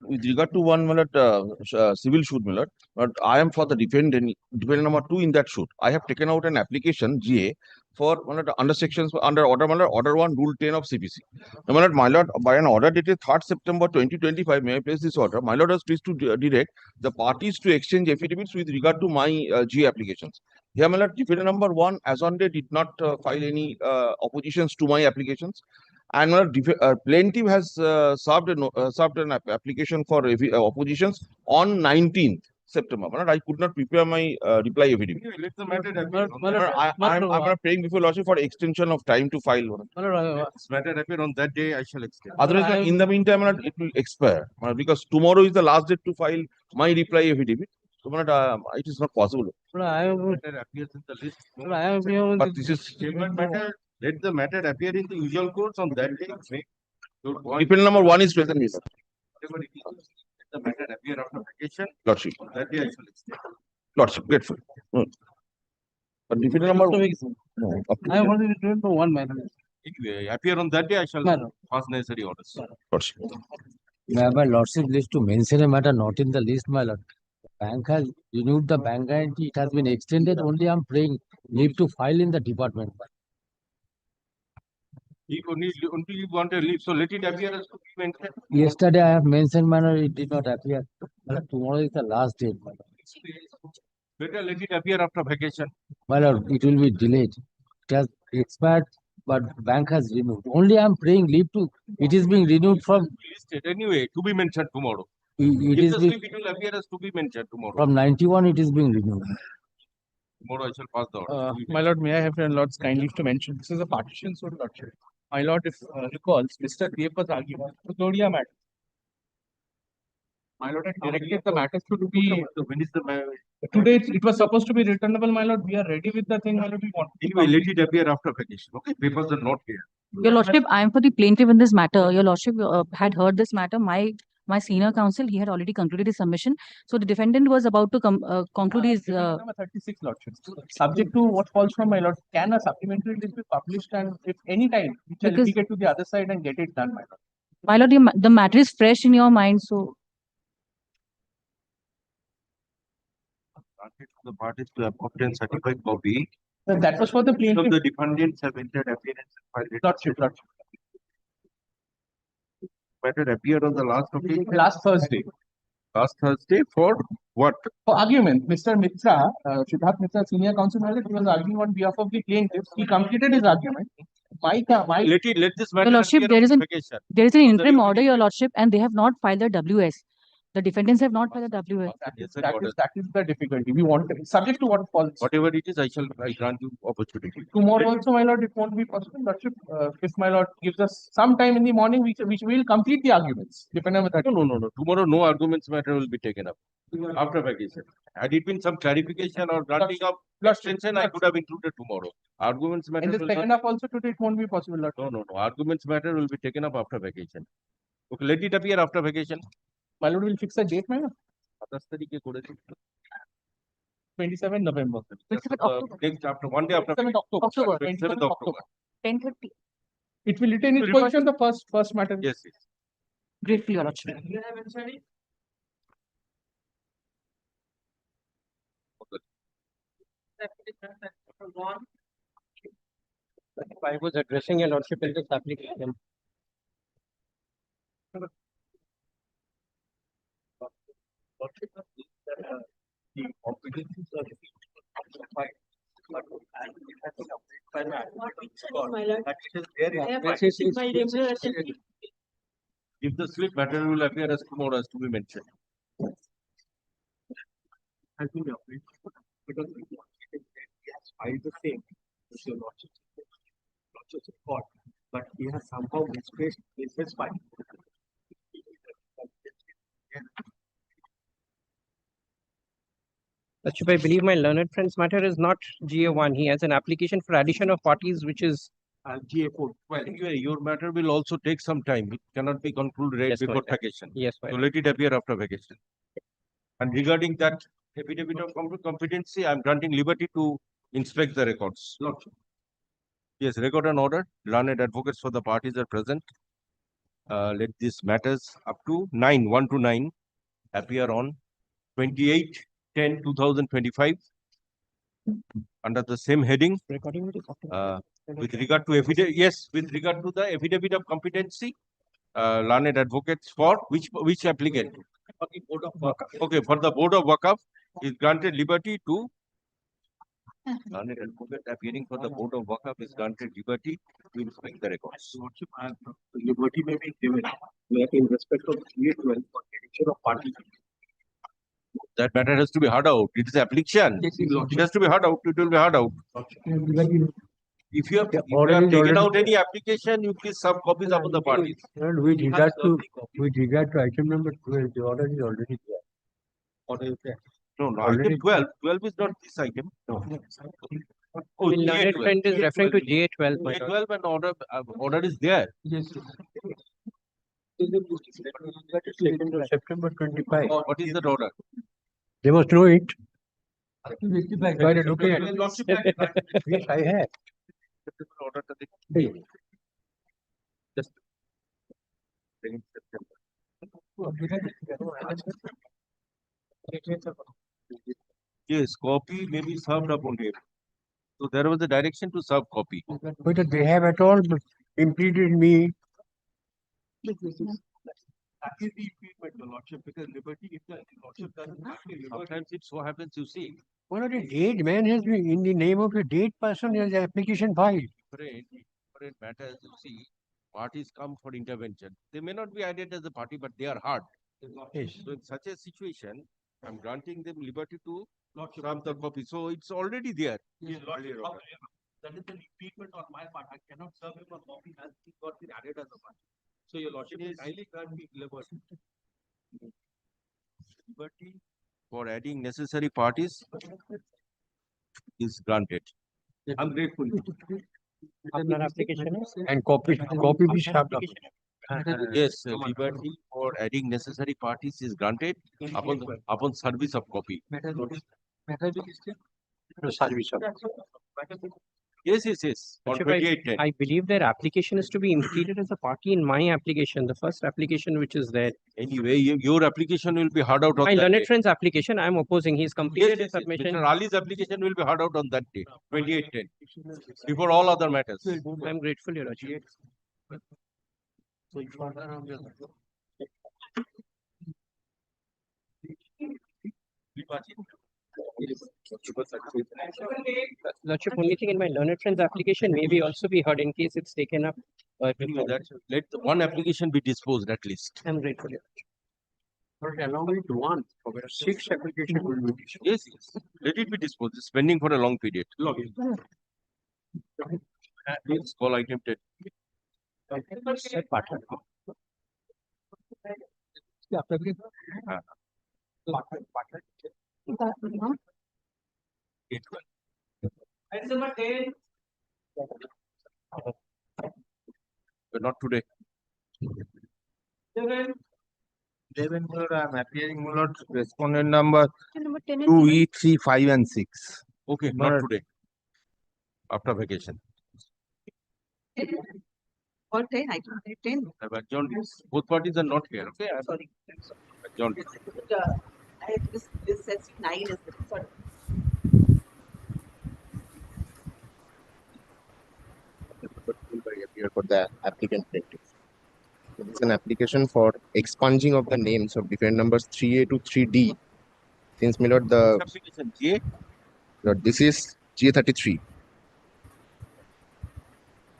with regard to one, my lord, civil suit, my lord, but I am for the defendant number 2 in that suit. I have taken out an application GA for my lord, under sections under order, my lord, order 1 rule 10 of CPC. Now, my lord, by an order dated 3rd September 2025, may I place this order? My lord has pleased to direct the parties to exchange affidavits with regard to my GA applications. Here, my lord, defendant number 1 as on date did not file any oppositions to my applications. And plaintiff has served an application for oppositions on 19th September. I could not prepare my reply affidavit. Let the matter I'm praying before lordship for extension of time to file. This matter appear on that day, I shall extend. Otherwise, in the meantime, it will expire because tomorrow is the last date to file my reply affidavit. So, it is not possible. Matter appears in the list. But this is Matter. Let the matter appear in the usual course on that day. defendant number 1 is present. Whatever it is, let the matter appear after vacation. Lordship. On that day, I shall extend. Lordship, grateful. But defendant number no, I have already returned to one matter. Anyway, appear on that day, I shall pass necessary orders. Lordship. My lordship list to mention a matter not in the list, my lord. Bank has renewed the bank guarantee. It has been extended. Only I'm praying leave to file in the department. If only you want a leave, so let it appear as to be mentioned. Yesterday I have mentioned, my lord, it did not appear. Tomorrow is the last date, my lord. Better let it appear after vacation. My lord, it will be delayed. It has expired, but bank has renewed. Only I'm praying leave to. It is being renewed from. Listed anyway to be mentioned tomorrow. It If is the being, slip, it will appear as to be mentioned tomorrow. from 91. It is being renewed. Tomorrow I shall pass the order. My lord, may I have your lord's kind leave to mention this is a partition suit, lordship. My lord, if recalls, Mr. Kriyappa's argument, Kutodia matter. My lord had directed the matters to be. When is the Today it was supposed to be returnable, my lord. We are ready with the thing, my lord. We want. Anyway, let it appear after vacation. Okay, papers are not here. Your lordship, I am for the plaintiff in this matter. Your lordship had heard this matter. My senior counsel, he had already concluded his submission. So the defendant was about to conclude his. Number 36, lordship. Subject to what falls from my lord, can a supplementary list be published and if any time we shall Because- get to the other side and get it done, my lord. My lord, the matter is fresh in your mind, so Granted to the parties to obtain certified copy. So that was for the Some plaintiff. of the defendants have entered appearance and filed it. Lordship. Matter appeared on the last occasion. Last Thursday. Last Thursday for what? For argument, Mr. Mitra, Siddharth Mitra, senior counsel, my lord, he was arguing on behalf of the plaintiff. He completed his argument. My Let this matter lordship, appear there is on an- vacation. there is an the interim new order, your lordship, and they have not filed the WS. The defendants have not filed the WS. Yes, sir, that order. is the difficulty. We want subject to what falls. Whatever it is, I grant you opportunity. Tomorrow also, my lord, it won't be possible. Lordship, if my lord gives us some time in the morning, we will complete the arguments. Depending on that. No. Tomorrow, no arguments matter will be taken up after vacation. Had it been some clarification or granting of extension, I could have included tomorrow. Arguments matter. In the will second half also today, it won't be possible. Lordship. No. Arguments matter will be taken up after vacation. Okay, let it appear after vacation. My lord will fix a date, my lord. 27 November. 27th October. Next after 1 day after 27th October. October. 27th October. 10:30. It will retain its It will position the first matter. Yes. Grateful, your lordship. I was addressing your lordship in this application. The competencies are certified. If the slip matter will appear as tomorrow as to be mentioned. I think because he has filed the same with your lordship's report, but he has somehow misplaced his file. Lordship, I believe my learned friend's matter is not GA1. He has an application for addition of parties, which is GA4. Well, anyway, your matter will also take some time. It cannot be concluded right Yes, my before lord. vacation. yes, my So lord. let it appear after vacation. And regarding that affidavit of competency, I am granting liberty to inspect the records. Lordship. Yes, record and order. Learned advocates for the parties are present. let these matters up to 1 to 9 appear on 28/10/2025 under the same heading. With regard to affidavit, yes, with regard to the affidavit of competency, learned advocates for which applicant? Okay, for the Board of Waqf is granted liberty to learned advocate appearing for the Board of Waqf is granted liberty to inspect the records. Lordship, liberty may be given, like in respect of GA12 for edition of party. That matter has to be heard out. It is application. It has to be heard out. It will be heard out. If you have taken out any application, you please serve copies of the parties. With regard to item number 12, the order is already there. No, item 12. 12 is not this item. Oh, GA12. learned friend is referring to GA12. my lord. GA12 and order is there. Yes. September 25. What is that order? They must know it. By looking at it. Yes, I have. Order to the just in September. Yes, copy may be served upon him. So there was a direction to serve copy. Whether they have at all impeded me. That is the impediment, the Lordship, because liberty, if the Lordship doesn't have the liberty. Sometimes it so happens, you see, What are the date? Man has been in the name of a date person has the application filed. different matters, you see, parties come for intervention. They may not be added as a party, but they are hard. Yes. So in such a situation, I'm granting them liberty to serve the copy. So it's already there. Yes, Lordship, however, that is an impediment on my part. I cannot serve him a copy as he got been added as a party. So your Lordship is highly grant me liberty. Liberty for adding necessary parties is granted. I'm grateful. Apnar application is? And copy be served up. Yes, liberty for adding necessary parties is granted upon service of copy. Service of. Yes. On Lordship, 28/10. I believe their application is to be included as a party in my application, the first application which is there. Anyway, your application will be heard out on My that learned day. friend's application, I am opposing. He's completed his submission. Mr. Ali's application will be heard out on that day, 28/10, before all other matters. I am grateful, Your Lordship. Lordship, only thing in my learned friend's application may also be heard in case it's taken up. Anyway, let the one application be disposed at least. I am grateful. Your Lordship. Allow me to one. 6 applications will be. Yes. Let it be disposed. It's pending for a long period. Please call item 10. Sir, partner. But not today. I'm appearing, my lord, respondent number 2E3, 5 and 6. Okay, not today. After vacation. Or 10, I can say 10. I've adjourned this. Both parties are not here. Okay, I've Sorry. adjourned this. This says 9 is the, sorry. Appear for the applicant plaintiff. So this is an application for expunging of the names of different numbers 3A to 3D. Since, my lord, the Application GA. lord, this is GA33.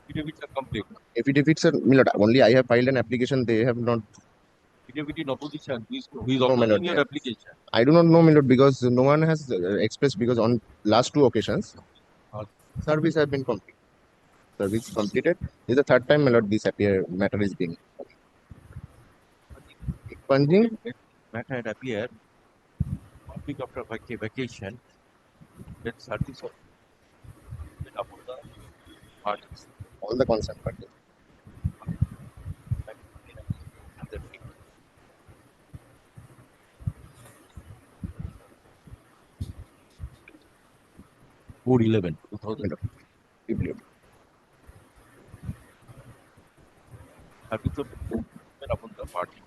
Affidavits are complete. Affidavits are, my lord, only I have filed an application. They have not. Affidavit in opposition. Who is No, my opposing lord, your yeah. application? I do not know, my lord, because no one has expressed, because on last 2 occasions, service have been complete. Service completed. This is the 3rd time, my lord, this matter is being expunging. Matter had appeared. Week after vacation. Let service of upon the parties. All the concerned parties. Code 11, 2000. Bibliography. Service of party.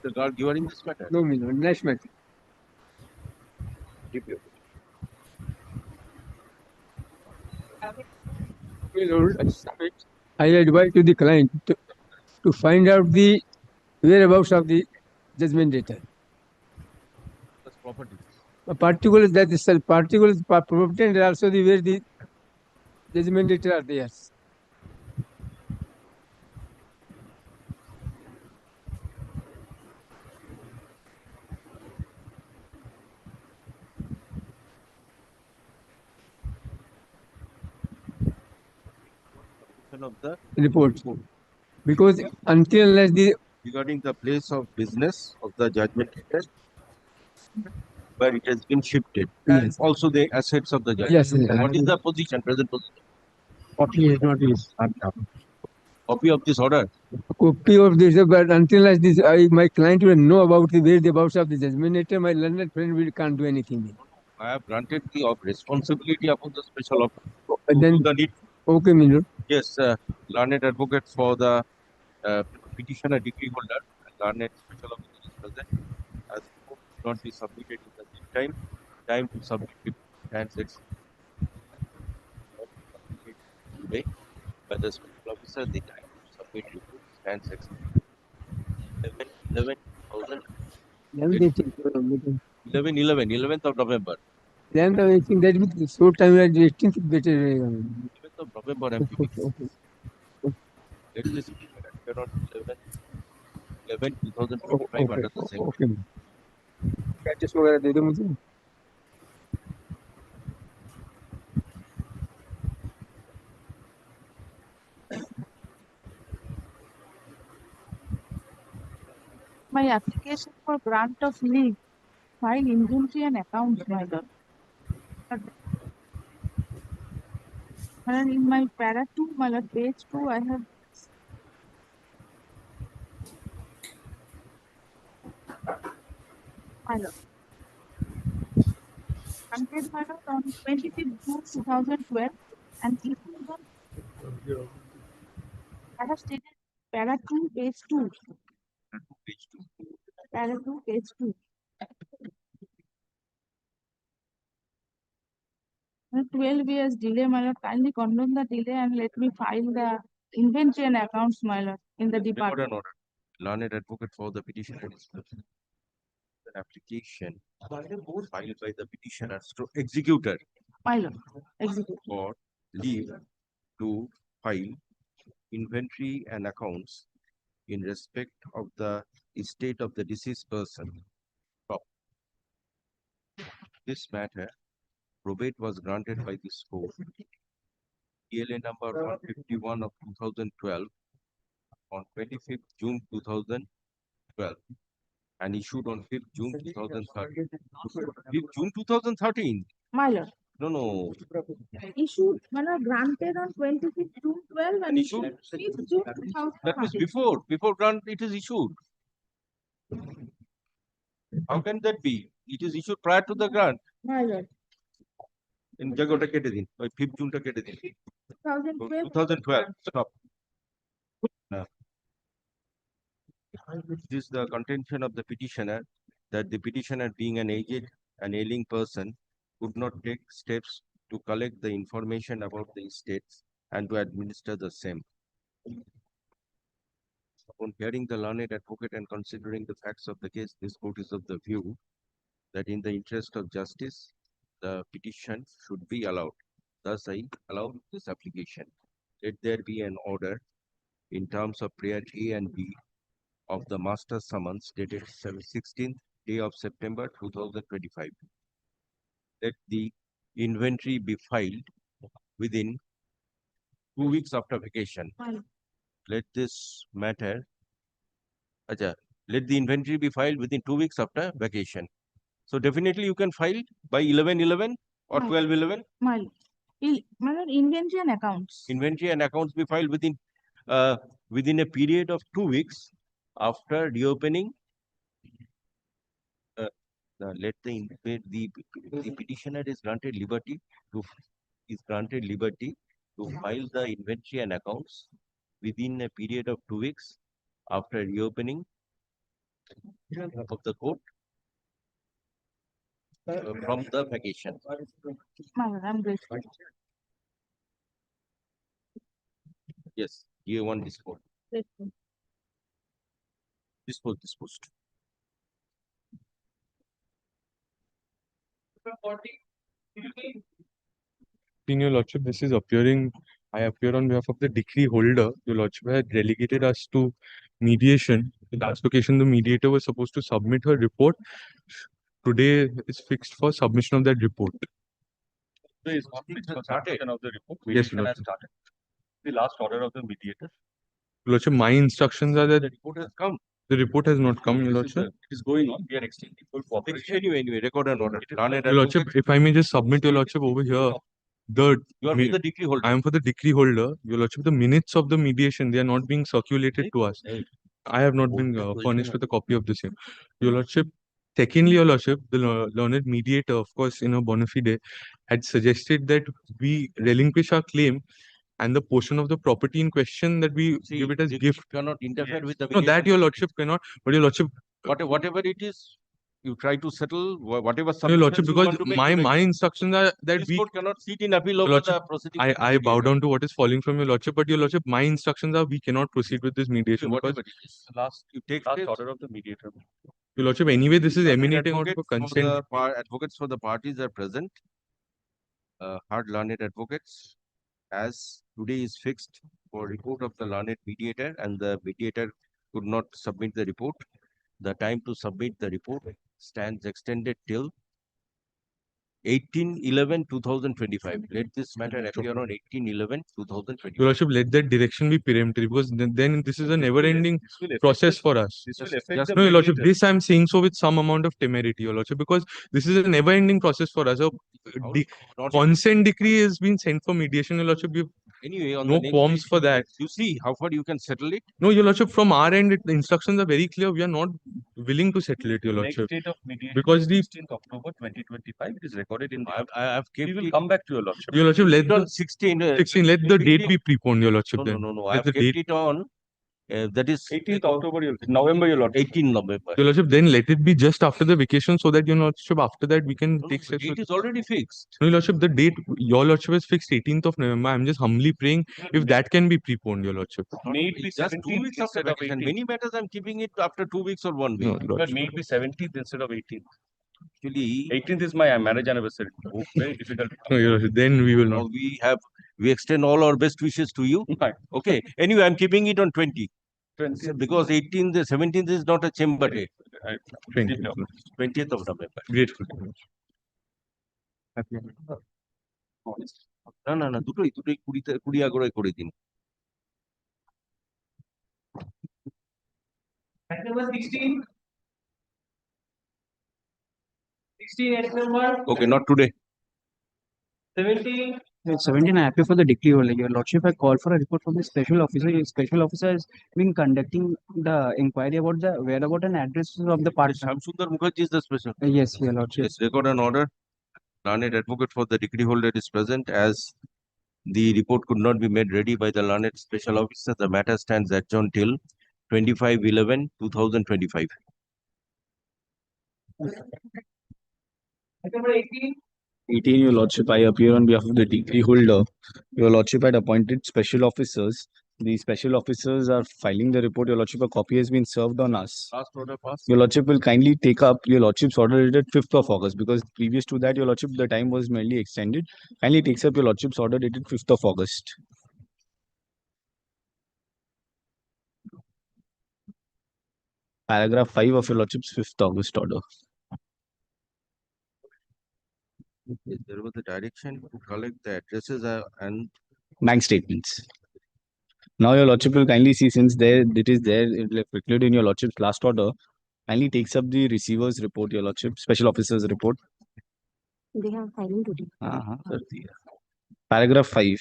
The guard, you are in this matter. No, Milord, next matter. Review. Milord, I advise to the client to find out the whereabouts of the judgment debtor. That's property. Particulars that is particulars property and also the where the judgment debtor are there. Of the Report. Because until unless the regarding the place of business of the judgment debtor, where it has been shifted, and Yes. also the assets of the judge. Yes, What is the position, present position? copy is not used. Copy of this order. Copy of this, but until as this, my client will know about the whereabouts of the judgment debtor, my learned friend will can't do anything. I have granted the responsibility upon the special officer. Then The need. okay, Milord. Yes, learned advocate for the petitioner degree holder, learned special officer is present. As report should not be submitted in the same time. Time to submit it and it's today by the special officer. The time to submit report stands 11th of November. Then I think that with so time at 18th better. 11th of November, I'm giving. Let this be appear on 11 2025 under the same. Okay. Catches वगैरह दे दो मुझे. My application for grant of leave, file inventory and accounts, my lord. And in my para 2, my lord, page 2, I have my lord. Granted, my lord, on 25th June 2012 and issued on I have stated para 2, page 2. Para 2, page 2. 12 years delay, my lord. Kindly condone the delay and let me file the inventory and accounts, my lord, in the Record department. an order. Learned advocate for the petitioner is present. An application filed by the petitioner to executor My lord, execute. for leave to file inventory and accounts in respect of the estate of the deceased person. This matter, probate was granted by this court. ELA number 151 of 2012 on 25th June 2012 and issued on 5th June 2013. 5th June 2013? My lord. No. Issued, my lord, granted on 25th June 12 and issued 5th June 2013. That was before grant it is issued. How can that be? It is issued prior to the grant. My lord. In Jagota কেটে দিন, ওই 5th June টা কেটে দিন. 2012. Stop. This is the contention of the petitioner that the petitioner, being an aged and ailing person, could not take steps to collect the information about the estates and to administer the same. Upon hearing the learned advocate and considering the facts of the case, this court is of the view that in the interest of justice, the petition should be allowed. Thus, I allow this application. Let there be an order in terms of prayer A and B of the master summons dated 16th day of September 2025. Let the inventory be filed within 2 weeks after vacation. Let this matter, let the inventory be filed within 2 weeks after vacation. So definitely you can file by 11/11 or 12/11. My lord, inventory and accounts. Inventory and accounts be filed within a period of 2 weeks after reopening. Let the petitioner is granted liberty to file the inventory and accounts within a period of 2 weeks after reopening of the court from the vacation. My lord, I'm grateful. Yes, GA1 disposed. Grateful. Disposed. In your lordship, this is appearing. I appear on behalf of the decree holder. Your lordship had delegated us to mediation. The last occasion, the mediator was supposed to submit her report. Today is fixed for submission of that report. Today is not fixed for submission of the report. Yes, Mediation has started. The last order of the mediator. Your lordship, my instructions are that The report has come. the report has not come, your lordship. It is going on. We are extending full cooperation. Anyway, record an order. Your lordship, if I may just submit, your lordship, over here, You are the decree holder. I am for the decree holder. Your lordship, the minutes of the mediation, they are not being circulated to us. I have not been furnished with a copy of the same. Your lordship, secondly, your lordship, the learned mediator, of course, in a bona fide, had suggested that we relinquish our claim and the portion of the property in question that we give it as gift. Cannot interfere with the No, that your lordship cannot. But your lordship, whatever it is, you try to settle whatever. your lordship, submissions you because want to make, my instructions are that this we court cannot sit in appeal Your over lordship, the proceeding. I bow down to what is falling from your lordship, but your lordship, my instructions are we cannot proceed with this mediation because Whatever it is. Last you take Last steps. order of the mediator. your lordship, anyway, this is emanating out of a consent. Advocates for the parties are present. Hard learned advocates, as today is fixed for report of the learned mediator, and the mediator could not submit the report. The time to submit the report stands extended till 18/11/2025. Let this matter appear on 18/11/2025. Your lordship, let that direction be peremptory because then this is a never-ending process for us. This will affect the No, your lordship, mediator. this I'm saying so with some amount of temerity, your lordship, because this is a never-ending process for us. A consent decree has been sent for mediation, your lordship. We've Anyway, on no the next qualms day, for that. you see how far you can settle it. No, your lordship, from our end, the instructions are very clear. We are not willing to settle it, your Next lordship. date of mediation Because is the 16th October 2025. It is recorded in the. I have kept We will it come back to your lordship. Your lordship, let the 16. 16, let the date be preponed, your lordship. No, Then no, no, no. I let have the kept date. it on. That is 18th October, November, your lordship. 18 November. Your lordship, then let it be just after the vacation so that your lordship, after that we can No, take the steps. date is already fixed. No, your lordship, the date your lordship is fixed 18th of November. I'm just humbly praying if that can be preponed, your lordship. May it be Just 2 17th weeks after instead of vacation. 18th. Many matters I'm keeping it after 2 weeks or 1 No, week. But lordship. may it be 17th instead of 18th. Actually, 18th is my marriage anniversary. Very difficult. No, your lordship, then we will not. now we extend all our best wishes to you. Right. Okay. Anyway, I'm keeping it on 20. 20th. Because 18th, 17th is not a chamber date. 20th. 20th of November. Grateful. না দুটোই 20 আগরে করে দিন। Number 16. 16 number. Okay, not today. 17. 17, I appeal for the decree holder. Your lordship, I called for a report from the special officer. Your special officer has been conducting the inquiry about the whereabout and addresses of the party. Shamsundar Mukherjee is the special. Yes, your lordship. Yes, record an order. Learned advocate for the decree holder is present. As the report could not be made ready by the learned special officer, the matter stands adjourned till 25/11/2025. Number 18. 18, Your Lordship, I appear on behalf of the decree holder. Your Lordship had appointed special officers. The special officers are filing the report. Your Lordship, a copy has been served on us. Last order passed. Your Lordship will kindly take up Your Lordship's order dated 5th of August because previous to that, Your Lordship, the time was merely extended. Kindly takes up Your Lordship's order dated 5th of August. Paragraph 5 of Your Lordship's 5th August order. Yes, there was a direction to collect the addresses and Bank statements. Now Your Lordship will kindly see, since it is there included in Your Lordship's last order, kindly takes up the receiver's report, Your Lordship, special officer's report. They have filing today. Paragraph 5.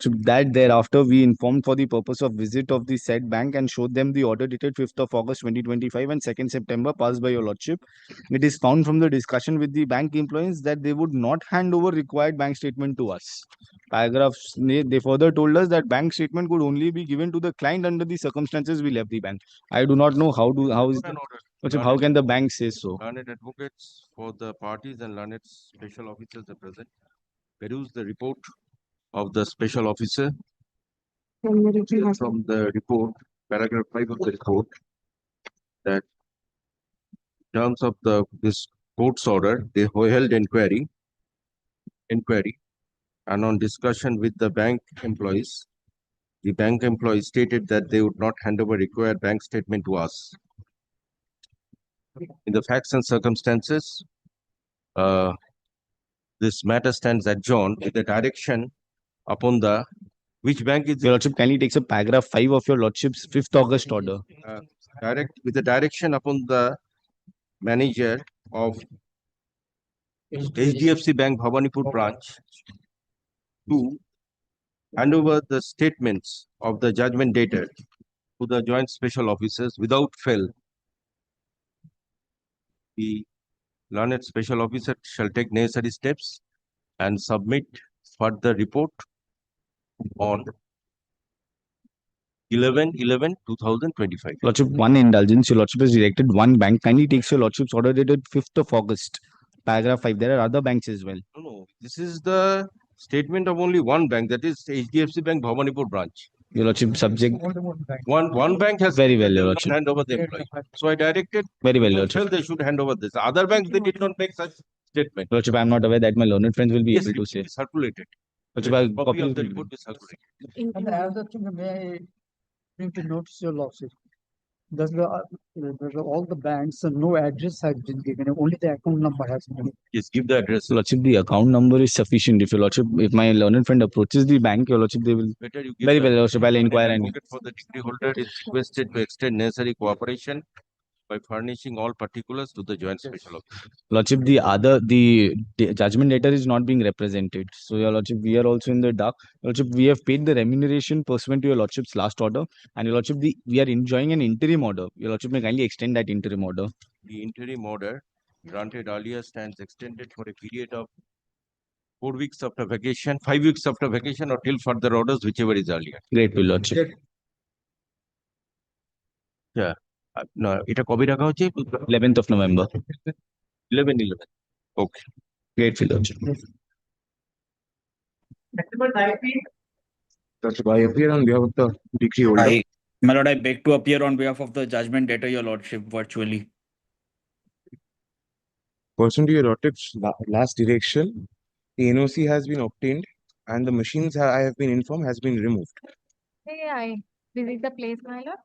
So that thereafter we informed for the purpose of visit of the said bank and showed them the order dated 5th of August 2025 and 2nd September passed by Your Lordship. It is found from the discussion with the bank employees that they would not hand over required bank statement to us. paragraphs, they further told us that bank statement could only be given to the client under the circumstances we left the bank. I do not know how is An the, order. how can the bank say so? Learned advocates for the parties and learned special officers are present. Peruse the report of the special officer. From the report, paragraph 5 of the report, that in terms of this court's order, they held inquiry, and on discussion with the bank employees, the bank employees stated that they would not hand over required bank statement to us. In the facts and circumstances, this matter stands adjourned with the direction upon the which bank is Your Lordship kindly takes a paragraph 5 of your Lordship's 5th August order. with the direction upon the manager of HDFC Bank Bhavanipur branch to hand over the statements of the judgment dated to the joint special officers without fail. The learned special officer shall take necessary steps and submit further report on 11/11/2025. Lordship, one indulgence. Your Lordship has directed one bank. Kindly takes your Lordship's order dated 5th of August. Paragraph 5. There are other banks as well. No, this is the statement of only one bank, that is HDFC Bank Bhavanipur branch. Your Lordship, subject. One bank has Very well, Your Lordship. hand over the employee. So I directed. Very well, Lordship. They should hand over this. Other banks, they did not make such statement. Lordship, I am not aware that my learned friends will be Yes, able to it say. is circulated. Lordship, I'll Copy of the report is circulated. And as a thing, may I bring to notice your Lordship? Does all the banks, no address has been given, only the account number has been given. Yes, give the address. Lordship, the account number is sufficient. If your Lordship, if my learned friend approaches the bank, your Lordship, they will. Better you give Very well, Lordship, I'll inquire and. advocate for the degree holder is requested to extend necessary cooperation by furnishing all particulars to the joint special officer. Lordship, the judgment letter is not being represented. So, your Lordship, we are also in the dark. Lordship, we have paid the remuneration pursuant to your Lordship's last order. And your Lordship, we are enjoying an interim order. Your Lordship may kindly extend that interim order. The interim order granted earlier stands extended for a period of 4 weeks after vacation, 5 weeks after vacation, or till further orders, whichever is earlier. Grateful, Lordship. Yeah. No, এটা কবে রাখা হচ্ছে? 11th of November. 11/11. Okay. Grateful, Lordship. I appear on behalf of the decree holder. My lord, I beg to appear on behalf of the judgment debtor, your lordship, virtually. Pursuant to your lordship's last direction, the NOC has been obtained and the machines I have been informed has been removed. Hey, I visit the place, my lord.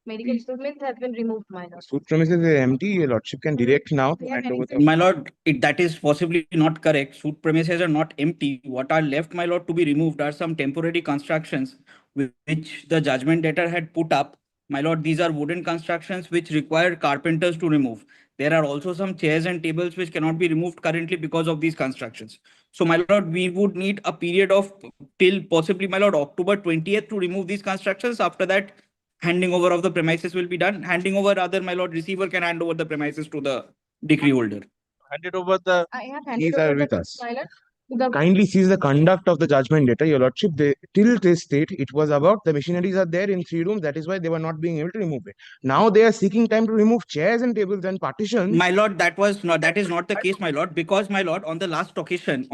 Medical equipment has been removed, my lord. Suit premises are empty. Your lordship can direct now to hand over the. My lord, that is possibly not correct. Suit premises are not empty. What are left, my lord, to be removed are some temporary constructions which the judgment debtor had put up. My lord, these are wooden constructions which require carpenters to remove. There are also some chairs and tables which cannot be removed currently because of these constructions. So, my lord, we would need a period of till possibly, my lord, October 20th to remove these constructions. After that, handing over of the premises will be done. Handing over, rather, my lord, receiver can hand over the premises to the decree holder. Handed over the. I have handed These over are the with us. my lord, to the Kindly sees the conduct of the judgment debtor. Your lordship, till this date, it was about the machineries are there in 3 rooms. That is why they were not being able to remove it. Now they are seeking time to remove chairs and tables and partitions. My lord, that is not the case, my lord, because my lord, on the last occasion,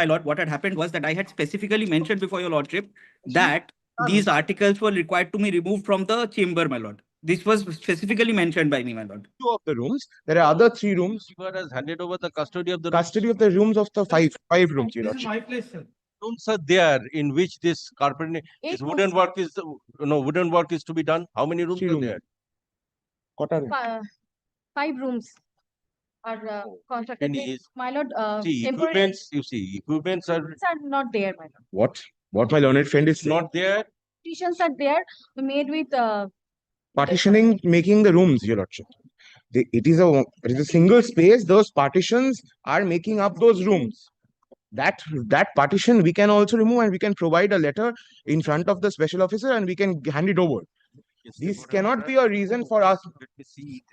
my lord, what had happened was that I had specifically mentioned before your lordship that these articles were required to be removed from the chamber, my lord. This was specifically mentioned by me, my lord. 2 of the rooms. There are other 3 rooms. Receiver has handed over the custody of the rooms of the 5 rooms. Your lordship. My place, sir. Rooms are there in which this carpentry, this wooden work is to be done. How many rooms are there? 5 rooms are constructed. Any My lord, see, temporary equipments are are not there, my lord. What my learned friend is saying. not there. Petitions are there, made with Partitioning, making the rooms, your lordship. It is a single space. Those partitions are making up those rooms. That partition we can also remove and we can provide a letter in front of the special officer and we can hand it over. This cannot be a reason for us.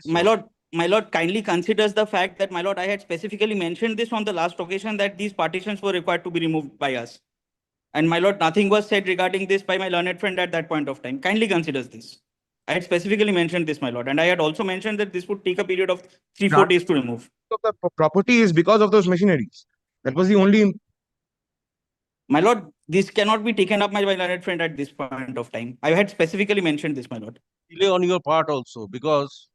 My lord, my lord kindly considers the fact that, my lord, I had specifically mentioned this on the last occasion that these partitions were required to be removed by us. And my lord, nothing was said regarding this by my learned friend at that point of time. Kindly considers this. I had specifically mentioned this, my lord, and I had also mentioned that this would take a period of 3-4 days to remove. Of the property is because of those machineries. That was the only. My lord, this cannot be taken up by my learned friend at this point of time. I had specifically mentioned this, my lord. Delay on your part also, because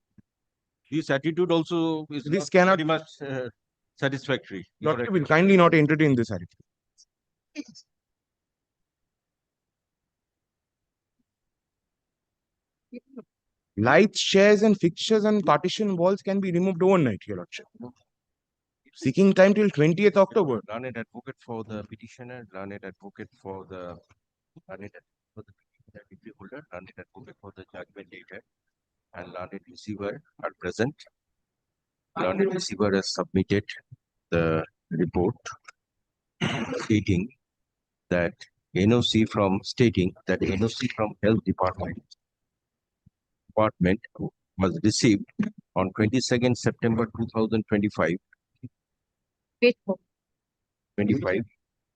this attitude also is This not cannot- very much satisfactory. Lordship will kindly not entertain this attitude. Lights, chairs, and fixtures and partition walls can be removed overnight, Your Lordship. Seeking time till 20th October. Learned advocate for the petitioner, learned advocate for the degree holder, learned advocate for the judgment data, and learned receiver are present. Learned receiver has submitted the report stating that NOC from Health Department was received on 22nd September 2025,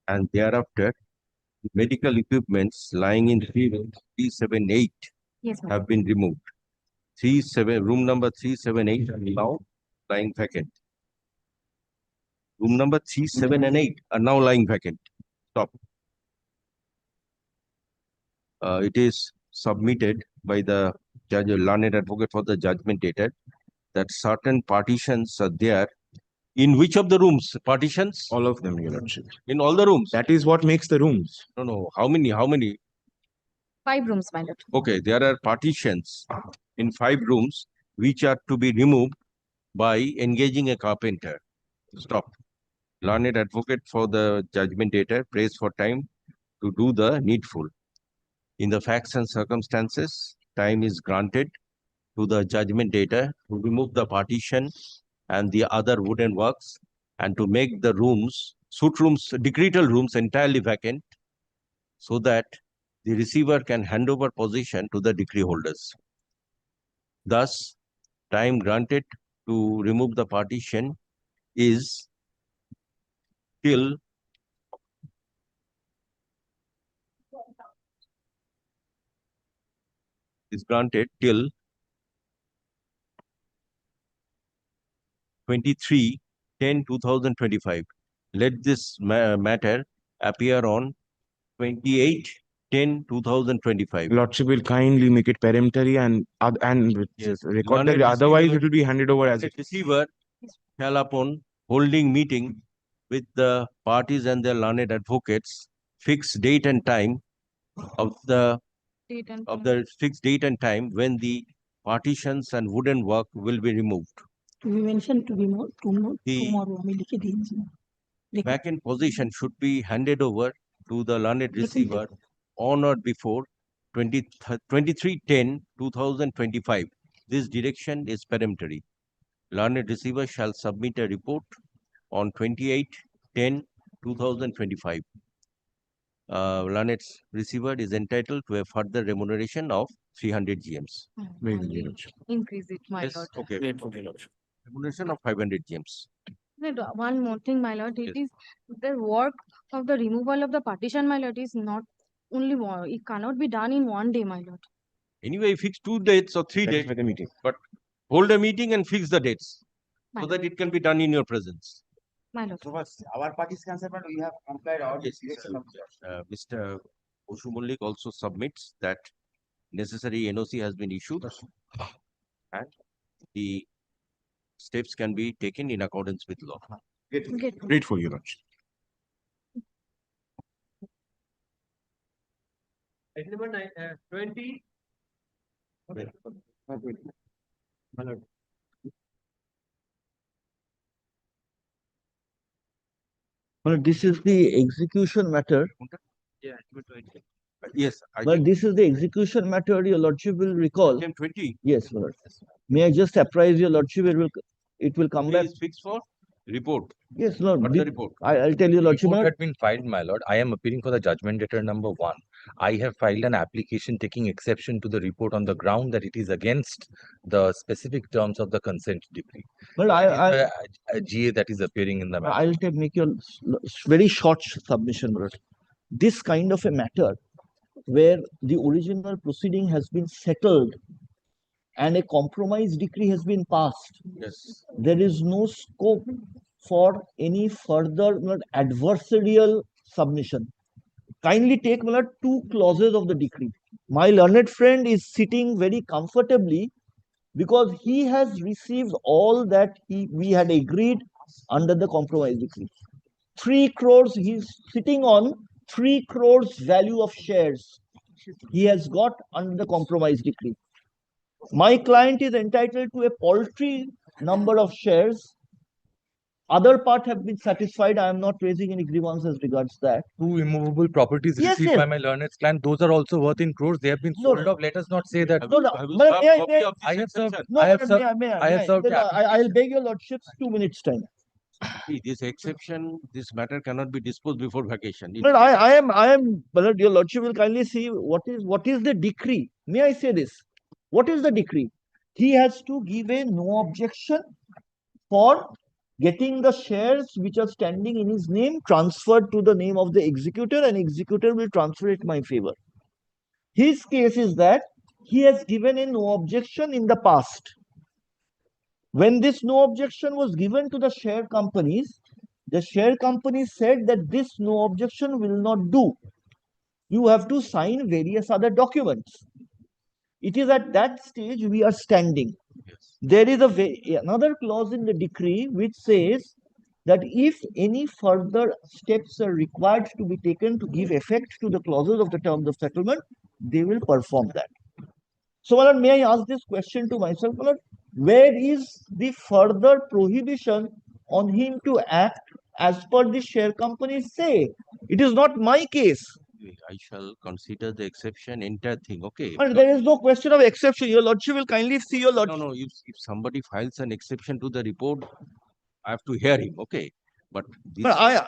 and thereafter medical equipments lying in 378 Yes, ma'am. have been removed. Room number 378 are now lying vacant. Room number 3, 7, and 8 are now lying vacant. Stop. It is submitted by the judge, learned advocate for the judgment dated, that certain partitions are there. In which of the rooms? Partitions? All of them, Your Lordship. In all the rooms? That is what makes the rooms. No. How many? 5 rooms, my lord. Okay, there are partitions in 5 rooms which are to be removed by engaging a carpenter. Stop. Learned advocate for the judgment dated prays for time to do the needful. In the facts and circumstances, time is granted to the judgment dater to remove the partition and the other wooden works and to make the rooms, suite rooms, decretal rooms entirely vacant, so that the receiver can hand over possession to the decree holders. Thus, time granted to remove the partition is till granted till 23/10/2025. Let this matter appear on 28/10/2025. Lordship will kindly make it peremptory and Yes. record that. Learned Otherwise, receiver- it will be handed over as Learned receiver shall, upon holding meeting with the parties and their learned advocates, fix date and time of the fixed date and time when the partitions and wooden work will be removed. We mentioned to be more tomorrow. Vacant position should be handed over to the learned receiver on or before 23/10/2025. This direction is peremptory. Learned receiver shall submit a report on 28/10/2025. Learned receiver is entitled to a further remuneration of 300 GMs. Increase it, my Yes, lord. okay. Remuneration of 500 GMs. One more thing, my lord. It is the work of the removal of the partition, my lord, is not only one. It cannot be done in one day, my lord. Anyway, fix 2 dates or 3 dates, the meeting. but hold a meeting and fix the dates My so that it can be done in your presence. My lord. Our party is concerned, but we have complied all Yes, direction of Mr. HON'BLE also submits that necessary NOC has been issued and the steps can be taken in accordance with law. Grateful, Your Lordship. Item number 20. Well, this is the execution matter. Yeah, yes. But this is the execution matter, Your Lordship will recall. Item 20. Yes, Lord. May I just apprise Your Lordship, it will come back. Please fix for report. Yes, Lord. What the report? I'll tell you, Lordship. Report had been filed, my lord. I am appearing for the judgment debtor number 1. I have filed an application taking exception to the report on the ground that it is against the specific terms of the consent decree. Well, A GA that is appearing in the matter. I'll make your very short submission. Bro. This kind of a matter where the original proceeding has been settled and a compromise decree has been passed. Yes. There is no scope for any further adversarial submission. Kindly take two clauses of the decree. My learned friend is sitting very comfortably because he has received all that we had agreed under the compromise decree. 3 crores, he's sitting on 3 crores value of shares he has got under the compromise decree. My client is entitled to a paltry number of shares. Other part have been satisfied. I am not raising any grievance as regards that. 2 immovable properties Yes, received yes. by my learned client, those are also worth in crores. They have been No, sold off. Let us not say that. No, no. I have served. No, I have may served. I I have served. I'll beg your lordship's 2 minutes time. See, this exception, this matter cannot be disposed before vacation. But I am, but your lordship will kindly see what is the decree. May I say this? What is the decree? He has to give a no objection for getting the shares which are standing in his name transferred to the name of the executor, and executor will transfer it in my favor. His case is that he has given a no objection in the past. When this no objection was given to the share companies, the share companies said that this no objection will not do. You have to sign various other documents. It is at that stage we are standing. Yes. There is another clause in the decree which says that if any further steps are required to be taken to give effect to the clauses of the terms of settlement, they will perform that. So, my lord, may I ask this question to myself, my lord? Where is the further prohibition on him to act as per the share companies say? It is not my case. I shall consider the exception, entire thing, okay? And there is no question of exception. Your lordship will kindly see your lordship. No, if somebody files an exception to the report, I have to hear him, okay? But this,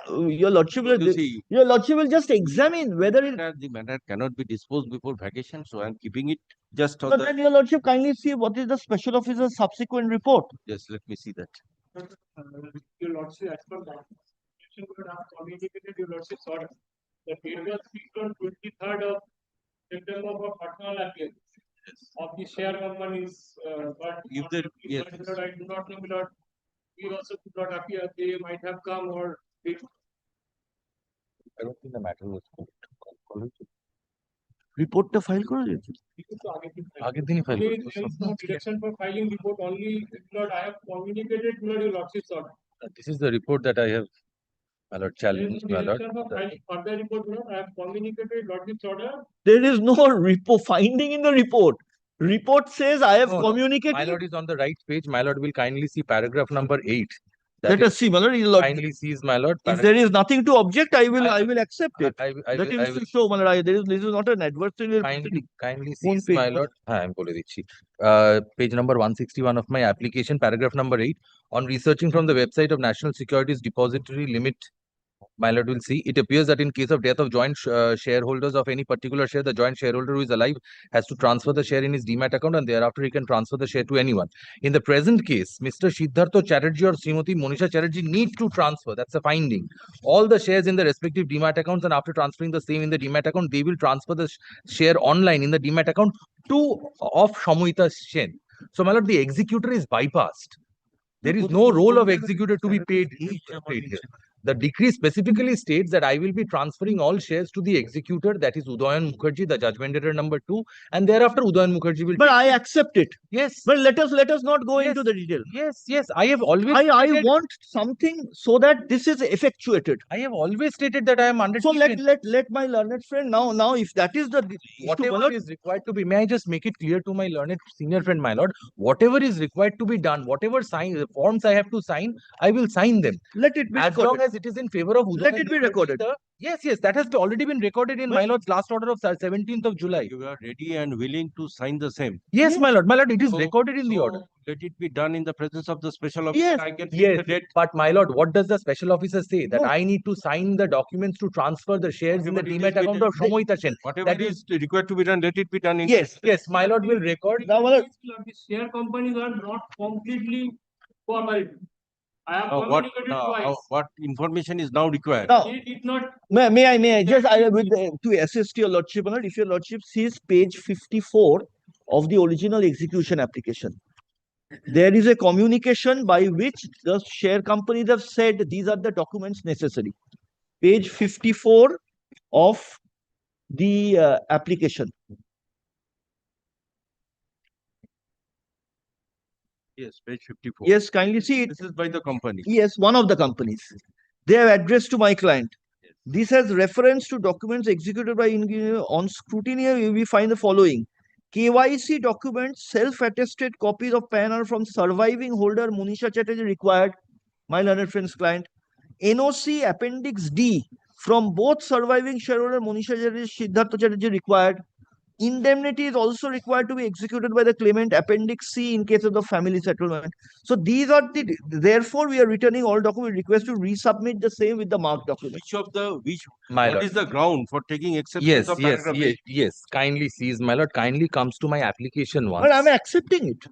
your lordship will just examine whether the matter cannot be disposed before vacation, so I am keeping it just on But then your lordship kindly see what is the special officer's subsequent report. Yes, let me see that. Your lordship, as per that, you would have communicated your lordship's order. The date was fixed on 23rd of September for personal appearance of the share companies. But if there, yes. I do not know, my lord. We also could not appear. They might have come or they. I don't think the matter was called. Report the file karo আগের দিনই file There is no direction for filing report. Only, Lord, I have communicated to your lordship's order. This is the report that I have, my lord, challenged, my lord. Further report, Lord, I have communicated lordship's order. There is no finding in the report. Report says I have communicated. My lord is on the right page. My lord will kindly see paragraph number 8. Let us see, my lord. Kindly sees, my lord. If there is nothing to object, I will accept it. Let him show, my lord. This is not an adversarial. Kindly sees, my lord. I am bole dichi. Page number 161 of my application, paragraph number 8. On researching from the website of National Securities Depository Limit, my lord will see, it appears that in case of death of joint shareholders of any particular share, the joint shareholder who is alive has to transfer the share in his demat account, and thereafter he can transfer the share to anyone. In the present case, Mr. Siddhartha Chatterjee or Srimati Monisha Chatterjee need to transfer. That's a finding. All the shares in the respective demat accounts, and after transferring the same in the demat account, they will transfer the share online in the demat account to of Shamuita Sen. So, my lord, the executor is bypassed. There is no role of executor to be paid here. The decree specifically states that I will be transferring all shares to the executor, that is Udayan Mukherjee, the judgment debtor number 2, and thereafter Udayan Mukherjee will. But I accept it. Yes. But let us not go into the detail. Yes. I have always. I want something so that this is effectuated. I have always stated that I am undertaking. So let my learned friend now if that is the whatever is required to be. May I just make it clear to my learned senior friend, my lord? Whatever is required to be done, whatever forms I have to sign, I will sign them. Let it be as recorded. long as it is in favor of Udayan. Let it be recorded. Yes, that has already been recorded in my lord's last order of 17th of July. You are ready and willing to sign the same. Yes, my lord. My lord, it is recorded in the order. let it be done in the presence of the special officer. Yes, I can fix Yes, the date. but my lord, what does the special officer say? That No. I need to sign the documents to transfer the shares in the Whatever it demat is, account of Samohita Sen. Whatever That is required to be done, let it be done in. Yes. Yes, my lord will record. Now, my lord, The share companies are not completely cooperative. I have What, communicated twice. what information is now required? now, They did not. may I just, to assist your lordship, my lord, if your lordship sees page 54 of the original execution application, there is a communication by which the share companies have said these are the documents necessary. Page 54 of the application. Yes, page 54. Yes, kindly see it. This is by the company. Yes, one of the companies. They have addressed to my client. This has reference to documents executed by on scrutiny. We find the following: KYC documents, self-attested copies of PAN from surviving holder Monisha Chatterjee required. My learned friend's client. NOC Appendix D from both surviving shareholder Monisha Chatterjee, Siddhartha Chatterjee required. Indemnity is also required to be executed by the claimant, Appendix C, in case of the family settlement. So these are the, therefore we are returning all document request to resubmit the same with the marked document. My What lord. is the ground for taking exceptions Yes, of yes, paragraph yes, 8? yes. Kindly sees, my lord. Kindly comes to my application once. But I'm accepting it.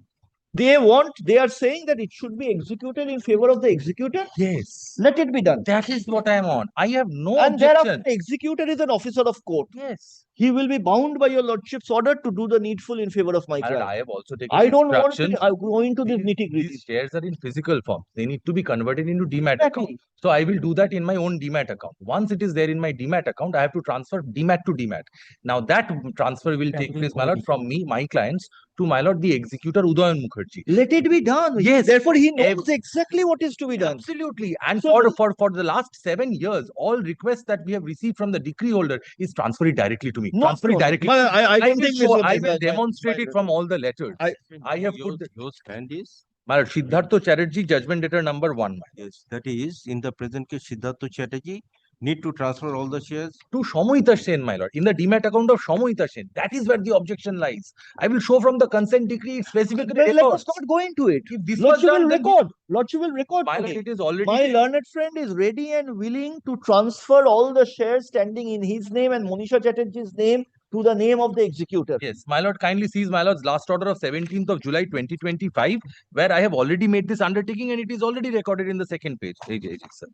They are saying that it should be executed in favor of the executor. Yes. Let it be done. That is what I am on. I have no And objection. thereafter, the executor is an officer of court. Yes. He will be bound by your lordship's order to do the needful in favor of my My lord, client. I have also taken I don't want instructions. to go into this nitty-gritty. These shares are in physical form. They need to be converted into demat account. So I will do that in my own demat account. Once it is there in my demat account, I have to transfer demat to demat. Now that transfer will take place, my lord, from me, my clients, to my lord, the executor Udayan Mukherjee. Let it be done. Yes. Therefore, he knows exactly what is to be done. Absolutely. And So- for the last 7 years, all requests that we have received from the decree holder is transfer it directly to me. No, Transfer it no, directly. no. I don't will think show, this I is- will demonstrate it from all the letters. I have put the Your stand is? my lord, Siddhartha Chatterjee, judgment letter number 1. Yes, that is, in the present case, Siddhartha Chatterjee need to transfer all the shares to Samohita Sen, my lord, in the demat account of Samohita Sen. That is where the objection lies. I will show from the consent decree it specifically. Let us records. not go into it. If this Lordship was done, will then record. Lordship will record. my for lord, me. it is already My there. learned friend is ready and willing to transfer all the shares standing in his name and Monisha Chatterjee's name to the name of the executor. Yes, my lord kindly sees my lord's last order of 17th of July 2025, where I have already made this undertaking and it is already recorded in the second page. Sir.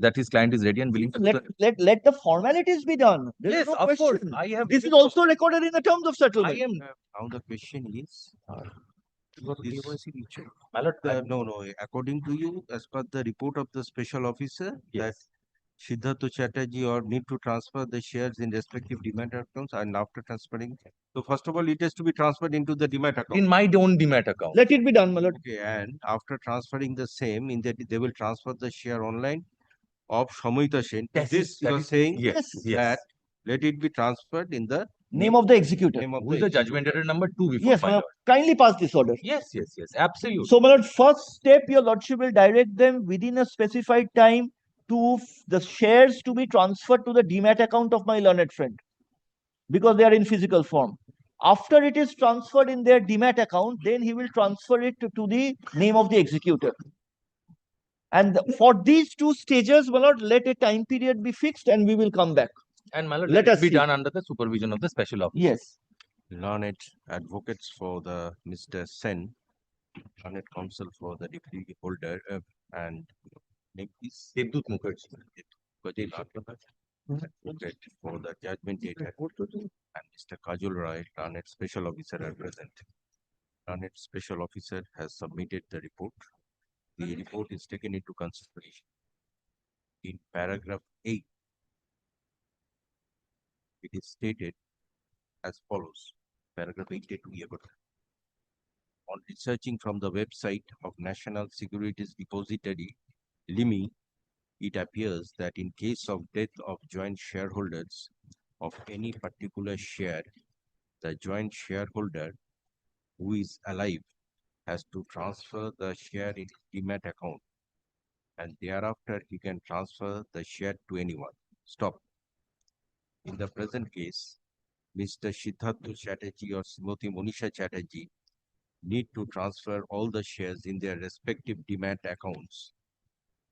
That his client is ready and willing to. Let the formalities be done. There is Yes, no of question. course. I have. This is also recorded in the terms of settlement. I am. Now the question is, this, my lord, no. According to you, as per the report of the special officer, that Siddhartha Chatterjee or need to transfer the shares in respective demat accounts, and after transferring, so first of all, it has to be transferred into the demat account. In my own demat account. Let it be done, my lord. Okay, and after transferring the same, in that they will transfer the share online of Samohita Sen. This you are saying yes, that let it be transferred in the Name of the executor. name of Who is the judgment letter number 2 before Yes, my my lord? lord. Kindly pass this order. Yes, absolutely. So, my lord, first step, your lordship will direct them within a specified time to the shares to be transferred to the demat account of my learned friend, because they are in physical form. After it is transferred in their demat account, then he will transfer it to the name of the executor. And for these two stages, my lord, let a time period be fixed and we will come back. And my lord, Let let us it be see. done under the supervision of the special officer. Yes. learned advocates for the Mr. Sen, learned counsel for the decree holder, and name is Devdut Mukherjee. Advocate for the judgment data, and Mr. Kajul Rai, learned special officer are present. Learned special officer has submitted the report. The report is taken into consideration. In paragraph 8, it is stated as follows. Paragraph 82. On researching from the website of National Securities Depository, LIMI, it appears that in case of death of joint shareholders of any particular share, the joint shareholder who is alive has to transfer the share in demat account, and thereafter he can transfer the share to anyone. Stop. In the present case, Mr. Siddhartha Chatterjee or Srimati Monisha Chatterjee need to transfer all the shares in their respective demat accounts.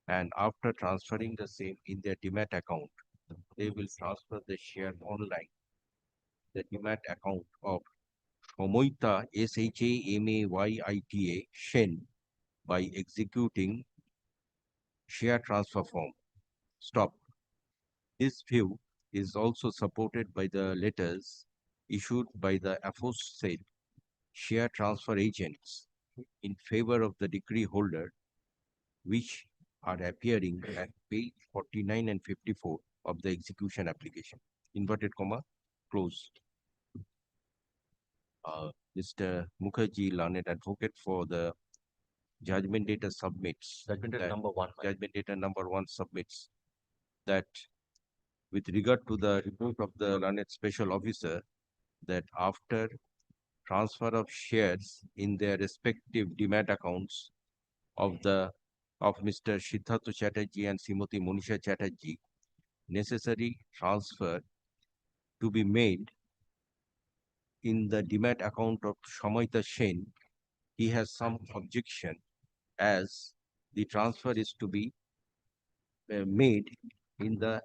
And after transferring the same in their demat account, they will transfer the share online. The demat account of Shomoita Shamayyita Shen by executing share transfer form. Stop. This view is also supported by the letters issued by the aforesaid share transfer agents in favor of the decree holder, which are appearing at page 49 and 54 of the execution application. Inverted comma, close. Mr. Mukherjee, learned advocate for the judgment data submits. Judgment data number 1. Judgment data number 1 submits that with regard to the report of the learned special officer, that after transfer of shares in their respective demat accounts of Mr. Siddhartha Chatterjee and Srimati Monisha Chatterjee, necessary transfer to be made in the demat account of Shomoita Shen, he has some objection as the transfer is to be made in the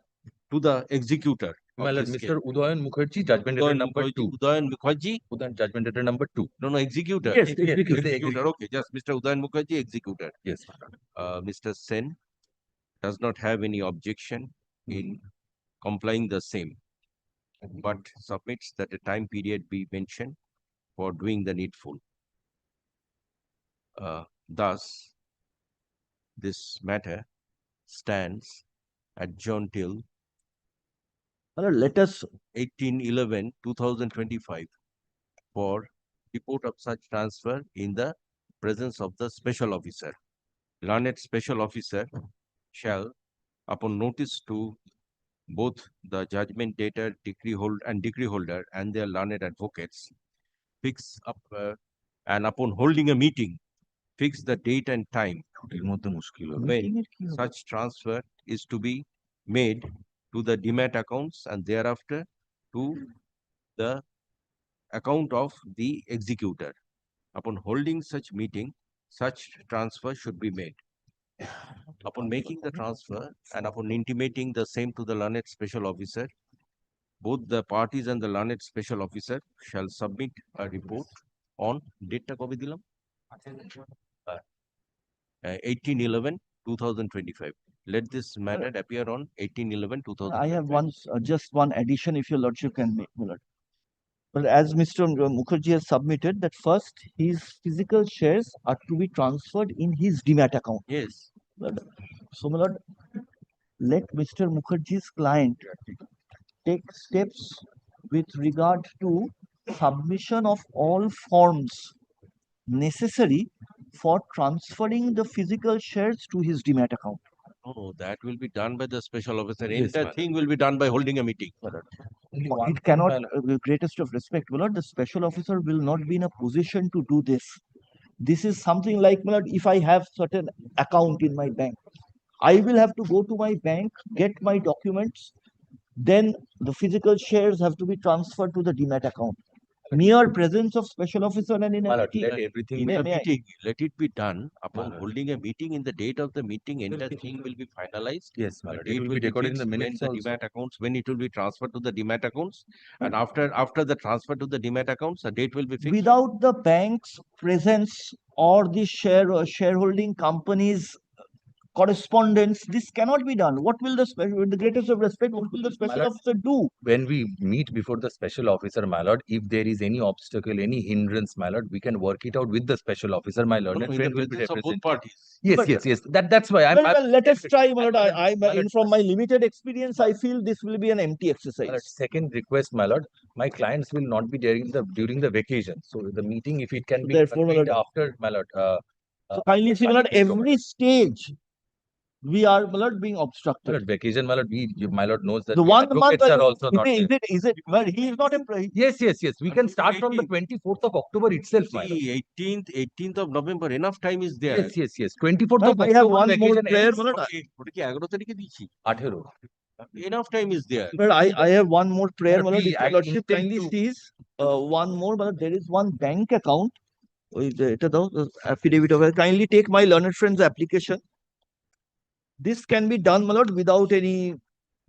to the executor. My lord, Mr. Udayan Mukherjee, judgment data number 2. Udayan Mukherjee? Judgment data number 2. No, executor. Yes, Executor. Okay, just Mr. Udayan Mukherjee, executor. Yes. Mr. Sen does not have any objection in complying the same, but submits that a time period be mentioned for doing the needful. Thus, this matter stands adjourned till let us 18/11/2025 for report of such transfer in the presence of the special officer. Learned special officer shall, upon notice to both the judgment data decree holder and their learned advocates, fix up and upon holding a meeting, fix the date and time when such transfer is to be made to the demat accounts and thereafter to the account of the executor. Upon holding such meeting, such transfer should be made. Upon making the transfer and upon intimating the same to the learned special officer, both the parties and the learned special officer shall submit a report on date ta kobe dilam 18/11/2025. Let this matter appear on 18/11/2025. I have just one addition, if your lordship can make, my lord. But as Mr. Mukherjee has submitted, that first his physical shares are to be transferred in his demat account. Yes. So, my lord, let Mr. Mukherjee's client take steps with regard to submission of all forms necessary for transferring the physical shares to his demat account. Oh, that will be done by the special officer. Yes, Entire thing will be done by holding a meeting. It cannot, with greatest of respect, my lord, the special officer will not be in a position to do this. This is something like, my lord, if I have certain account in my bank, I will have to go to my bank, get my documents, then the physical shares have to be transferred to the demat account. Mere presence of special officer and in a meeting. Let it be done upon holding a meeting. In the date of the meeting, entire thing will be finalized. Yes, The it date will be recorded in the fixed minutes when also. the demat accounts, when it will be transferred to the demat accounts, and after the transfer to the demat accounts, the date will be fixed. Without the bank's presence or the shareholding company's correspondence, this cannot be done. What will the special, with the greatest of respect, what will the special lord, officer do? When we meet before the special officer, my lord, if there is any obstacle, any hindrance, my lord, we can work it out with the special officer, my lord. No, And in the friend will be presence of both represented. parties. Yes. That's why I'm. Well, let us try, my lord. From my limited experience, I feel this will be an empty exercise. My lord, second request, my lord, my clients will not be during the vacation. So the meeting, if it can be Therefore, my lord, after, my lord. So kindly see, my lord, every stage we are, my lord, being obstructed. My lord, vacation, my lord, my lord knows that The 1 month advocates are also not is there. it? Well, he is not employed. Yes. We can start from the 24th of October itself, my lord. See, 18th of November, enough time is there. Yes. 24th of I October. have one more vacation prayer, ends. my lord. ওটা কি 11 তারিখে দিয়েছি? 18 Enough time is there. Well, I have one more prayer, Sir, my lord. we If your lordship intend kindly to- sees one more, my lord, there is one bank account affidavit of kindly take my learned friend's application. This can be done, my lord, without any.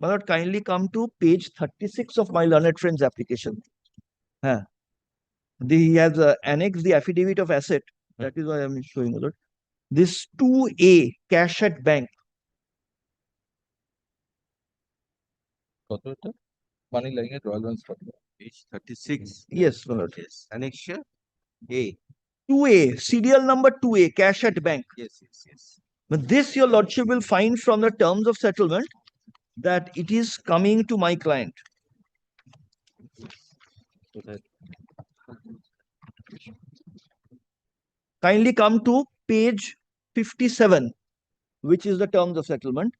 My lord, kindly come to page 36 of my learned friend's application. He has annexed the affidavit of asset. That is why I am showing, my lord. This 2A, cash at bank. Money lying at Royal Ones Page 36. Yes, my lord. Yes. Annexure A. 2A, serial number 2A, cash at bank. Yes. But this, your lordship will find from the terms of settlement that it is coming to my client. Kindly come to page 57, which is the terms of settlement.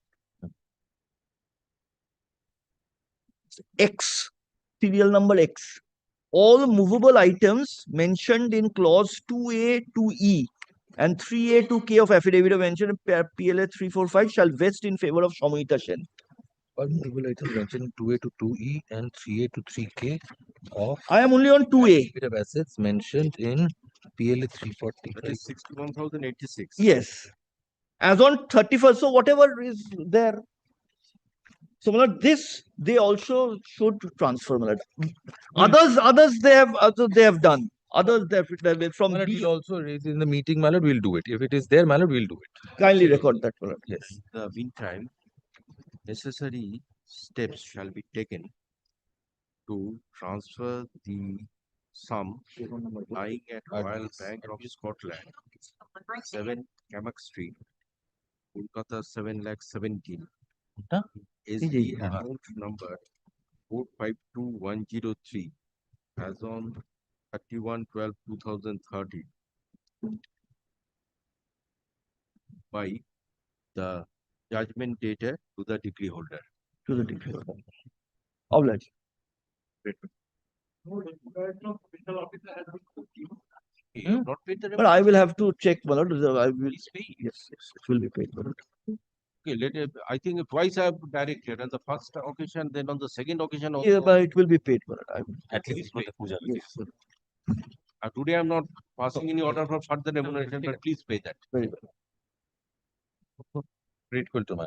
X, serial number X. All movable items mentioned in clause 2A to E and 3A to K of affidavit of mention in PLA 345 shall vest in favor of Samohita Sen. All movable items mentioned in 2A to 2E and 3A to 3K of I am only on 2A. affidavit of assets mentioned in PLA 340. That is 61,086. Yes. As on 31st, so whatever is there. So, my lord, this they also should transfer, my lord. Others they have done. Others they have from My lord, B. we'll also raise it in the meeting, my lord, we'll do it. If it is there, my lord, we'll do it. Kindly record that, my lord. Yes. In the meantime, necessary steps shall be taken to transfer the sum lying at Royal Bank of Scotland, 7 Camak Street, Kolkata 7,17,000. Is the account number 452103 as on 31/12/2030 by the judgment dated to the decree holder. To the decree holder. Oblige. Not paid the But I will have to check, my lord. I will. Yes, it will be paid, my lord. Okay, I think twice I have directed. On the first occasion, then on the second occasion also. Yeah, but it will be paid, my lord. At least for the puja. Yes, sir. Today I am not passing any order for further remuneration, but please pay that. Very well. Grateful to my.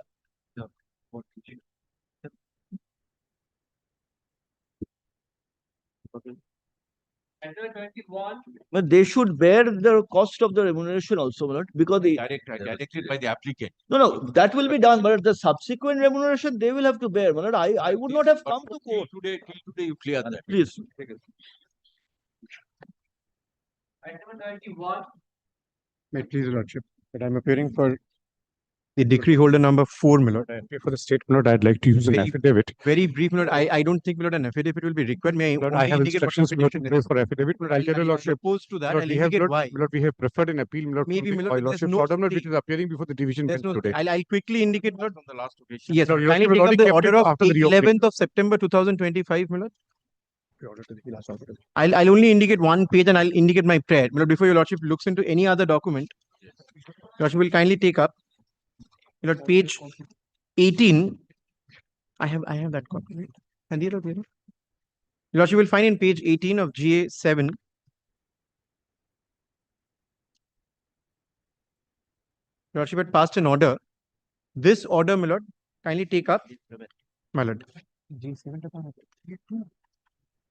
But they should bear the cost of the remuneration also, my lord, because the Directed by the applicant. no, that will be done, but the subsequent remuneration they will have to bear, my lord. I would not have come to court. Till today you clear that. Please. May it please your lordship, that I'm appearing for the decree holder number 4, my lord. I appear for the state, my lord. I'd like to use an affidavit. Very brief, my lord. I don't think, my lord, an affidavit will be required. May Lord, only I have indicate what instructions, my lord, to petition go for affidavit. Lord, I'll tell your lordship. Opposed to that, Lord, I'll we have, indicate Lord, why. Lord, we have preferred an appeal, my lord, Maybe, my by lord, lordship's there's no order, my lord, which see, is appearing before the division there's bench no, today. I'll quickly indicate, my lord. On the last occasion. Yes, Lord, your kindly lordship take has up the already kept order it of after the reopening. 11th of September 2025, my lord. The order to the last order. I'll only indicate one page and I'll indicate my prayer. My lord, before your lordship looks into any other document, your lordship will kindly take up, my lord, page 18. I have that copy, right? And the other, your lordship will find in page 18 of GA7. Your lordship had passed an order. This order, my lord, kindly take up, my lord.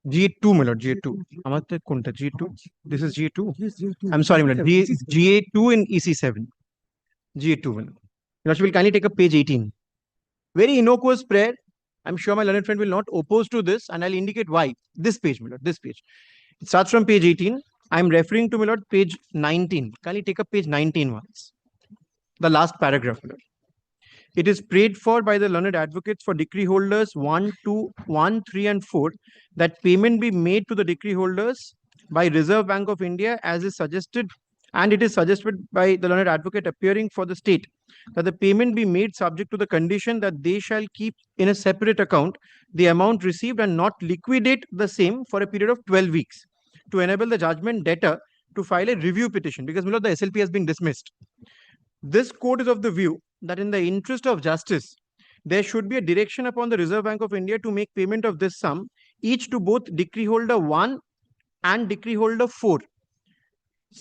G2, my lord, G2. G2. This is G2. I'm sorry, my lord. GA2 in EC7. G2, my lord. Your lordship will kindly take up page 18. Very innocuous prayer. I'm sure my learned friend will not oppose to this, and I'll indicate why. This page, my lord, this page. It starts from page 18. I'm referring to, my lord, page 19. Kindly take up page 19 once. The last paragraph, my lord. It is prayed for by the learned advocates for decree holders 1, 2, 1, 3, and 4 that payment be made to the decree holders by Reserve Bank of India as is suggested, and it is suggested by the learned advocate appearing for the state that the payment be made subject to the condition that they shall keep in a separate account the amount received and not liquidate the same for a period of 12 weeks to enable the judgment debtor to file a review petition, because, my lord, the SLP has been dismissed. This court is of the view that in the interest of justice, there should be a direction upon the Reserve Bank of India to make payment of this sum, each to both decree holder 1 and decree holder 4,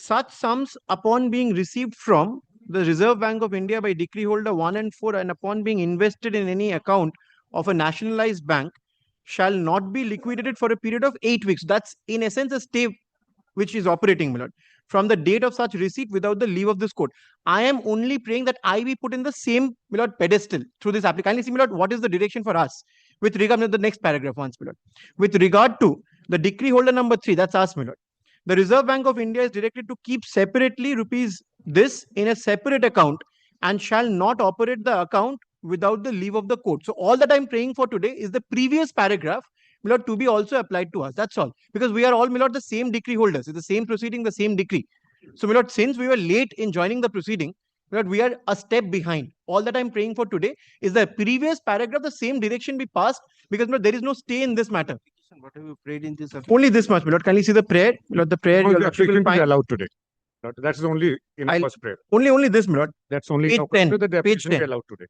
such sums upon being received from the Reserve Bank of India by decree holder 1 and 4 and upon being invested in any account of a nationalized bank shall not be liquidated for a period of 8 weeks. That's in essence a stay which is operating, my lord, from the date of such receipt without the leave of this court. I am only praying that I be put in the same, my lord, pedestal through this application. Kindly see, my lord, what is the direction for us with regard to the next paragraph once, my lord. With regard to the decree holder number 3, that's us, my lord. The Reserve Bank of India is directed to keep separately rupees this in a separate account and shall not operate the account without the leave of the court. So all that I'm praying for today is the previous paragraph, my lord, to be also applied to us. That's all. Because we are all, my lord, the same decree holders. It's the same proceeding, the same decree. So, my lord, since we were late in joining the proceeding, my lord, we are a step behind. All that I'm praying for today is the previous paragraph, the same direction be passed, because, my lord, there is no stay in this matter. What have you prayed in this? Only this much, my lord. Can you see the prayer? My lord, the prayer No, your the lordship will application is find. allowed today. That's the only first prayer. Only this, my lord. That's only Page 10. that the Page application 10. be allowed today.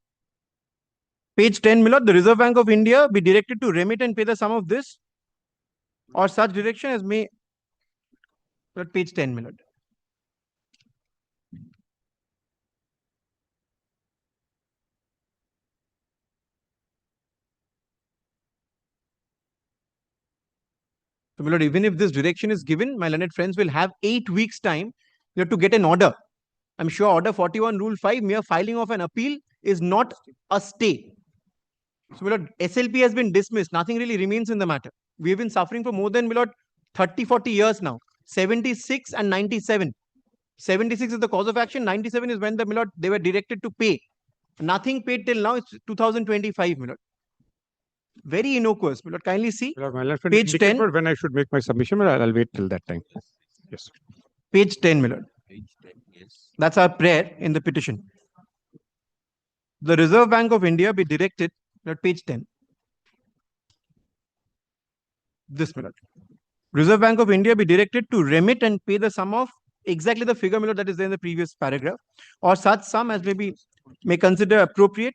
Page 10, my lord, the Reserve Bank of India be directed to remit and pay the sum of this or such direction as may. Lord, page 10, my lord. So, my lord, even if this direction is given, my learned friends will have 8 weeks' time to get an order. I'm sure Order 41, Rule 5, mere filing of an appeal is not a stay. So, my lord, SLP has been dismissed. Nothing really remains in the matter. We have been suffering for more than, my lord, 30, 40 years now. 76 and 97. 76 is the cause of action. 97 is when the, my lord, they were directed to pay. Nothing paid till now. It's 2025, my lord. Very innocuous. My lord, kindly see. Page 10. When I should make my submission, I'll wait till that time. Yes. Page 10, my lord. Page 10, yes. That's our prayer in the petition. The Reserve Bank of India be directed, page 10. This, my lord. Reserve Bank of India be directed to remit and pay the sum of exactly the figure, my lord, that is there in the previous paragraph, or such sum as may consider appropriate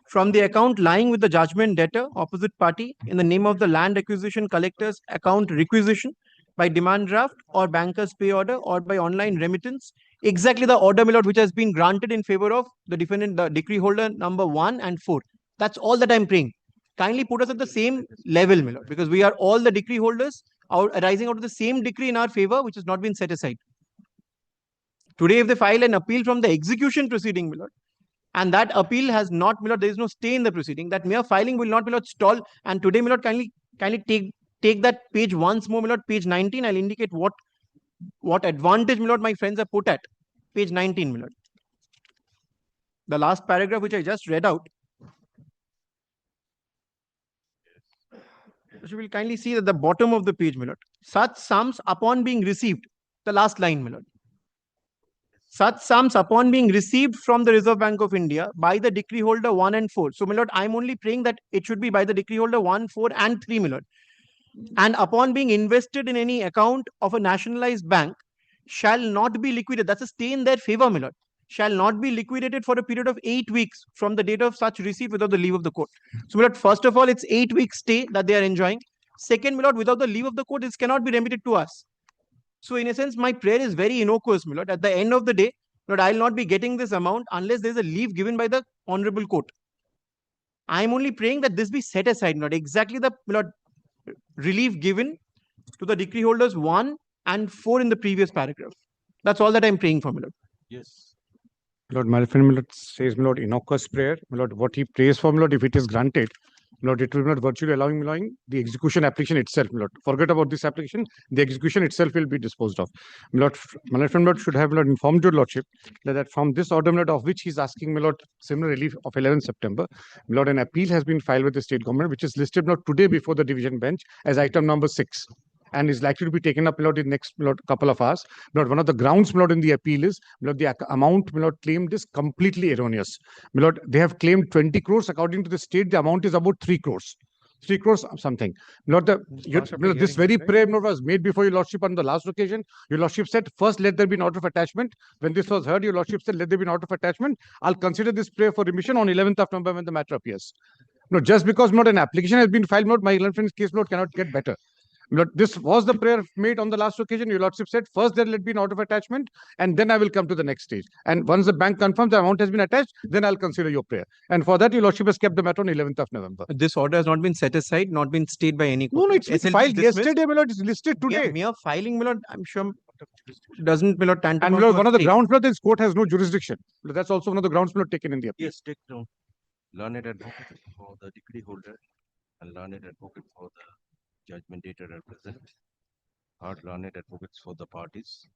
from the account lying with the judgment debtor, opposite party, in the name of the land acquisition collector's account requisition by demand draft or banker's pay order or by online remittance. Exactly the order, my lord, which has been granted in favor of the defendant, the decree holder number 1 and 4. That's all that I'm praying. Kindly put us at the same level, my lord, because we are all the decree holders arising out of the same decree in our favor, which has not been set aside. Today, if they file an appeal from the execution proceeding, my lord, and that appeal has not, my lord, there is no stay in the proceeding, that mere filing will not, my lord, stall. And today, my lord, kindly take that page once more, my lord, page 19. I'll indicate what advantage, my lord, my friends are put at. Page 19, my lord. The last paragraph which I just read out. You will kindly see at the bottom of the page, my lord. Such sums upon being received. The last line, my lord. Such sums upon being received from the Reserve Bank of India by the decree holder 1 and 4. So, my lord, I'm only praying that it should be by the decree holder 1, 4 and 3, my lord. And upon being invested in any account of a nationalized bank shall not be liquidated. That's a stay in their favor, my lord. Shall not be liquidated for a period of 8 weeks from the date of such receipt without the leave of the court. So, my lord, first of all, it's 8 weeks stay that they are enjoying. Second, my lord, without the leave of the court, this cannot be remitted to us. So, in a sense, my prayer is very innocuous, my lord. At the end of the day, Lord, I will not be getting this amount unless there is a leave given by the honorable court. I am only praying that this be set aside, not exactly the, Lord, relief given to the decree holders 1 and 4 in the previous paragraph. That's all that I am praying for, my lord. Yes. Lord, my friend, my lord, says, my lord, innocuous prayer. My lord, what he prays for, my lord, if it is granted, Lord, it will not virtually allowing the execution application itself, my lord. Forget about this application. The execution itself will be disposed of. My lord, my friend, my lord, should have, my lord, informed your lordship that from this order, my lord, of which he is asking, my lord, similar relief of 11th September, my lord, an appeal has been filed with the state government, which is listed, my lord, today before the division bench as item number 6. And is likely to be taken up, my lord, in next, my lord, couple of hours. My lord, one of the grounds, my lord, in the appeal is, my lord, the amount, my lord, claimed is completely erroneous. My lord, they have claimed 20 crores. According to the state, the amount is about 3 crores. 3 crores something. Lord, this very prayer was made before your lordship on the last occasion. Your lordship said, first let there be an order of attachment. When this was heard, your lordship said, let there be an order of attachment. I'll consider this prayer for remission on 11th of November when the matter appears. No, just because not an application has been filed, not my friend's case, Lord, cannot get better. My lord, this was the prayer made on the last occasion. Your lordship said, first there let be an order of attachment, and then I will come to the next stage. And once the bank confirms the amount has been attached, then I'll consider your prayer. And for that, your lordship has kept the matter on 11th of November. This order has not been set aside, not been stayed by any No, court. no, it's been SLP filed dismissed. yesterday, my lord. It's listed today. Mere filing, my lord, I'm sure doesn't, my lord, And tantamount my lord, to a one of the stay. grounds for this court has no jurisdiction. That's also one of the grounds, my lord, taken in the appeal. Yes, take down. Learned advocate for the decree holder and learned advocate for the judgment data represent. Third, learned advocates for the parties.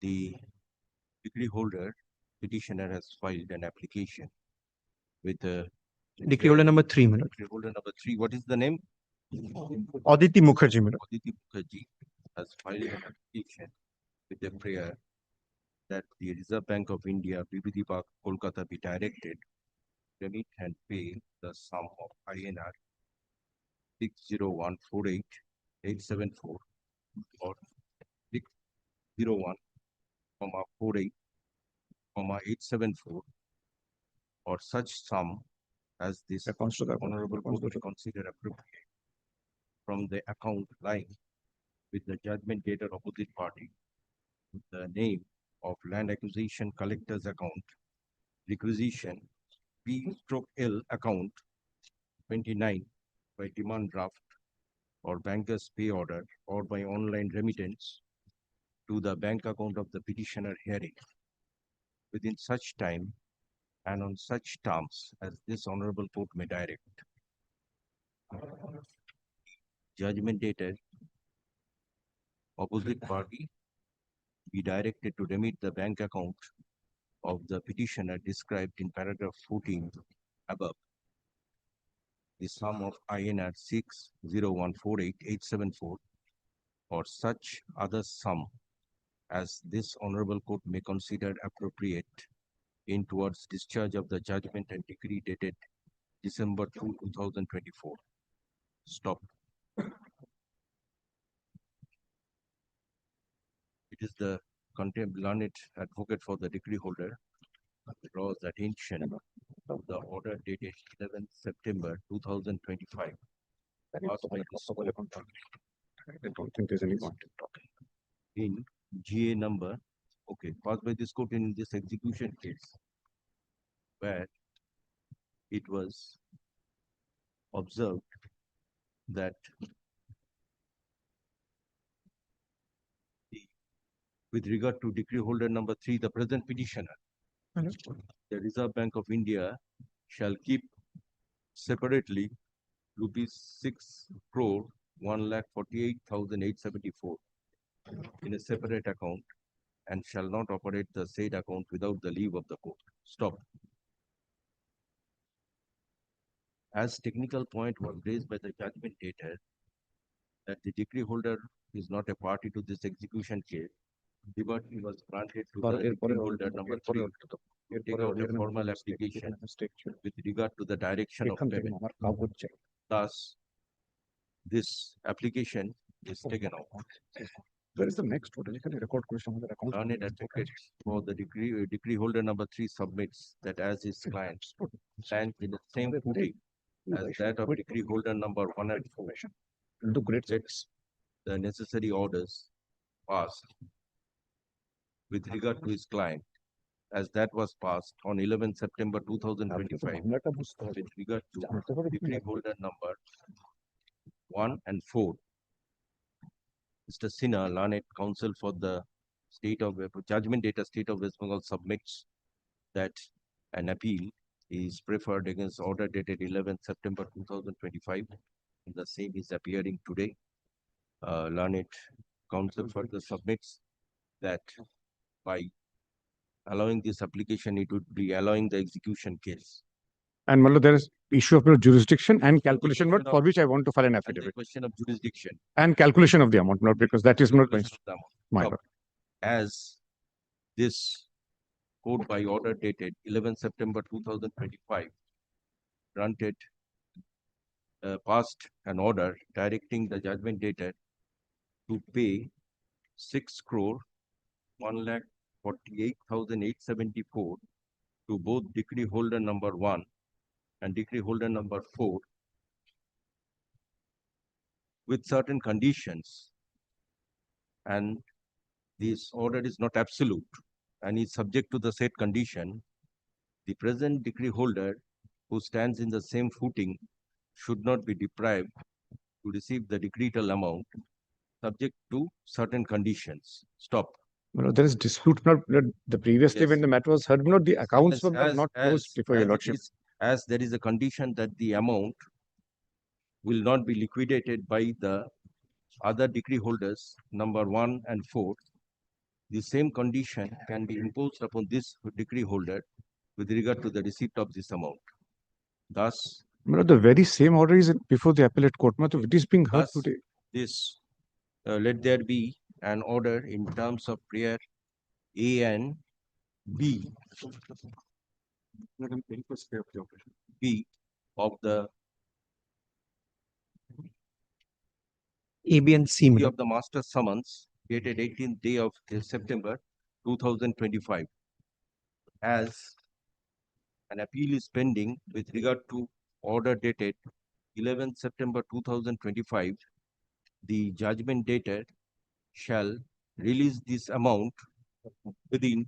The decree holder petitioner has filed an application with the Decree holder number 3, my lord. decree holder number 3. What is the name? Aditi Mukherjee, my lord. Aditi Mukherjee has filed an application with a prayer that the Reserve Bank of India, BBD Park, Kolkata be directed to remit and pay the sum of INR 60148,874 or 601,48,874 or such sum as this honorable court may consider appropriate from the account lying with the judgment debtor opposite party with the name of land acquisition collector's account, requisition P/L account 29 by demand draft or banker's pay order or by online remittance to the bank account of the petitioner hearing within such time and on such terms as this honorable court may direct. Judgment dated opposite party be directed to remit the bank account of the petitioner described in paragraph 14 above the sum of INR 60148,874 or such other sum as this honorable court may consider appropriate in towards discharge of the judgment and decree dated December 2, 2024. Stop. It is the contempt learned advocate for the decree holder draws attention of the order dated 11th September 2025. Passed by this court I don't think there's any point in talking. in GA number, okay, passed by this court in this execution case, where it was observed that with regard to decree holder number 3, the present petitioner, the Reserve Bank of India shall keep separately rupees 6,148,874 in a separate account and shall not operate the said account without the leave of the court. Stop. As technical point was raised by the judgment debtor that the decree holder is not a party to this execution case, liberty was granted to the decree holder number 3 to take out a formal application with regard to the direction of payment. Thus, this application is taken out. Where is the next order? You can record question on the account. Learned advocate for the decree holder number 3 submits that as his client stands in the same footing as that of decree holder number 1 and 4. Do great checks the necessary orders passed with regard to his client as that was passed on 11 September 2025 with regard to decree holder number 1 and 4. Mr. Sinha, learned counsel for the state of judgment data state of West Bengal submits that an appeal is preferred against order dated 11 September 2025. And the same is appearing today. Learned counsel further submits that by allowing this application, it would be allowing the execution case. And Mallo, there is issue of jurisdiction and calculation, but for which I want to file an affidavit. Question of jurisdiction. And calculation of the amount, not because that is not my lord. As this court by order dated 11 September 2025 granted passed an order directing the judgment debtor to pay 6,148,874 to both decree holder number 1 and decree holder number 4 with certain conditions. And this order is not absolute and is subject to the said condition. The present decree holder who stands in the same footing should not be deprived to receive the decretal amount subject to certain conditions. Stop. There is dispute. Not the previous day when the matter was heard. Not the accounts were not closed before your lordship. As there is a condition that the amount will not be liquidated by the other decree holders, number 1 and 4, the same condition can be imposed upon this decree holder with regard to the receipt of this amount. Thus, The very same order is before the appellate court. It is being heard today. This let there be an order in terms of prayer A and B. B of the A, B, and C. of the master summons dated 18th day of September 2025. As an appeal is pending with regard to order dated 11th September 2025, the judgment debtor shall release this amount within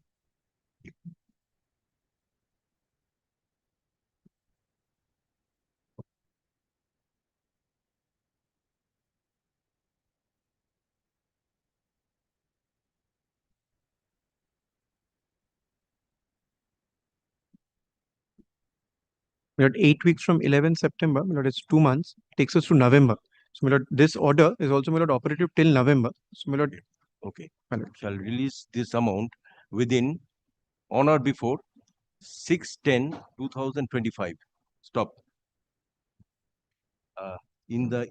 We had 8 weeks from 11 September. It's 2 months. Takes us to November. So this order is also operative till November. So okay, shall release this amount within on or before 6/10/2025. Stop. In the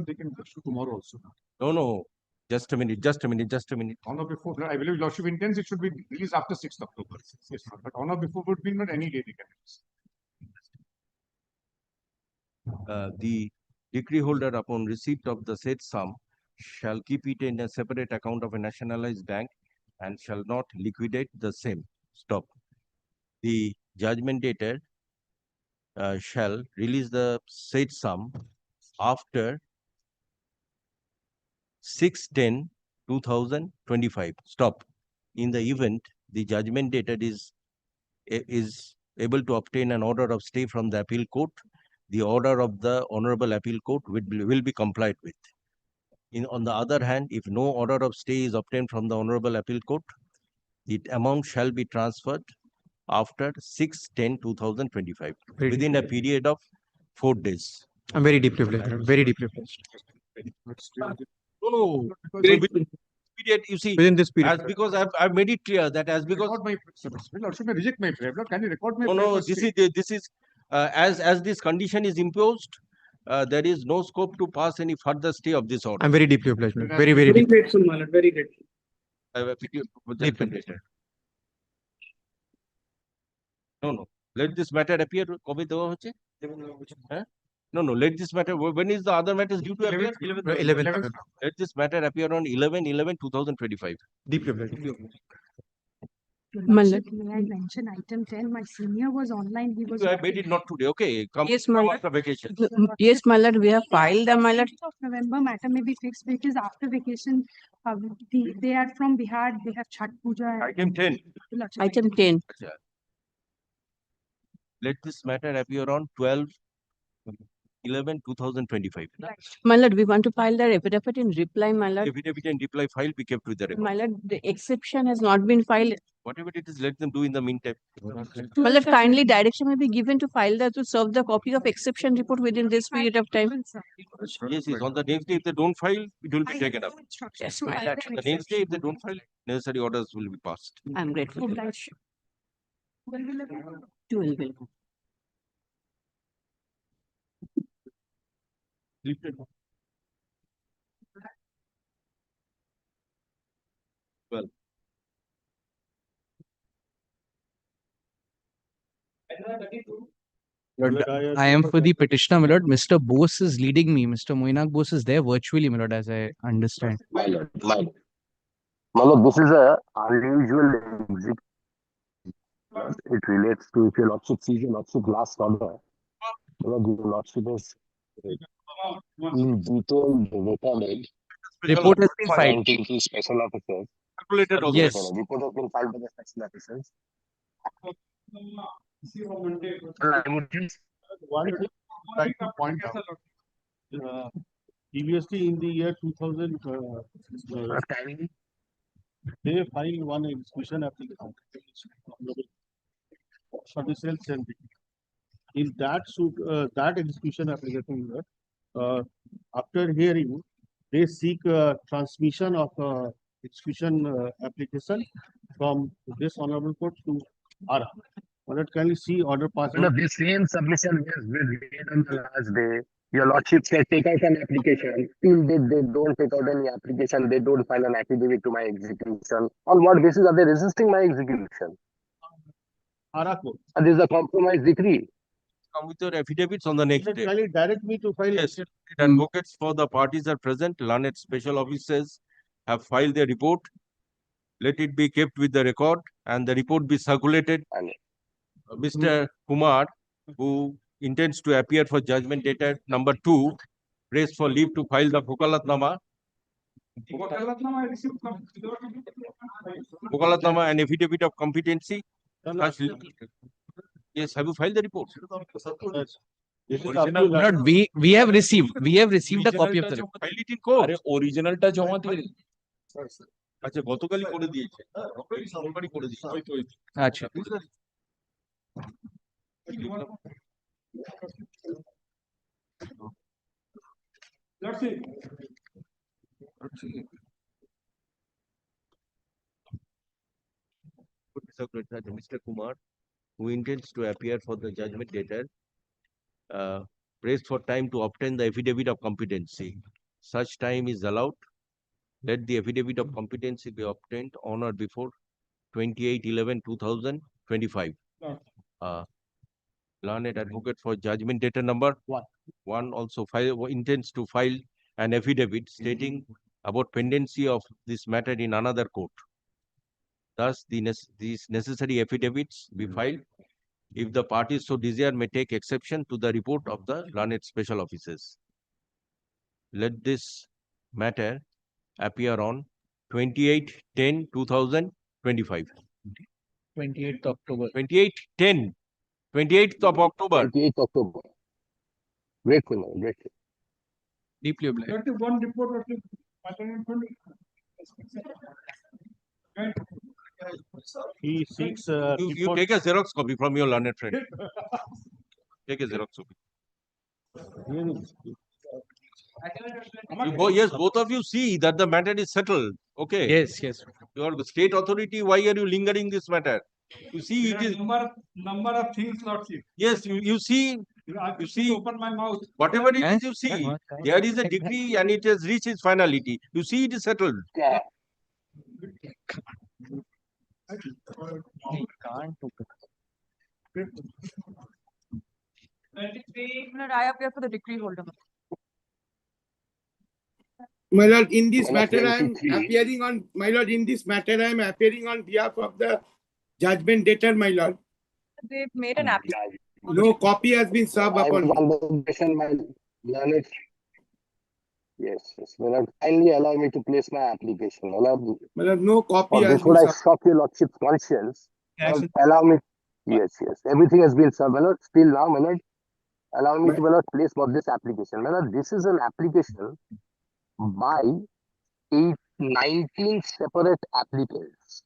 they can issue tomorrow also. no. Just a minute. On or before, I believe lordship intends it should be released after 6th October. Yes, but on or before would be not any day they can release. The decree holder upon receipt of the said sum shall keep it in a separate account of a nationalized bank and shall not liquidate the same. Stop. The judgment debtor shall release the said sum after 6/10/2025. Stop. In the event the judgment debtor is able to obtain an order of stay from the appeal court, the order of the Honorable Appeal Court will be complied with. On the other hand, if no order of stay is obtained from the Honorable Appeal Court, the amount shall be transferred after 6/10/2025 within a period of 4 days. I'm very deeply pleased. Very deeply pleased. No. You see, within this period. as because I've made it clear that as because Should I reject my prayer? Can you record my no, this is as this condition is imposed, there is no scope to pass any further stay of this order. I'm very deeply obliged. Very, very deeply. grateful, my lord. Very grateful. I have appealed for judgment later. No. Let this matter appear. কবে দেওয়া হচ্ছে? No. Let this matter. When is the other matter due to appear? 11th. Let this matter appear on 11/11/2025. Deeply obliged. My lord, may I mention item 10? My senior was online. He was. You have made it not today. Okay. Come, Yes, my come lord. after vacation. Yes, my lord, we have filed them, my lord. Of November matter may be fixed because after vacation, they are from Bihar. They have Chhat Puja. Item 10. Item 10. Let this matter appear on 12/11/2025. My lord, we want to file the affidavit in reply, my lord. Affidavit and reply file be kept with the record. My lord, the exception has not been filed. Whatever it is, let them do in the meantime. My lord, kindly direction may be given to file that to serve the copy of exception report within this period of time. Yes. On the next day, if they don't file, it will be taken up. Yes, my lord. The next day, if they don't file, necessary orders will be passed. I'm grateful. 12. Well. I am for the petitioner, my lord. Mr. Bose is leading me. Mr. Moinak Bose is there virtually, my lord, as I understand. My lord, this is a unusual exit. It relates to if your lordship sees your lordship last order. My lord, your lordship has In detail recorded. Report has been filed. Granting to special officers. Calculated also. Yes. Report has been filed by the special officers. I would just One thing I'd like to point out, previously in the year 2000, they filed one execution application for the self-serving. In that suit, that execution application, after hearing, they seek transmission of execution application from this honorable court to ARA. Can you see order passed? The same submission was made on the last day. Your lordship said take out an application. Till they don't take out any application, they don't file an affidavit to my execution. On what basis are they resisting my execution? ARA court. And this is a compromise decree. Come with your affidavits on the next day. Can you direct me to file? Yes, advocates for the parties are present. Learned special officers have filed their report. Let it be kept with the record and the report be circulated. Mr. Kumar, who intends to appear for judgment dated number 2, prays for leave to file the Vokalatnama. Vokalatnama and affidavit of competency. Yes, have you filed the report? Not we have received a copy of the report. File it in court. Original টা জমা দিয়ে আচ্ছা গতকালই করে দিয়েছে সোমবারই করে দিয়েছে আচ্ছা Mr. Kumar, who intends to appear for the judgment debtor, prays for time to obtain the affidavit of competency. Such time is allowed. Let the affidavit of competency be obtained on or before 28/11/2025. Learned advocate for judgment debtor number 1 also intends to file an affidavit stating about pendency of this matter in another court. Thus, these necessary affidavits be filed. If the parties so desire, may take exception to the report of the learned special officers. Let this matter appear on 28/10/2025. 28th October. 28th of October. 28th October. Grateful, grateful. Deeply obliged. One report. He seeks. You take a Xerox copy from your learned friend. Take a Xerox copy. Yes, both of you see that the matter is settled. Okay. Yes. Your state authority, why are you lingering this matter? You see, it is number of things, Lordship. Yes, you see. You see, open my mouth. Whatever it is, you see, there is a decree and it has reached its finality. You see, it is settled. I appear for the decree holder. My lord, in this matter, I am appearing on. My lord, in this matter, I am appearing on behalf of the judgment debtor. My lord, They've made an application. no copy has been served upon me. Yes. My lord, kindly allow me to place my application. My lord, no copy has before been I served. shock your lordship's conscience, allow me. Yes. Everything has been served. My lord, still now, my lord, allow me to, my lord, place for this application. My lord, this is an application by 19 separate applicants.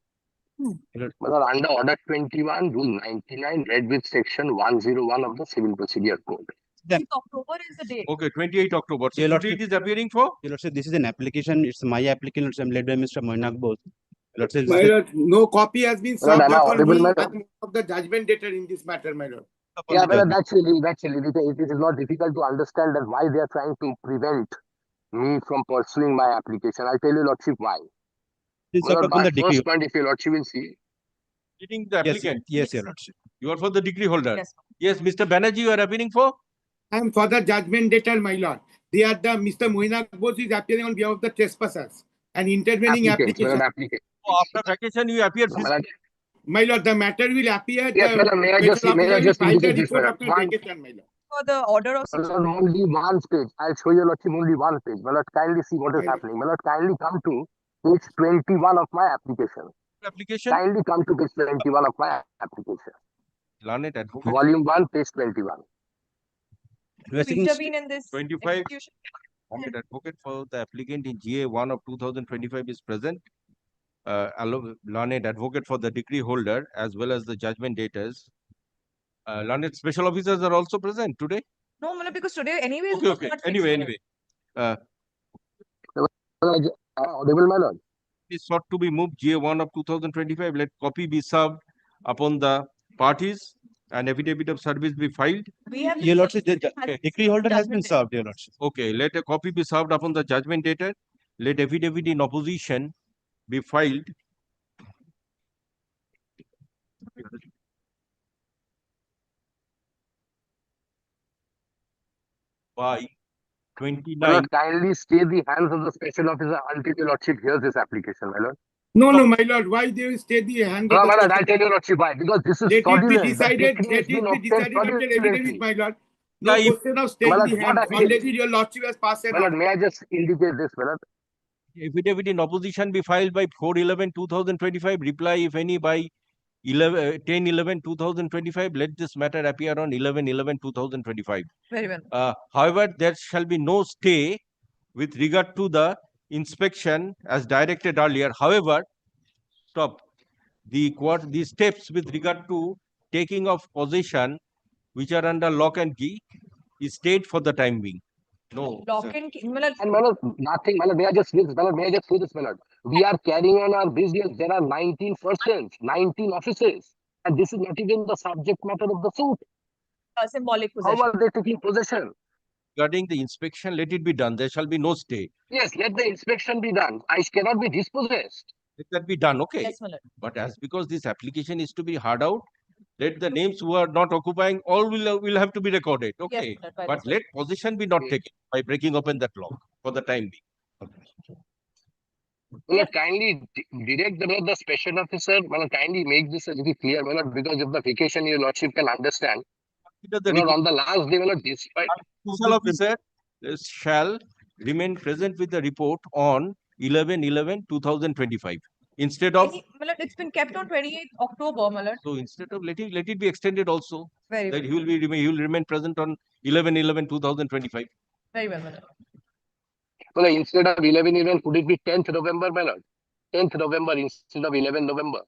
My lord, under Order 21, Rule 99, read with Section 101 of the Civil Procedure Code. October is the date. Okay, 28 October. So, Your what Lordship, it is appearing for? Your Lordship, this is an application. It's my application. I'm led by Mr. Moinak Bose. Lordship, My lord, no copy has been My lord, served am I upon audible, me my as lord? of the judgment debtor in this matter, my lord. Yeah, but that's really, it is not difficult to understand that why they are trying to prevent me from pursuing my application. I'll tell you, Lordship, why. Please My lord, upon my the decree. first point, if your Lordship will see. Reading the applicant. Yes, Your Lordship. You are for the degree holder. Yes. Mr. Banerjee, you are appearing for? I am for the judgment debtor, my lord. They are the Mr. Moinak Bose is appearing on behalf of the trespassers and intervening application. So, after vacation, you appear physically. My lord, the matter will appear. Yes, the madam, may I special just officer will indicate file the this, report madam. after vacation, my lord. for the order of My lord, only one page. I'll show your lordship only one page. My lord, kindly see what is happening. My lord, kindly come to page 21 of my application. Application? Kindly come to page 21 of my application. Learned advocate. Volume 1, page 21. to intervene in this 25. execution. Learned advocate for the applicant in GA1 of 2025 is present. Learned advocate for the decree holder as well as the judgment daters. Learned special officers are also present today. No, Malad, because today anyways. Okay, okay. Anyway. Audible, my lord. Is sought to be moved GA1 of 2025. Let copy be served upon the parties and affidavit of service be filed. We have Your lordship, the decree holder has been served, your lordship. Okay, let a copy be served upon the judgment dater. Let affidavit in opposition be filed. By 29. My lord, kindly stay the hands of the special officer until your lordship hears this application, my lord. No, my lord, why they will stay the hand No, of the my lord, I'll special- tell your lordship why. Because this is Let it be fraudulent. The decided, decree let has it been be obtained decided after evidence, fraudulently. my lord. No Now, question of My staying lord, the what hand. I feel- Already your lordship has passed an My lord, order. may I just indicate this, my lord? Affidavit in opposition be filed by 4/11/2025. Reply, if any, by 10/11/2025. Let this matter appear on 11/11/2025. very well. However, there shall be no stay with regard to the inspection as directed earlier. However, stop. The steps with regard to taking of possession, which are under lock and key, is stayed for the time being. No. Lock sir. and key. Malad, And my lord, nothing, my lord, may I just say this, my lord, may I just say this, my lord? We are carrying on our business. There are 19 persons, 19 offices, and this is not even the subject matter of the suit. symbolic How possession. are they taking possession? Regarding the inspection, let it be done. There shall be no stay. Yes, let the inspection be done. I cannot be dispossessed. Let that be done, okay? Yes, Malad. But as because this application is to be heard out, let the names who are not occupying all will have to be recorded, okay? Malad, by But the let possession be not taken by breaking open that lock for the time being. My lord, kindly direct the special officer. My lord, kindly make this a little clear, my lord, because of the vacation, your lordship can understand. The My lord, on the last day, my lord, despite Special officer shall remain present with the report on 11/11/2025 instead of. Malad, it's been kept on 28th October, Malad. So instead of let it be extended also. Very that well. he will remain present on 11/11/2025. Very well, Malad. well, instead of 11/11, could it be 10th November, my lord? 10th November instead of 11 November.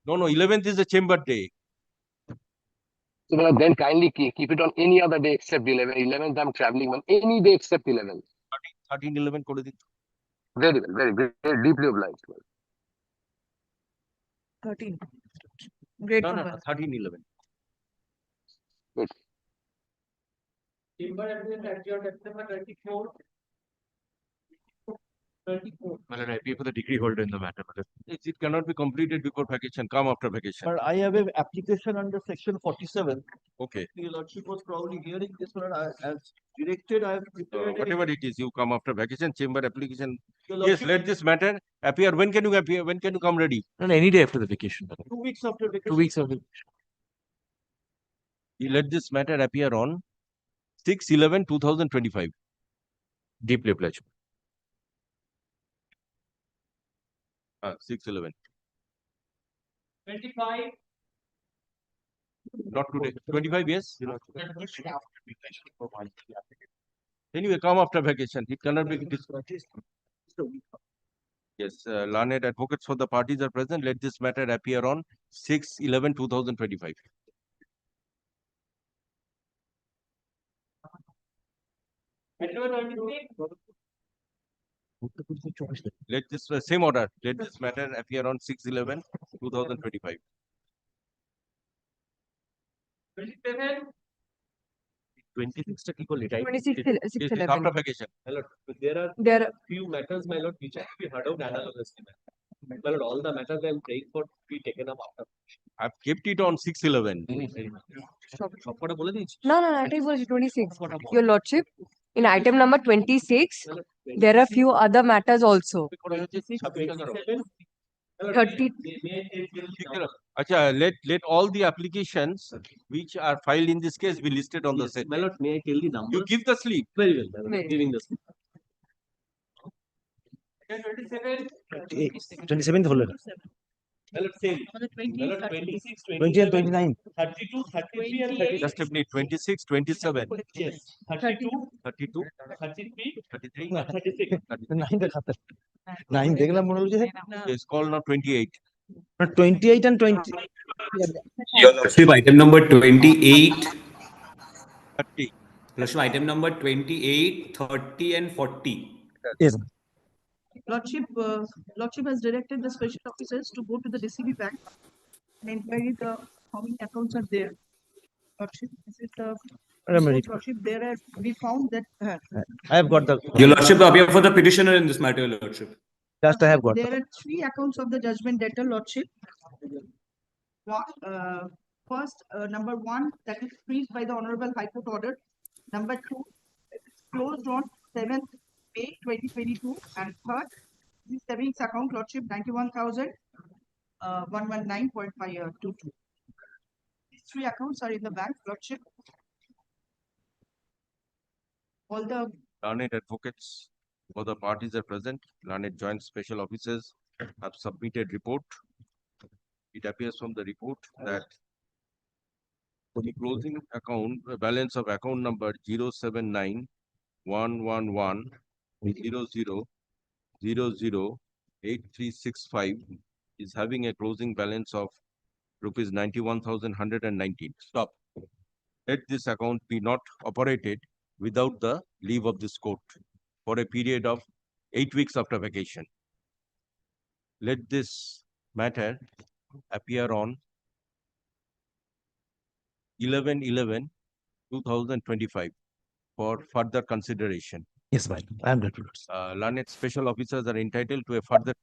No, 11th is a chamber day. So my lord, then kindly keep it on any other day except 11. 11th, I'm traveling on any day except 11th. 13/11 করে দিন। Very well, very deeply obliged. 13. Great. No, 13/11. Good. Chamber at your September 24. 34. Malad, I pay for the degree holder in the matter, Malad. It cannot be completed before vacation. Come after vacation. But I have an application under section 47. Okay. Your lordship was probably hearing this one. As directed, I have prepared. Whatever it is, you come after vacation. Chamber application. Your Yes, lordship- let this matter appear. When can you appear? When can you come ready? No, any day after the vacation. 2 weeks after vacation. 2 weeks of it. You let this matter appear on 6/11/2025. Deeply obliged. 6/11. 25. Not today. 25, yes. Anyway, come after vacation. It cannot be. Yes, learned advocates for the parties are present. Let this matter appear on 6/11/2025. Let this same order. Let this matter appear on 6/11/2025. 27. 26 টা কি করলি, right? 26 It is 11. after vacation. My lord, there are There are few matters, my lord, which have to be heard out analogously. My lord, all the matters I am praying for to be taken up after. I've kept it on 6/11. সবকটা বলে দিয়েছি। No, এটাই বলেছি 26. Your lordship, in item number 26, there are few other matters also. 30. Acha, let all the applications which are filed in this case be listed on the set. My lord, may I tell the number? You give the slip. Very well, my lord. Very Giving the slip. 27th folder. My lord, same. On the My 20, lord, 30. 26, 20 and 29. 32, 33 and 34. Just a minute, 26, 27, Yes. 32, 32, 33, 33, 36. 9 দেখাতে 9 দেখলাম মনে হলো যে It's called now 28. 28 and 20. Your Lordship, item number 28. 30. Lordship, item number 28, 30 and 40. Yes. Lordship has directed the special officers to go to the DCB bank and inquire how many accounts are there. Lordship, this is the Lordship. There we found that I have got the. Your Lordship, appear for the petitioner in this matter, Your Lordship. Just I have got. there are 3 accounts of the judgment debtor, Lordship. First, number 1, that is freezed by the Honorable High Court order. Number 2, it's closed on 7th May 2022. And third, the savings account, Lordship, 91,000, 119.522. These 3 accounts are in the bank, Lordship. All the Learned advocates for the parties are present. Learned joint special officers have submitted report. It appears from the report that the closing account balance of account number 079-111-00-00-8365 is having a closing balance of rupees 91,119. Stop. Let this account be not operated without the leave of this court for a period of 8 weeks after vacation. Let this matter appear on 11/11/2025 for further consideration. Yes, ma'am. I am ready. Learned special officers are entitled to a further.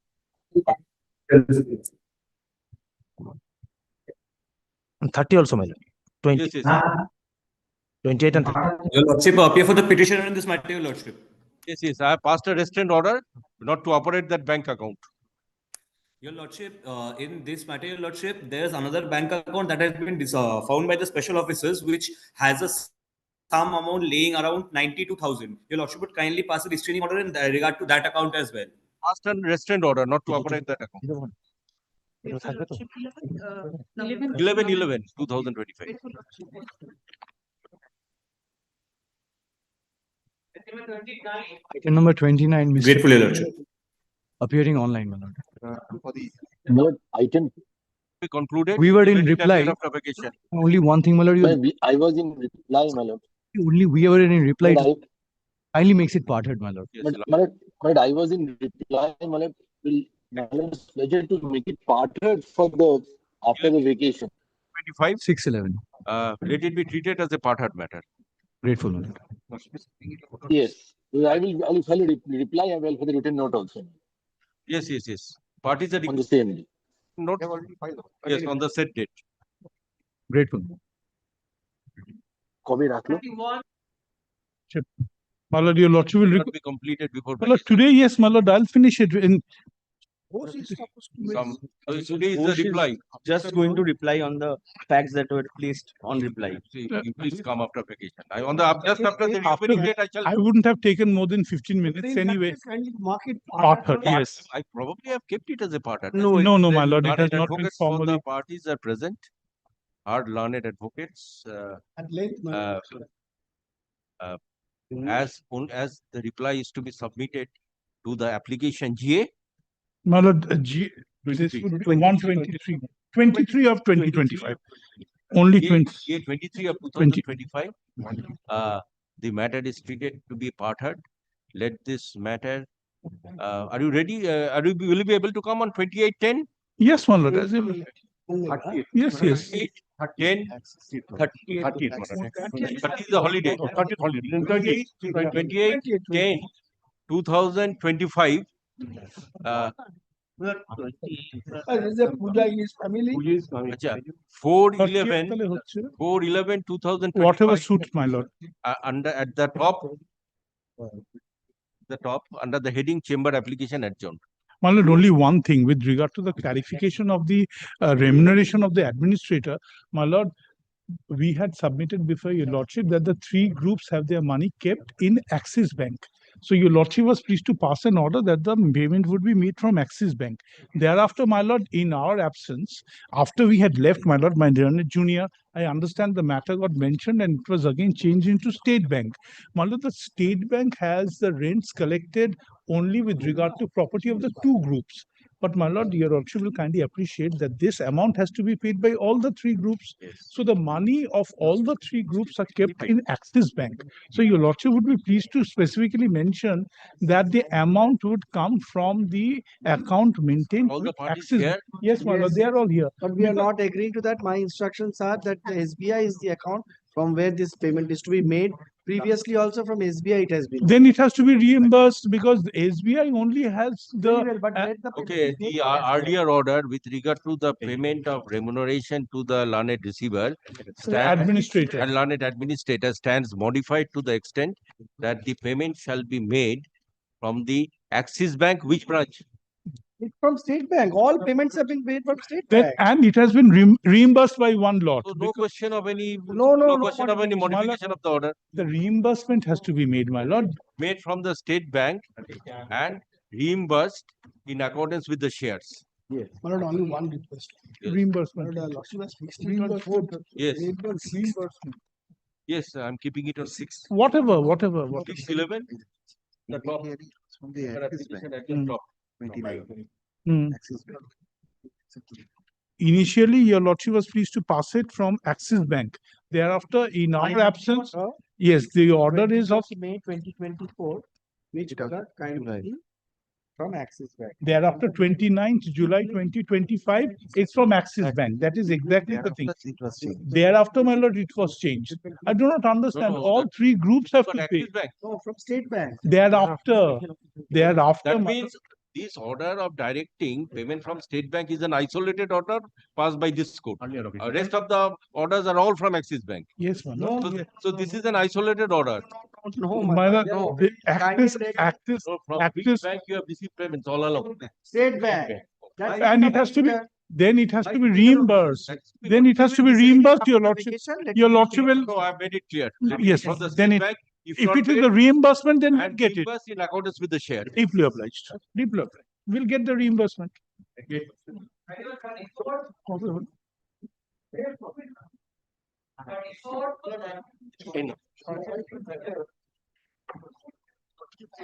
30 also, my lord. 20. Yes, yes. 28 and 30. Your Lordship, appear for the petitioner in this matter, Your Lordship. Yes, yes. I have passed a restraint order not to operate that bank account. Your Lordship, in this matter, Your Lordship, there is another bank account that has been found by the special officers, which has a sum amount laying around 92,000. Your Lordship would kindly pass a restraining order in regard to that account as well. Passed a restraint order not to operate that account. 11/11/2025. Item number 29. Mr. Grateful, Your Lordship. Appearing online, my lord. Item. We concluded. We were in Let it reply. appear after vacation. Only one thing, my lord. I was in reply, my lord. Only we were in reply. But Kindly makes it parted, my lord. Yes, but I was in reply, my lord. My lord's pleasure to make it parted for the after the vacation. 25. 6/11. Let it be treated as a part-heard matter. Grateful, my lord. Yes, I will file a reply. I will for the written note also. Yes, yes, yes. Parties are On the same day. Not yes, on the set date. Grateful. Copy raklo. My lord, your lordship will Not be completed before. my lord, today, yes, my lord, I'll finish it in. Today is the reply. Just going to reply on the facts that were placed on reply. You please come after vacation. Just after the After reopening date, I shall. I wouldn't have taken more than 15 minutes anyway. Part-heard, yes. I probably have kept it as a part-heard. No, my lord, it has not been Advocates for formally. the parties are present. Are learned advocates. As the reply is to be submitted to the application GA. My lord, this would be 123. 23 of 2025. Only 20. GA 23 of 2025. The matter is treated to be part-heard. Let this matter. Are you ready? Will you be able to come on 28/10? Yes, my lord. As if, yes, yes. 10, 30 is the holiday. 28/10/2025. 4/11/2025. Whatever suits, my lord. At the top, under the heading chamber application adjourned. My lord, only one thing with regard to the clarification of the remuneration of the administrator, my lord, we had submitted before your lordship that the three groups have their money kept in Axis Bank. So your lordship was pleased to pass an order that the payment would be made from Axis Bank. Thereafter, my lord, in our absence, after we had left, my lord, my learned junior, I understand the matter got mentioned and it was again changed into State Bank. My lord, the State Bank has the rents collected only with regard to property of the two groups. But my lord, your lordship will kindly appreciate that this amount has to be paid by all the three groups. So the money of all the three groups are kept in Axis Bank. So your lordship would be pleased to specifically mention that the amount would come from the account maintained with Axis. Yes, my lord, they are all here. But we are not agreeing to that. My instructions are that the SBI is the account from where this payment is to be made. Previously also from SBI it has been. Then it has to be reimbursed because the SBI only has the. Okay, the earlier order with regard to the payment of remuneration to the learned receiver Administrator. and learned administrator stands modified to the extent that the payment shall be made from the Axis Bank, which branch? It's from State Bank. All payments have been paid from State Then, Bank. and it has been reimbursed by one lot. So no question of any no question of any modification of the order. The reimbursement has to be made, my lord. Made from the State Bank and reimbursed in accordance with the shares. Yes. My lord, only one request. Reimbursement. Yes. Yes, I'm keeping it on 6. Whatever. 611. The top. From the Axis Bank at the top. 29. Initially, your lordship was pleased to pass it from Axis Bank. Thereafter, in our absence, yes, the order is of May 2024, which order kindly from Axis Bank. Thereafter, 29th July 2025, it's from Axis Bank. That is exactly the thing. Thereafter, my lord, it was changed. I do not understand. All three groups have to pay. No, from State Bank. Thereafter, That means this order of directing payment from State Bank is an isolated order passed by this court. Rest of the orders are all from Axis Bank. Yes, my lord. So this is an isolated order. No, my lord. The Axis which bank you have received payments all along? State Bank. And it has to be. Then it has to be reimbursed. Then it has to be reimbursed, your lordship. Your lordship will. No, I've made it clear. Yes, From the then State it. Bank, If it is a reimbursement, then we'll get it. Reimbursed in accordance with the share. Deeply obliged. Deeply obliged. We'll get the reimbursement.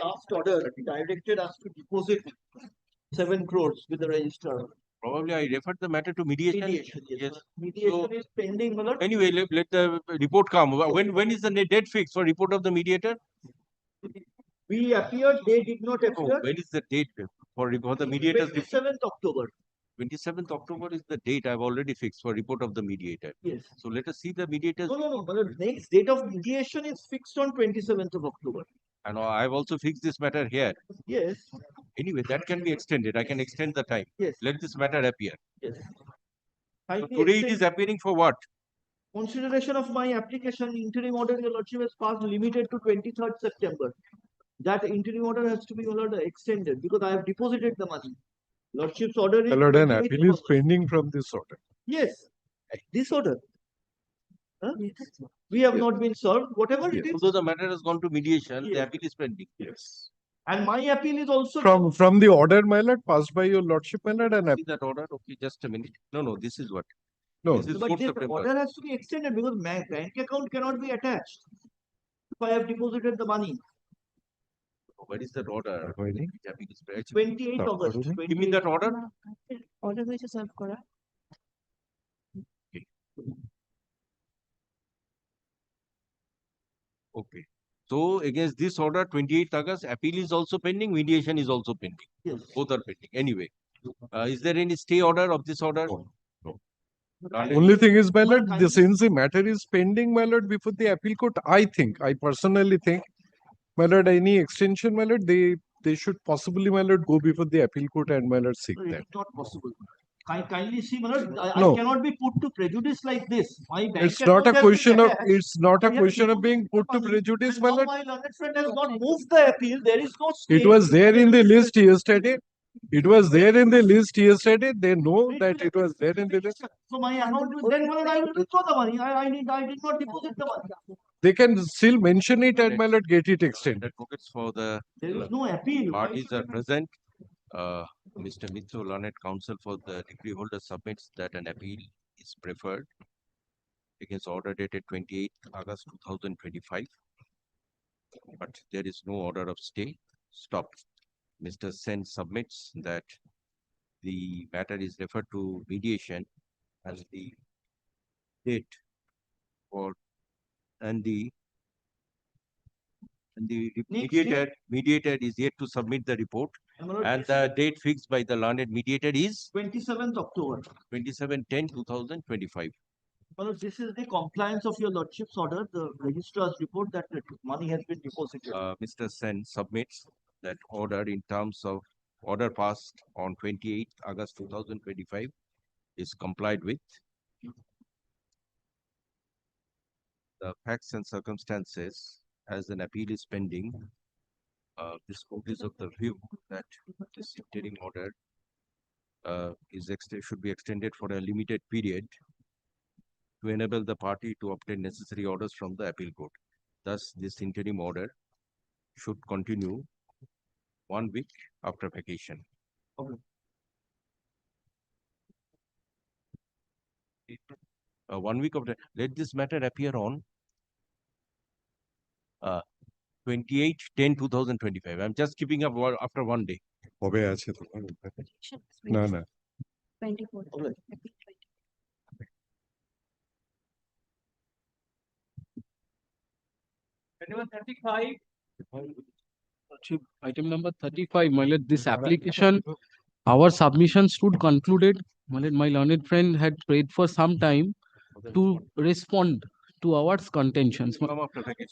Last order directed us to deposit 7 crores with the registrar. Probably I referred the matter to mediation. Yes. Mediation is pending, my lord. Anyway, let the report come. When is the date fixed for report of the mediator? We appeared, they did not appear. When is the date for the mediator's report? 27th October. 27th October is the date I've already fixed for report of the mediator. Yes. So let us see the mediator's. No. But the next date of mediation is fixed on 27th of October. And I've also fixed this matter here. Yes. Anyway, that can be extended. I can extend the time. Yes. Let this matter appear. Yes. So today it is appearing for what? Consideration of my application interim order, your lordship has passed limited to 23rd September. That interim order has to be extended because I have deposited the money. Lordship's order is. My lord, an appeal is pending from this order. Yes. This order. Huh? We have not been served, whatever it is. Although the matter has gone to mediation, the appeal is pending. Yes. And my appeal is also From the order, my lord, passed by your lordship, my lord, and see that order. Okay, just a minute. No, this is what. No. This is but 4th this September. order has to be extended because my bank account cannot be attached if I have deposited the money. What is that order? 28th August. Give me that order. Order which is served kora. Okay. So against this order, 28th August, appeal is also pending, mediation is also pending. Yes. Both are pending. Anyway, is there any stay order of this order? No. Only thing is, my lord, since the matter is pending, my lord, before the appeal court, I personally think, my lord, any extension, my lord, they should possibly, my lord, go before the appeal court and, my lord, seek that. It's not possible. Kindly see, my lord, No. I cannot be put to prejudice like this. My bank It's not a account has question been of, attached. it's not a I have question of deposited being put to money. prejudice, And my now lord. my learned friend has not moved the appeal. There is no stay. It was there in the list yesterday. It was there in the list yesterday. They know that it was there in the list. So my account will then I will withdraw the money. I did not deposit the money. They can still mention it and might not get it extended. Advocates for the There is no appeal. parties are present. Mr. Mitsu, learned counsel for the decree holder, submits that an appeal is preferred against order dated 28 August 2025. But there is no order of stay. Stopped. Mr. Sen submits that the matter is referred to mediation and the date for mediator is yet to submit the report, and the date fixed by the learned mediator is 27th October. 27/10/2025. Well, this is the compliance of your lordship's order. The registrar's report that the money has been deposited. Mr. Sen submits that order in terms of order passed on 28 August 2025 is complied with. The facts and circumstances as an appeal is pending. This court is of the view that this interim order should be extended for a limited period to enable the party to obtain necessary orders from the appeal court. Thus, this interim order should continue 1 week after vacation. Okay. 1 week after, let this matter appear on 28/10/2025. I'm just keeping up after 1 day. No, no. 24. Anyone 35? Item number 35, my lord, this application, our submission stood concluded. My learned friend had prayed for some time to respond to our contentions.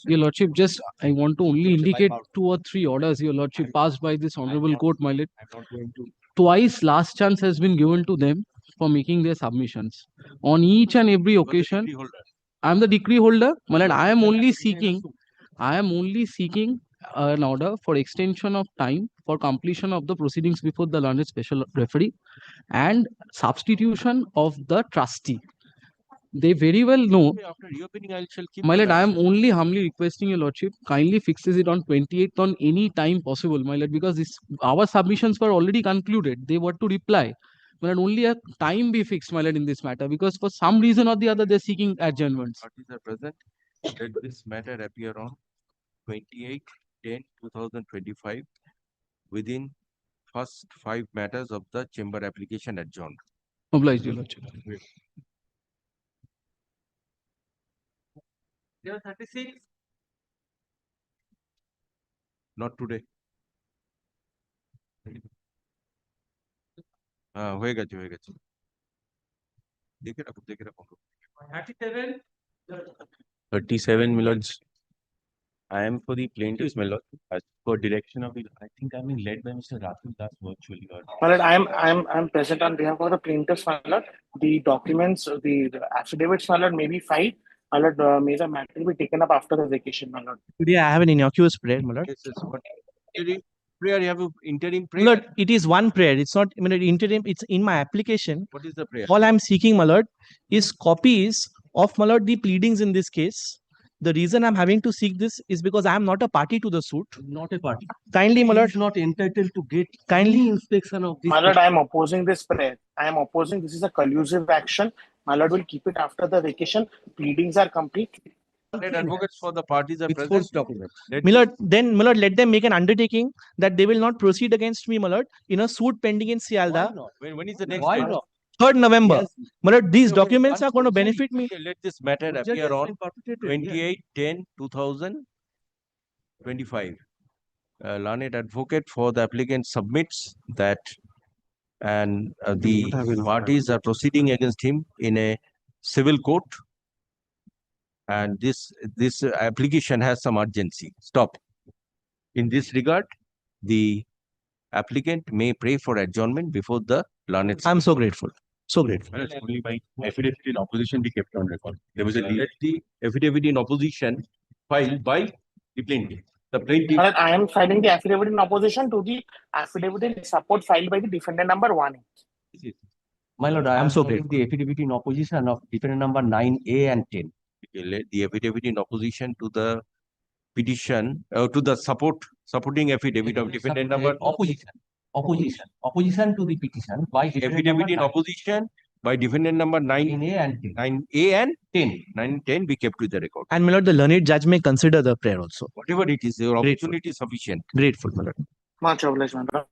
Your lordship, just I want to only indicate 2 or 3 orders, your lordship, passed by this honorable court, my lord. Twice last chance has been given to them for making their submissions. On each and every occasion, I am the decree holder, my lord. I am only seeking an order for extension of time for completion of the proceedings before the learned special referee and substitution of the trustee. They very well know. After reopening, I shall keep. My lord, I am only humbly requesting your lordship kindly fixes it on 28th on any time possible, my lord, because our submissions were already concluded. They were to reply. My lord, only a time be fixed, my lord, in this matter, because for some reason or the other they're seeking adjournments. Parties are present. Let this matter appear on 28/10/2025 within first 5 matters of the chamber application adjourned. Obliged, your lordship. There are 36. Not today. হয়ে গেছে দেখে রাখো 37. 37, my lords. I am for the plaintiffs, my lord. As for direction of it, I think I'm being led by Mr. Rahul Das virtually. My lord, I'm present on behalf of the plaintiffs, my lord. The documents, the affidavits, my lord, may be filed. My lord, may the matter be taken up after the vacation, my lord. Today I have an innocuous prayer, my lord. Prayer, you have interim prayer. My lord, it is one prayer. It's not, I mean, interim. It's in my application. What is the prayer? All I'm seeking, my lord, is copies of, my lord, the pleadings in this case. The reason I'm having to seek this is because I am not a party to the suit. Not a party. Kindly, my lord. He is not entitled to get kindly inspection of this. My lord, I am opposing this prayer. I am opposing. This is a collusive action. My lord will keep it after the vacation. Pleadings are complete. Let advocates for the parties are present. My lord, then, my lord, let them make an undertaking that they will not proceed against me, my lord, in a suit pending in Sialda. When is the next Why date? not? 3rd November. My lord, these documents are going to benefit me. Let this matter appear on 28/10/2025. Learned advocate for the applicant submits that and the parties are proceeding against him in a civil court, and this application has some urgency. Stop. In this regard, the applicant may pray for adjournment before the learned. I'm so grateful. So grateful. Only by affidavit in opposition be kept on record. There was a Let the affidavit in opposition filed by the plaintiff. The plaintiff. I am filing the affidavit in opposition to the affidavit in support filed by the defendant number 1. My lord, I am so great. The affidavit in opposition of defendant number 9A and 10. The affidavit in opposition to the petition, to the supporting affidavit of defendant number. Opposition to the petition by Affidavit in opposition by defendant number 9A and 10. 9A and 10. 9 and 10 be kept with the record. And my lord, the learned judge may consider the prayer also. Whatever it is, your Grateful. opportunity is sufficient. Grateful, my lord. Much obliged, my lord.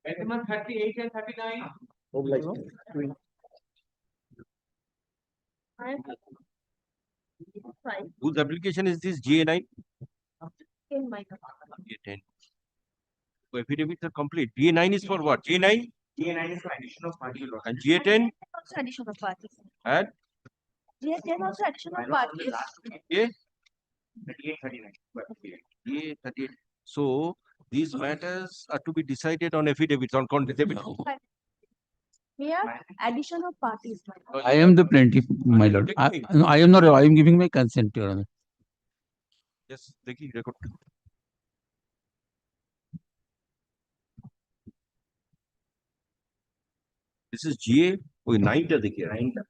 Amendment 38 and 39. Whose application is this? GA9? GA10. So affidavits are complete. GA9 is for what? GA9? GA9 is for addition of party law. And GA10? Also addition of parties. And GA10 also addition of parties. GA? 38, 39. GA38. So these matters are to be decided on affidavits, on affidavit. We have addition of parties. I am the plaintiff, my lord. I am not. I am giving my consent, Your Honor. Yes, देखिए record. This is GA. Oh, 9 टा देखिए. 9 टा.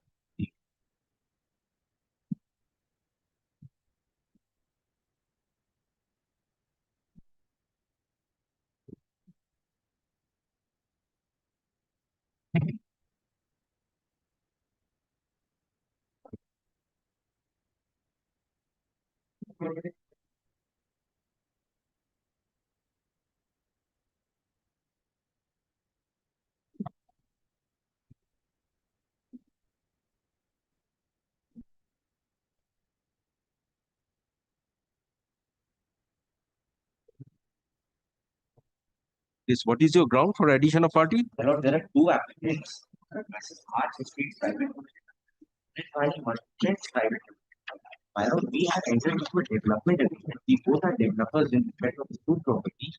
This, what is your ground for addition of party? There are two applicants. Versus Arts Street Private. Private. My lord, we have entered into a development agreement. We both are developers in respect of the two property,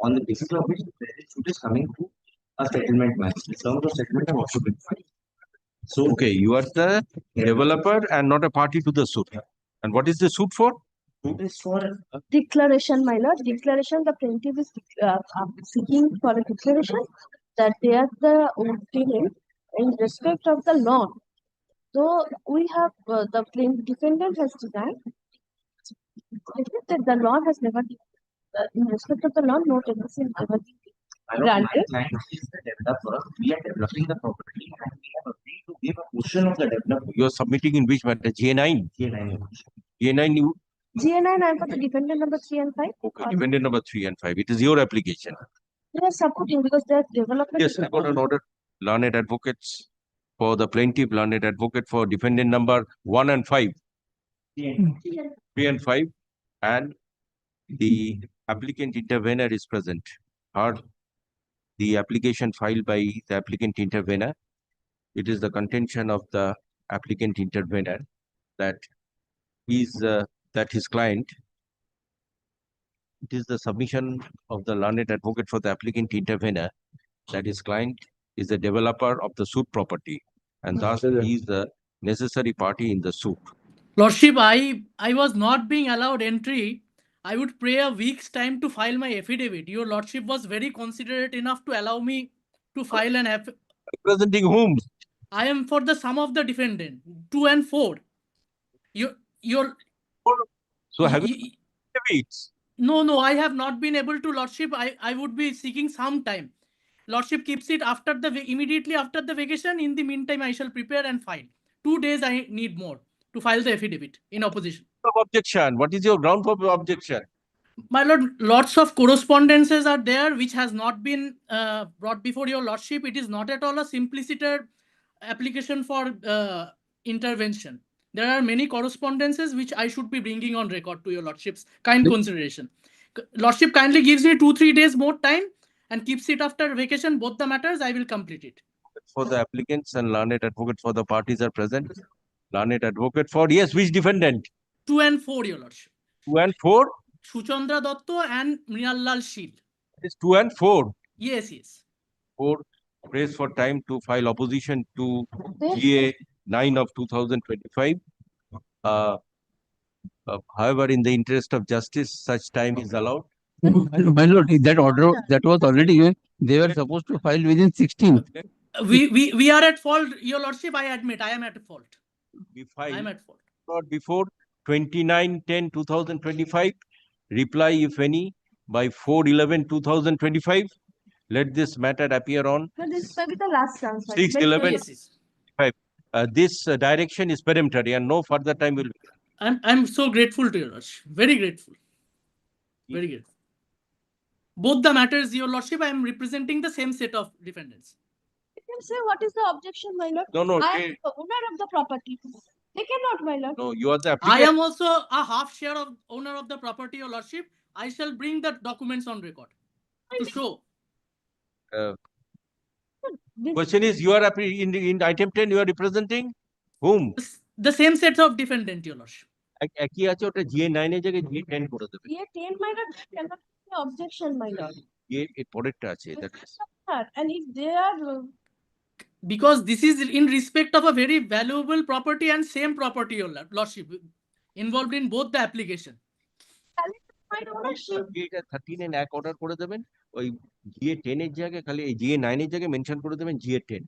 on the basis of which the present suit is coming to a settlement match. The terms of settlement have also been filed. So, okay, you are the developer and not a party to the suit. And what is the suit for? Suit is for Declaration, my lord. Declaration, the plaintiff is seeking for a declaration that they are the tenant in respect of the law. So we have the defendant has denied that the law has never in respect of the law, no tenancy is ever granted. My client is the developer. We are developing the property and we have agreed to give a portion of the development. You are submitting in which matter? GA9? GA9. GA9 you? GA9 I am for the defendant number 3 and 5. Okay, defendant number 3 and 5. It is your application. They are supporting because they are development. Yes, I got an order. Learned advocates for the plaintiff, learned advocate for defendant number 1 and 5. 3 and 5. And the applicant intervener is present. Heard the application filed by the applicant intervener. It is the contention of the applicant intervener that his client. It is the submission of the learned advocate for the applicant intervener that his client is the developer of the suit property and thus he is the necessary party in the suit. Lordship, I was not being allowed entry. I would pray a week's time to file my affidavit. Your Lordship was very considerate enough to allow me to file an affidavit. Representing whom? I am for the sum of the defendant, 2 and 4. So have you affidavits? No, I have not been able to, Lordship. I would be seeking some time. Lordship keeps it after immediately after the vacation. In the meantime, I shall prepare and file. 2 days I need more to file the affidavit in opposition. Objection. What is your ground for objection? My lord, lots of correspondences are there which has not been brought before your lordship. It is not at all a simpliciter application for intervention. There are many correspondences which I should be bringing on record to your lordship's kind consideration. Lordship kindly gives me 2-3 days more time and keeps it after vacation. Both the matters, I will complete it. For the applicants and learned advocate for the parties are present. Learned advocate for, yes, which defendant? 2 and 4, your lordship. 2 and 4? Suchandra Dotto and Mrinal Shil. It is 2 and 4? Yes. 4 prays for time to file opposition to GA 9 of 2025. However, in the interest of justice, such time is allowed. My lord, that order that was already given, they were supposed to file within 16th. We are at fault, Your Lordship. I admit I am at fault. We I am filed at fault. not before 29/10/2025. Reply, if any, by 4/11/2025. Let this matter appear on No, this may be the last chance. 6/11/2025. This direction is peremptory and no further time will be. I'm so grateful to Your Lordship. Very grateful. Very grateful. Both the matters, Your Lordship, I am representing the same set of defendants. You can say what is the objection, my lord? No, I am the owner of the property. They cannot, my lord. No, you are the I applicant. am also a half share of owner of the property, Your Lordship. I shall bring the documents on record to show. Question is, you are in item 10, you are representing whom? The same set of defendant, Your Lordship. একই আছে ওটা GA9 এর জায়গায় GA10 করে দেবে। GA10, my lord, cannot be objection, my lord. এর পরেরটা আছে that is. And if they are Because this is in respect of a very valuable property and same property, Your Lordship, involved in both the application. GA 13 এর এক order করে দেবেন, ওই GA10 এর জায়গায় খালি GA9 এর জায়গায় মেনশন করে দেবেন GA10.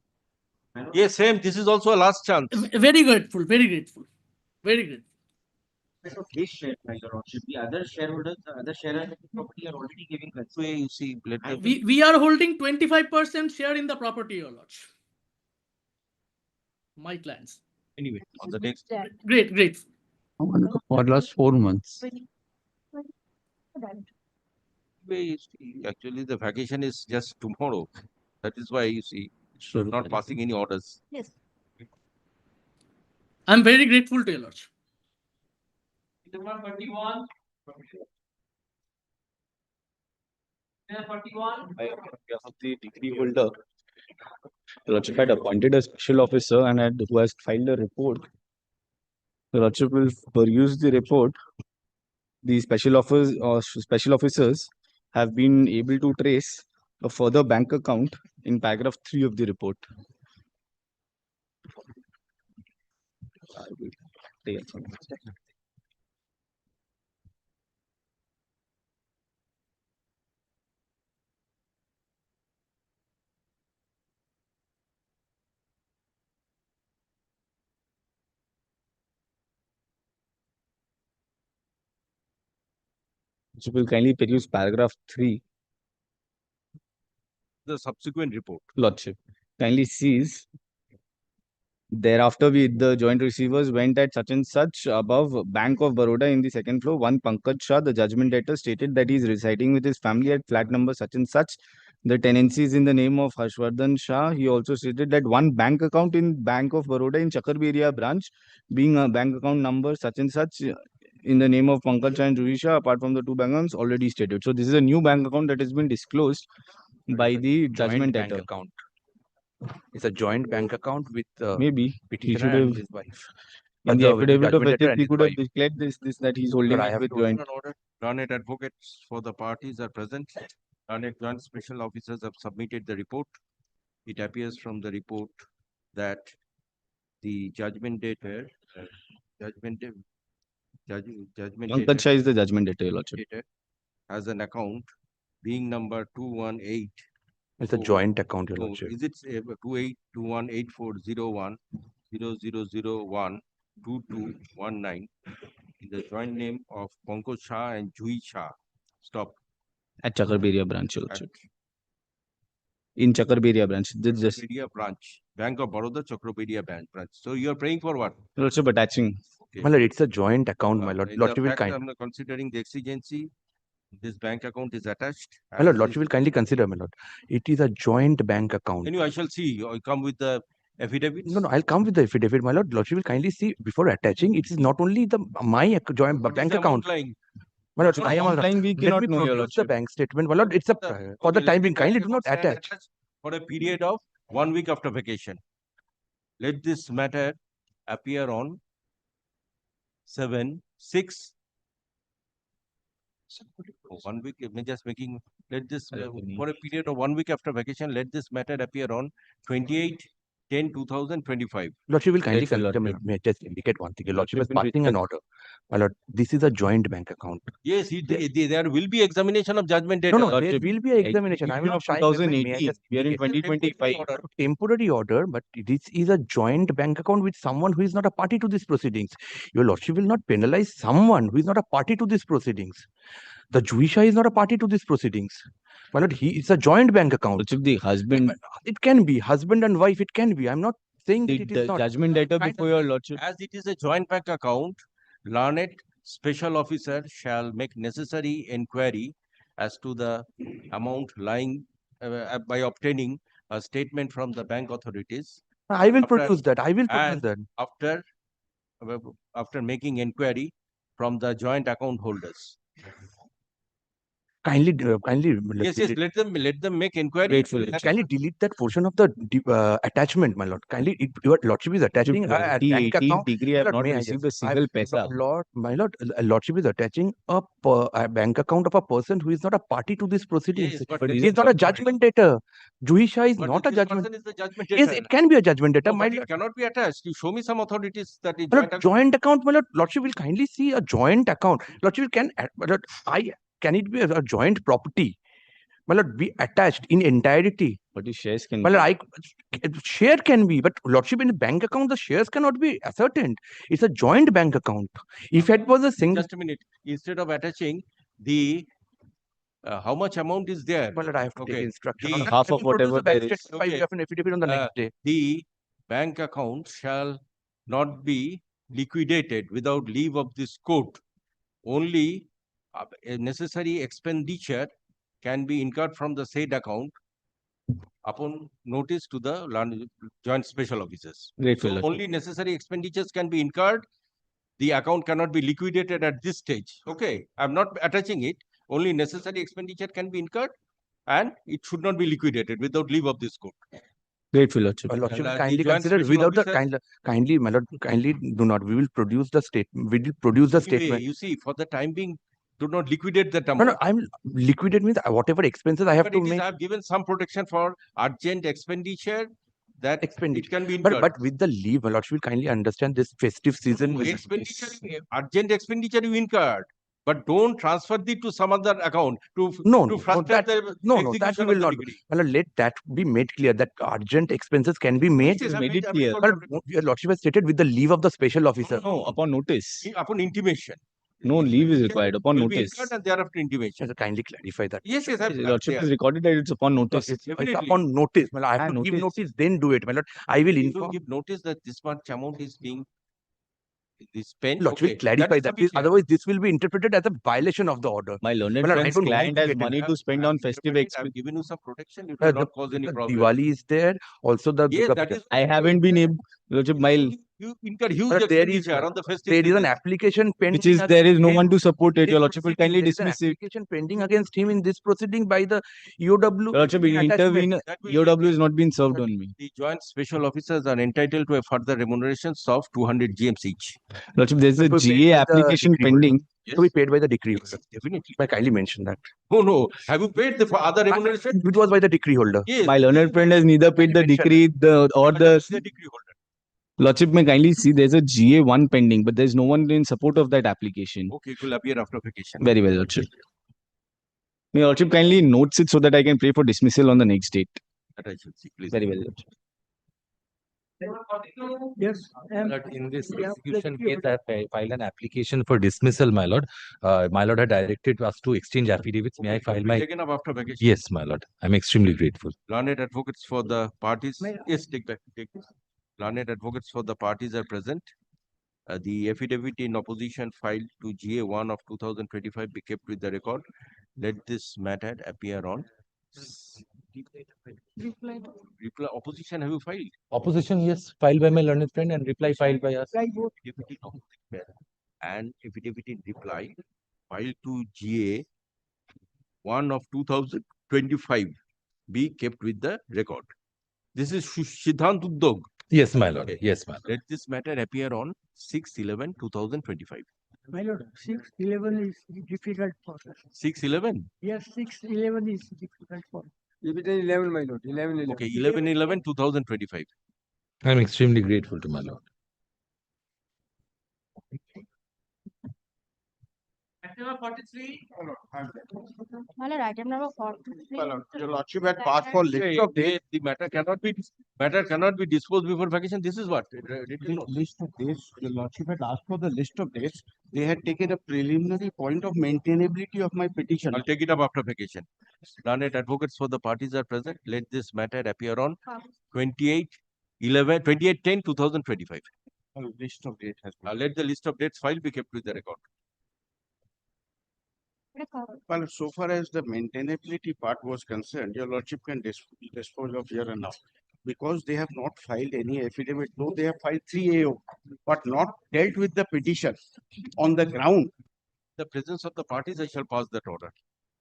Yes, same. This is also a last chance. Very grateful, very grateful, very grateful. This share, my lordship, the other shareholders, the other shareholders of the property are already giving consent. Way you see, We are holding 25% share in the property, Your Lordship. My clients. Anyway, on the next. Great, great. For last 4 months. Way you see, actually the vacation is just tomorrow. That is why you see, not passing any orders. Yes. I'm very grateful to Your Lordship. Number 41. I, on behalf of the degree holder, the Lordship had appointed a special officer and who has filed a report. The Lordship will peruse the report. The special officers have been able to trace a further bank account in paragraph 3 of the report. I will take some. So will kindly peruse paragraph 3. The subsequent report. Lordship, kindly sees. Thereafter, the joint receivers went at such and such above Bank of Baroda in the second floor. One Pankaj Shah, the judgment debtor, stated that he is residing with his family at flat number such and such. The tenancy is in the name of Harshvardhan Shah. He also stated that one bank account in Bank of Baroda in Chakarberia branch, being a bank account number such and such, in the name of Pankaj Shah and Juhi Shah, apart from the two bank accounts already stated. So this is a new bank account that has been disclosed by the judgment bank debtor. account. It's a joint bank account with Maybe he petitioner should and have his wife. in the With affidavit of judgment debtor ethics, and he his could have wife. declared this that he's holding Sir, I it have with to joint. Learned advocates for the parties are present. Learned joint special officers have submitted the report. It appears from the report that the judgment debtor, Pankaj Shah is the judgment debtor, Your Lordship. has an account being number 218. It's a joint account, Your No, Lordship. is it 2821840100012219 in the joint name of Pankaj Shah and Juhi Shah? Stop. At Chakarberia branch, Your Lordship. In Chakarberia branch. This just Chakraberia branch. Bank of Baroda, Chakraberia branch. So you are praying for what? Your Lordship attaching. Okay. My lord, it's a joint account, my lord. In Lordship the will fact, kind. I'm considering the exigency. This bank account is attached. My lord, Lordship will kindly consider, my lord. It is a joint bank account. Anyway, I shall see. I come with the affidavit. No, I'll come with the affidavit, my lord. Lordship will kindly see before attaching. It is not only the joint bank account. My lord, I am Applying, we let cannot me know, Your produce the Lordship. bank statement. My lord, it's a for the time being. Kindly do not attach. For a period of 1 week after vacation. Let this matter appear on 7/6. 1 week, just making, let this, for a period of 1 week after vacation, let this matter appear on 28 10/2025. Lordship will kindly Yes, my lord. may I just indicate one thing. Your Lordship is Lordship will passing an request- order. My lord, this is a joint bank account. Yes, there will be examination of judgment data. No, there will be an examination. I'm not shying away. May I 2018. just We are in indicate? 2025. Temporary order, but this is a joint bank account with someone who is not a party to these proceedings. Your Lordship will not penalize someone who is not a party to these proceedings. The Juisha is not a party to these proceedings. My lord, it's a joint bank account. Lordship, the husband, It can be husband and wife. It can be. I'm not saying that it is not. judgment data before your lordship. As it is a joint bank account, learned special officer shall make necessary inquiry as to the amount lying by obtaining a statement from the bank authorities. I will produce that. I will produce that. After making inquiry from the joint account holders. Kindly, Yes, let them make inquiry. Grateful. Kindly delete that portion of the attachment, my lord. Kindly, your lordship is attaching a bank 2018 account. degree, I have Lord, not may I received just- a single paisa. My lord, lordship is attaching a bank account of a person who is not a party to this proceedings. Yes, but He is not a judgment debtor. Juhisha is But not a this judgment. person is the judgment Yes, debtor. it can be a judgment debtor. No, My but it lord. cannot be attached. You show me some authorities that is My lord, joint account, my lord. Lordship will kindly see a joint account. Lordship can, my lord, can it be a joint property? My lord, be attached in entirety. But the shares can Well, share can be, but lordship in a bank account, the shares cannot be ascertained. It's a joint bank account. If it was a single, Just a minute. Instead of attaching the how much amount is there? well, I have to take instruction. The, half of whatever there is. We have an affidavit on the next day. The bank account shall not be liquidated without leave of this court. Only a necessary expenditure can be incurred from the said account upon notice to the joint special officers. Grateful, So Lordship. only necessary expenditures can be incurred. The account cannot be liquidated at this stage. Okay, I'm not attaching it. Only necessary expenditure can be incurred, and it should not be liquidated without leave of this court. Grateful, Lordship. Lordship And, kindly the joint consider special without the officers- kindly, my lord, kindly do not. We will produce the statement. We will produce the Anyway, statement. you see, for the time being, do not liquidate that No, amount. no, I'm liquidate means whatever expenses I have But to it is, make. I've given some protection for urgent expenditure that it can be incurred. But with the leave, my lordship will kindly understand this festive season. No, with- urgent expenditure you incurred, but don't transfer it to some other account to frustrate the that we execution will of the not. decree. Well, let that be made clear that urgent expenses can be made. Yes, I've made it I've clear. told Well, your lordship has stated with the leave of the special officer. No, upon notice. Upon intimation. No leave is required upon Will be notice. incurred and thereafter intimation. So kindly clarify that. Yes, Yes, Lordship is recorded that it's upon notice. It's upon notice. Well, I have to give notice, then do it. My lord, I will If you inform. give notice that this much amount is being spent. Lordship will clarify that. Otherwise, this will be interpreted as a violation of the order. My learned Well, I friend's don't want client to has get in money that. to spend on festive I've expenses. given you some protection. It will not cause any problem. Diwali is there. Also, the Yes, Durga that Puja. is. I haven't been able, Lordship, my You incur huge But expenditure on the festive there is an season. application pending. which is there is no against one to support it. this Your Lordship will kindly proceeding. There is an dismiss it. application pending against him in this proceeding by the EOW. Your Lordship, in attachment. intervene, EOW is not being served on me. The joint special officers are entitled to a further remunerations of 200 GMs each. Lordship, there's a To be paid GA by the application decree pending. holder. To be paid by the decree holder. Definitely. I kindly mention that. Oh no, have you paid the other remuneration? It was by the decree holder. Yes. My learned friend has neither paid the decree or the decree holder. Lordship may kindly see there's a GA1 pending, but there's no one in support of that application. Okay, it will appear after vacation. Very well, Lordship. May Lordship kindly notes it so that I can pray for dismissal on the next date. That I should see, please. Very well, Lordship. Yes. Lord, in this execution case, I have filed an application for dismissal, my lord. My lord had directed us to exchange affidavits. May I file my? Taken up after vacation. Yes, my lord. I'm extremely grateful. Learned advocates for the parties. Yes, take back. Take this. Learned advocates for the parties are present. The affidavit in opposition filed to GA1 of 2025 be kept with the record. Let this matter appear on. Reply. Opposition, have you filed? Opposition, yes, filed by my learned friend and reply filed by us. And affidavit in reply filed to GA1 of 2025 be kept with the record. This is Siddhant Uddog. Yes, my lord. Yes, my lord. Let this matter appear on 6/11/2025. My lord, 6/11 is difficult for us. 6/11? Yes, 6/11 is difficult for us. 11, my lord. 11. Okay, 11/11/2025. I'm extremely grateful to my lord. Item number 43. My lord, item number 43. Your lordship had passed for list of dates. The matter cannot be disposed before vacation. This is what? List of dates. Your lordship had asked for the list of dates. They had taken a preliminary point of maintainability of my petition. I'll take it up after vacation. Learned advocates for the parties are present. Let this matter appear on 28/10/2025. List of dates has been. Let the list of dates file be kept with the record. Well, so far as the maintainability part was concerned, your lordship can dispose of here and now. Because they have not filed any affidavit, though they have filed 3 AO, but not dealt with the petition on the ground. The presence of the parties, I shall pass that order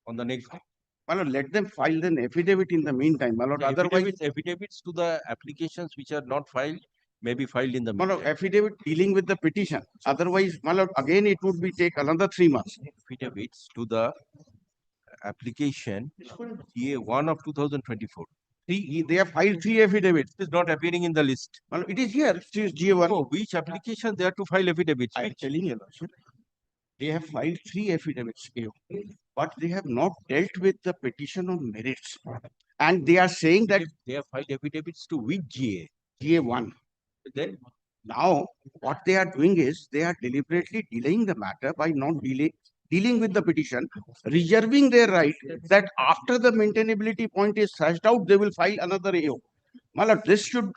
on the next day. Well, let them file an affidavit in the meantime, my lord. Otherwise, affidavits to the applications which are not filed may be filed in the meantime. Affidavit dealing with the petition. Otherwise, my lord, again it would be take another 3 months. Affidavits to the application GA1 of 2024. They have filed 3 affidavits. It is not appearing in the list. Well, it is here. It is GA1. Oh, which application they are to file affidavits? I am telling you, lordship. They have filed 3 affidavits, but they have not dealt with the petition on merits. And they are saying that they have filed affidavits to which GA? GA1. Then now what they are doing is they are deliberately delaying the matter by not dealing with the petition, reserving their right that after the maintainability point is thrashed out, they will file another AO. My lord, this should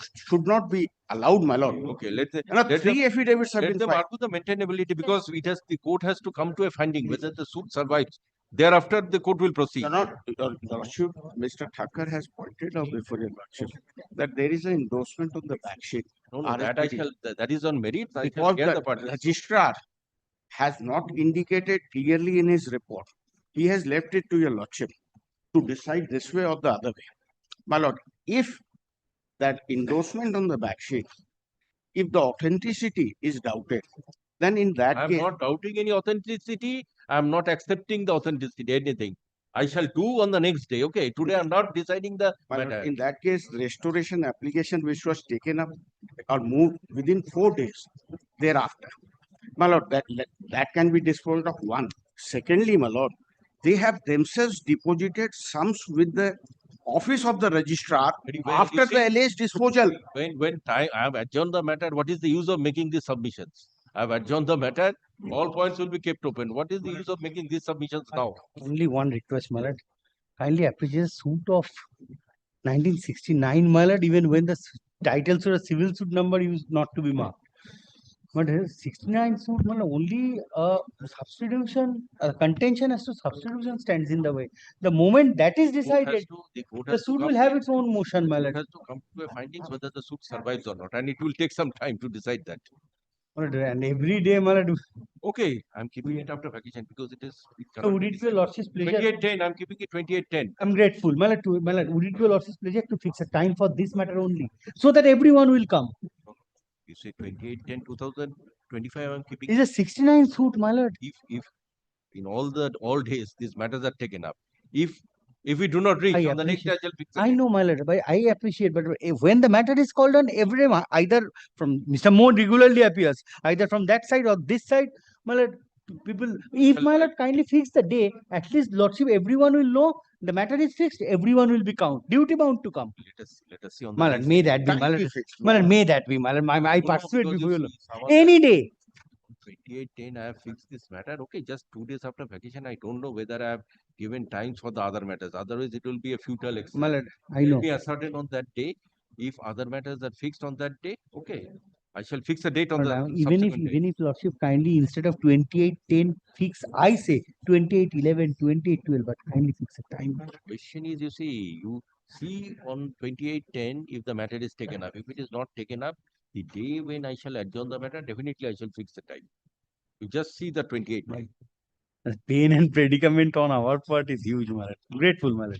not be allowed, my lord. Okay, let 3 affidavits have been filed. Let them argue the maintainability because the court has to come to a finding whether the suit survives. Thereafter, the court will proceed. Mr. Thakur has pointed out before your lordship that there is an endorsement on the back sheet. No, that is on merit. Because the registrar has not indicated clearly in his report. He has left it to your lordship to decide this way or the other way. My lord, if that endorsement on the back sheet, if the authenticity is doubted, then in that case... I am not doubting any authenticity. I am not accepting the authenticity, anything. I shall do on the next day. Okay, today I am not deciding the matter. In that case, restoration application which was taken up or moved within 4 days thereafter. My lord, that can be disposed of one. Secondly, my lord, they have themselves deposited sums with the office of the registrar after the alleged disposal. When I have adjourned the matter, what is the use of making these submissions? I have adjourned the matter, all points will be kept open. What is the use of making these submissions now? Only one request, my lord. Kindly appreciate the suit of 1969, my lord, even when the titles or a civil suit number used not to be marked. But 69 suit, my lord, only substitution, contention as to substitution stands in the way. The moment that is decided, the suit will have its own motion, my lord. It has to come to a findings whether the suit survives or not, and it will take some time to decide that. And every day, my lord. Okay, I'm keeping it after vacation because it is. So would it be your lordship's pleasure? 2810, I'm keeping it 2810. I'm grateful, my lord. Would it be your lordship's pleasure to fix a time for this matter only, so that everyone will come? You say 2810/2025. I'm keeping. It's a 69 suit, my lord. If in all days these matters are taken up, if we do not reach on the next day, I shall fix it. I know, my lord, but I appreciate. But when the matter is called on, everyone, either from Mr. Mohan regularly appears, either from that side or this side, my lord. People, if my lord kindly fix the day, at least lordship, everyone will know the matter is fixed. Everyone will be duty bound to come. Let us see on the My lord, may that be, my lord. My lord, may that be, my lord. I participate before you. Any day. 2810, I have fixed this matter. Okay, just 2 days after vacation, I don't know whether I have given times for the other matters. Otherwise, it will be a futile exercise. My lord, I know. Let me ascertain on that day. If other matters are fixed on that day, okay, I shall fix a date on the even if lordship kindly instead of 2810 fix, I say 2811, 2812, but kindly fix a time. The question is, you see on 2810 if the matter is taken up. If it is not taken up, the day when I shall adjourn the matter, definitely I shall fix the time. You just see the 2810. The pain and predicament on our part is huge, my lord. Grateful, my lord.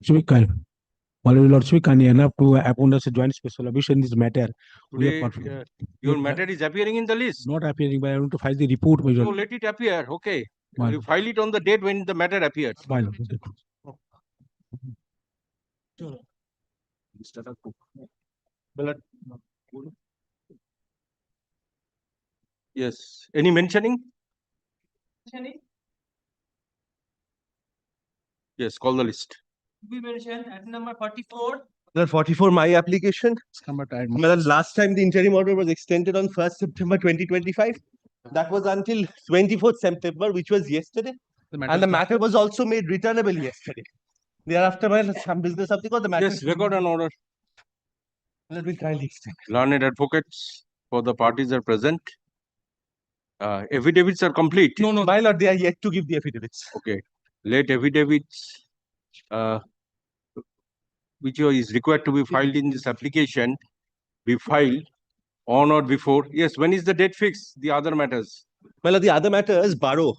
Your Lordship, kind enough to appoint us a joint special officer in this matter. We are Today, your matter is appearing in the list. not appearing, but I want to file the report. My So Lord. let it appear. Okay. My You file it on the date when the matter appears. My Lord. Ballot. Yes. Any mentioning? Yes, call the list. We mentioned at number 44. Number 44, my application. Well, last time the interim order was extended on 1st September 2025. That was until 24th September, which was yesterday. And the matter was also made returnable yesterday. Thereafter, well, some business of the matter. Yes, record an order. Let me kindly extend. Learned advocates for the parties are present. Affidavits are complete. No, my lord, they are yet to give the affidavits. Okay. Let affidavits, which is required to be filed in this application, be filed on or before. Yes, when is the date fixed? The other matters. My lord, the other matter is 12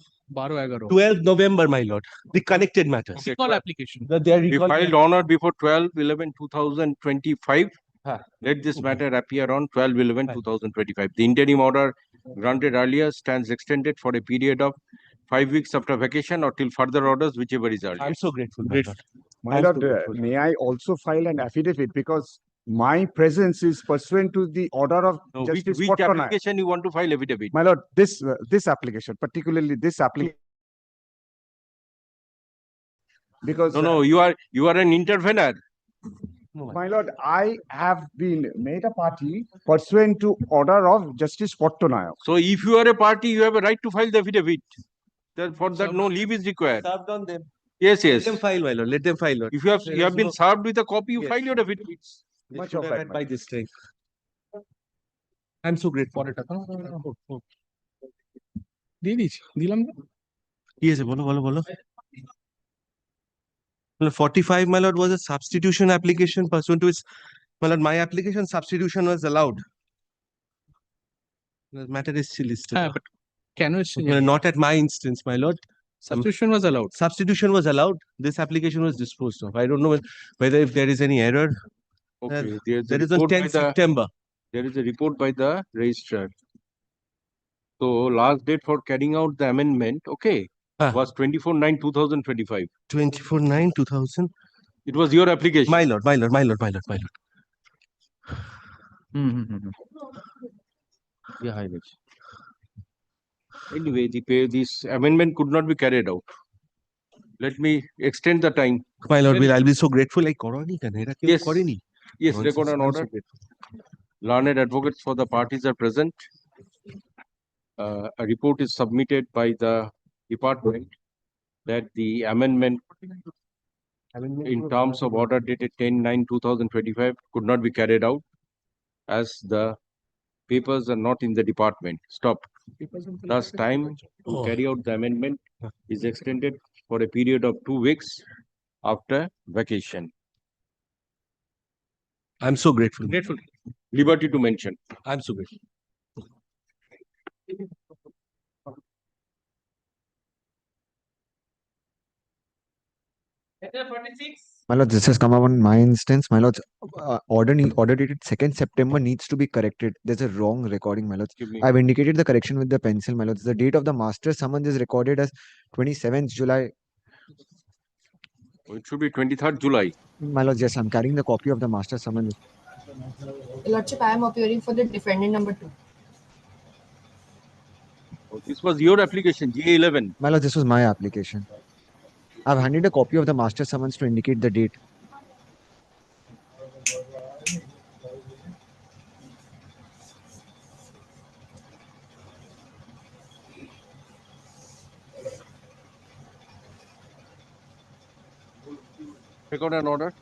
November, my lord. The connected matters. Okay, Recall 12. application. They are Be recalled. filed on or before 12/11/2025. Let this matter appear on 12/11/2025. The interim order granted earlier stands extended for a period of 5 weeks after vacation or till further orders, whichever is earlier. I'm so grateful. My lord, may I also file an affidavit because my presence is pursuant to the order of No, Justice which Pottonai. application you want to file affidavit? My lord, this application, particularly this application, because No, you are an intervener. my lord, I have been made a party pursuant to order of Justice Pottonai. So if you are a party, you have a right to file the affidavit. For that, no leave is required. Served on them. Yes. Let them file, my lord. Let them file, lord. If you have been served with a copy, you file your affidavit. Much of that by this time. I'm so grateful. Yes, bolo. 45, my lord, was a substitution application pursuant to its, my lord, my application substitution was allowed. The matter is still listed. But can you Well, not at my instance, my lord. Substitution was allowed. Substitution was allowed. This application was disposed of. I don't know whether if there is any error. Okay. There is on 10th September. There is a report by the registrar. So last date for carrying out the amendment, was 24/9/2025. 24/9/2000. It was your application. My lord. Yeah, Highness. Anyway, this amendment could not be carried out. Let me extend the time. My lord, I'll be so grateful. Like, yes, Korani. yes, record an order. Learned advocates for the parties are present. A report is submitted by the department that the amendment in terms of order dated 10/9/2025 could not be carried out as the papers are not in the department. Stop. Thus, time to carry out the amendment is extended for a period of 2 weeks after vacation. I'm so grateful. Liberty to mention. I'm so grateful. Letter 46. My lord, this has come up on my instance. My lord, order dated 2nd September needs to be corrected. There's a wrong recording, my lord. I've indicated the correction with the pencil, my lord. The date of the master summons is recorded as 27th July. It should be 23rd July. My lord, yes, I'm carrying the copy of the master summons. Your Lordship, I am appearing for the defendant number 2. This was your application, GA11. My lord, this was my application. I've handed a copy of the master summons to indicate the date. Record an order.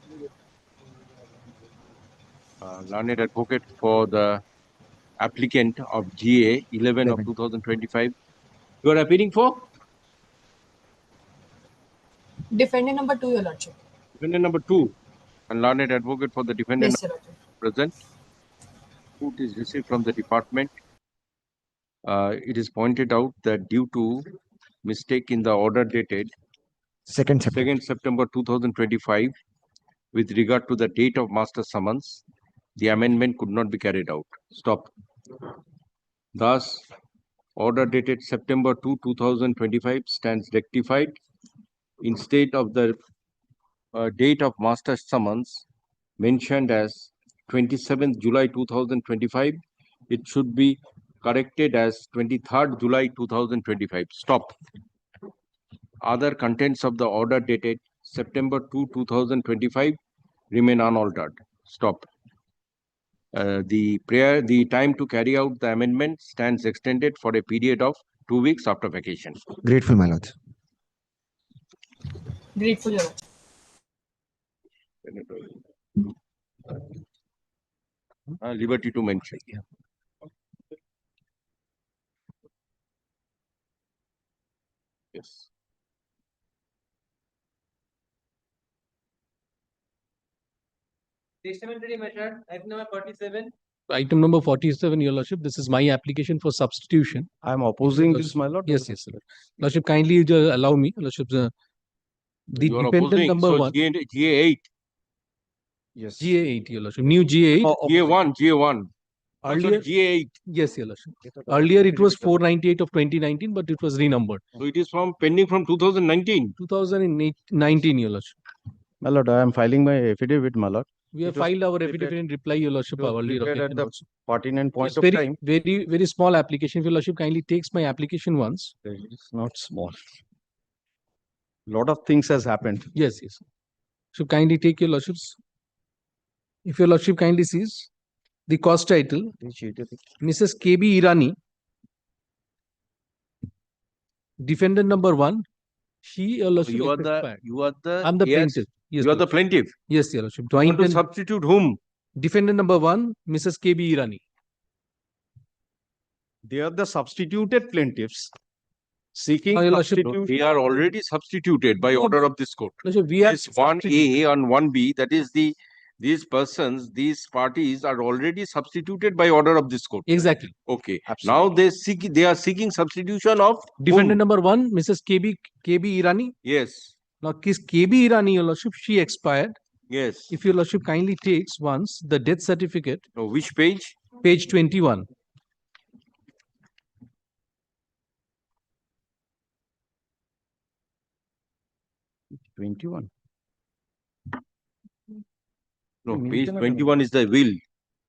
Learned advocate for the applicant of GA 11 of 2025. You are appealing for? Defendant number 2, Your Lordship. Defendant number 2. And learned advocate for the defendant Yes, Your Lordship. present. Report is received from the department. It is pointed out that due to mistake in the order dated 2nd September 2025, with regard to the date of master summons, the amendment could not be carried out. Stop. Thus, order dated September 2, 2025 stands rectified. Instead of the date of master summons mentioned as 27th July 2025, it should be corrected as 23rd July 2025. Stop. Other contents of the order dated September 2, 2025 remain unaltered. Stop. The time to carry out the amendment stands extended for a period of 2 weeks after vacation. Grateful, my lords. Grateful, Your Lordship. Liberty to mention. Yes. Testamentary method, item number 47. Item number 47, Your Lordship, this is my application for substitution. I am opposing this, my lord. Yes, yes, sir. Lordship, kindly allow me, Lordship, the You are dependent opposing. number So one. GA8. Yes. GA8, Your Lordship, new GA8. GA1. Earlier, GA8. yes, Your Lordship. Earlier it was 498 of 2019, but it was renumbered. So it is pending from 2019. 2019, Your Lordship. My lord, I am filing my affidavit, my lord. We have It was filed our prepared- affidavit in reply, Your Lordship, it was our earlier prepared at occasion the also. pertinent point It's of very, time. very small application. If Your Lordship kindly takes my application once. It's not small. Lot of things has happened. Yes, yes. So kindly take Your Lordships. If Your Lordship kindly sees the cost title, Mrs. KB Irani, defendant number one. She, Your Lordship, You are expired. the I'm the yes, plaintiff. Yes, you are the Lordship. plaintiff. Yes, Your Lordship. You want to Joint substitute whom? defendant number one, Mrs. KB Irani. They are the substituted plaintiffs seeking Your Lordship, substitution. They are already substituted by order of this court. Lordship, we have This 1A and 1B, that is these persons, these parties are already substituted by order of this court. Exactly. Okay. Absolutely. Now they are seeking substitution of Defendant whom? number one, Mrs. KB Irani. Yes. Now, KB Irani, Your Lordship, she expired. Yes. If Your Lordship kindly takes once the death certificate. No, which page? Page 21. No, page 21 is the will.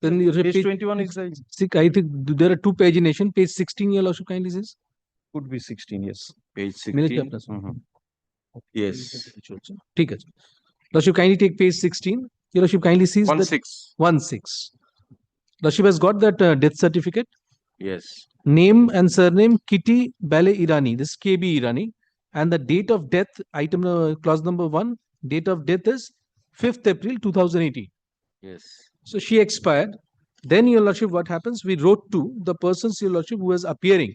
Then you Page 21 is the I think there are two pagination. Page 16, Your Lordship kindly says. could be 16, yes. Page Minute 16. plus. Yes. ठीक है. Lordship kindly take page 16. Your Lordship kindly sees 1/6. 1/6. Lordship has got that death certificate. Yes. Name and surname Kitty Bale Irani. This is KB Irani. And the date of death, item clause number 1, date of death is 5th April 2018. Yes. So she expired. Then, Your Lordship, what happens? We wrote to the persons, Your Lordship, who was appearing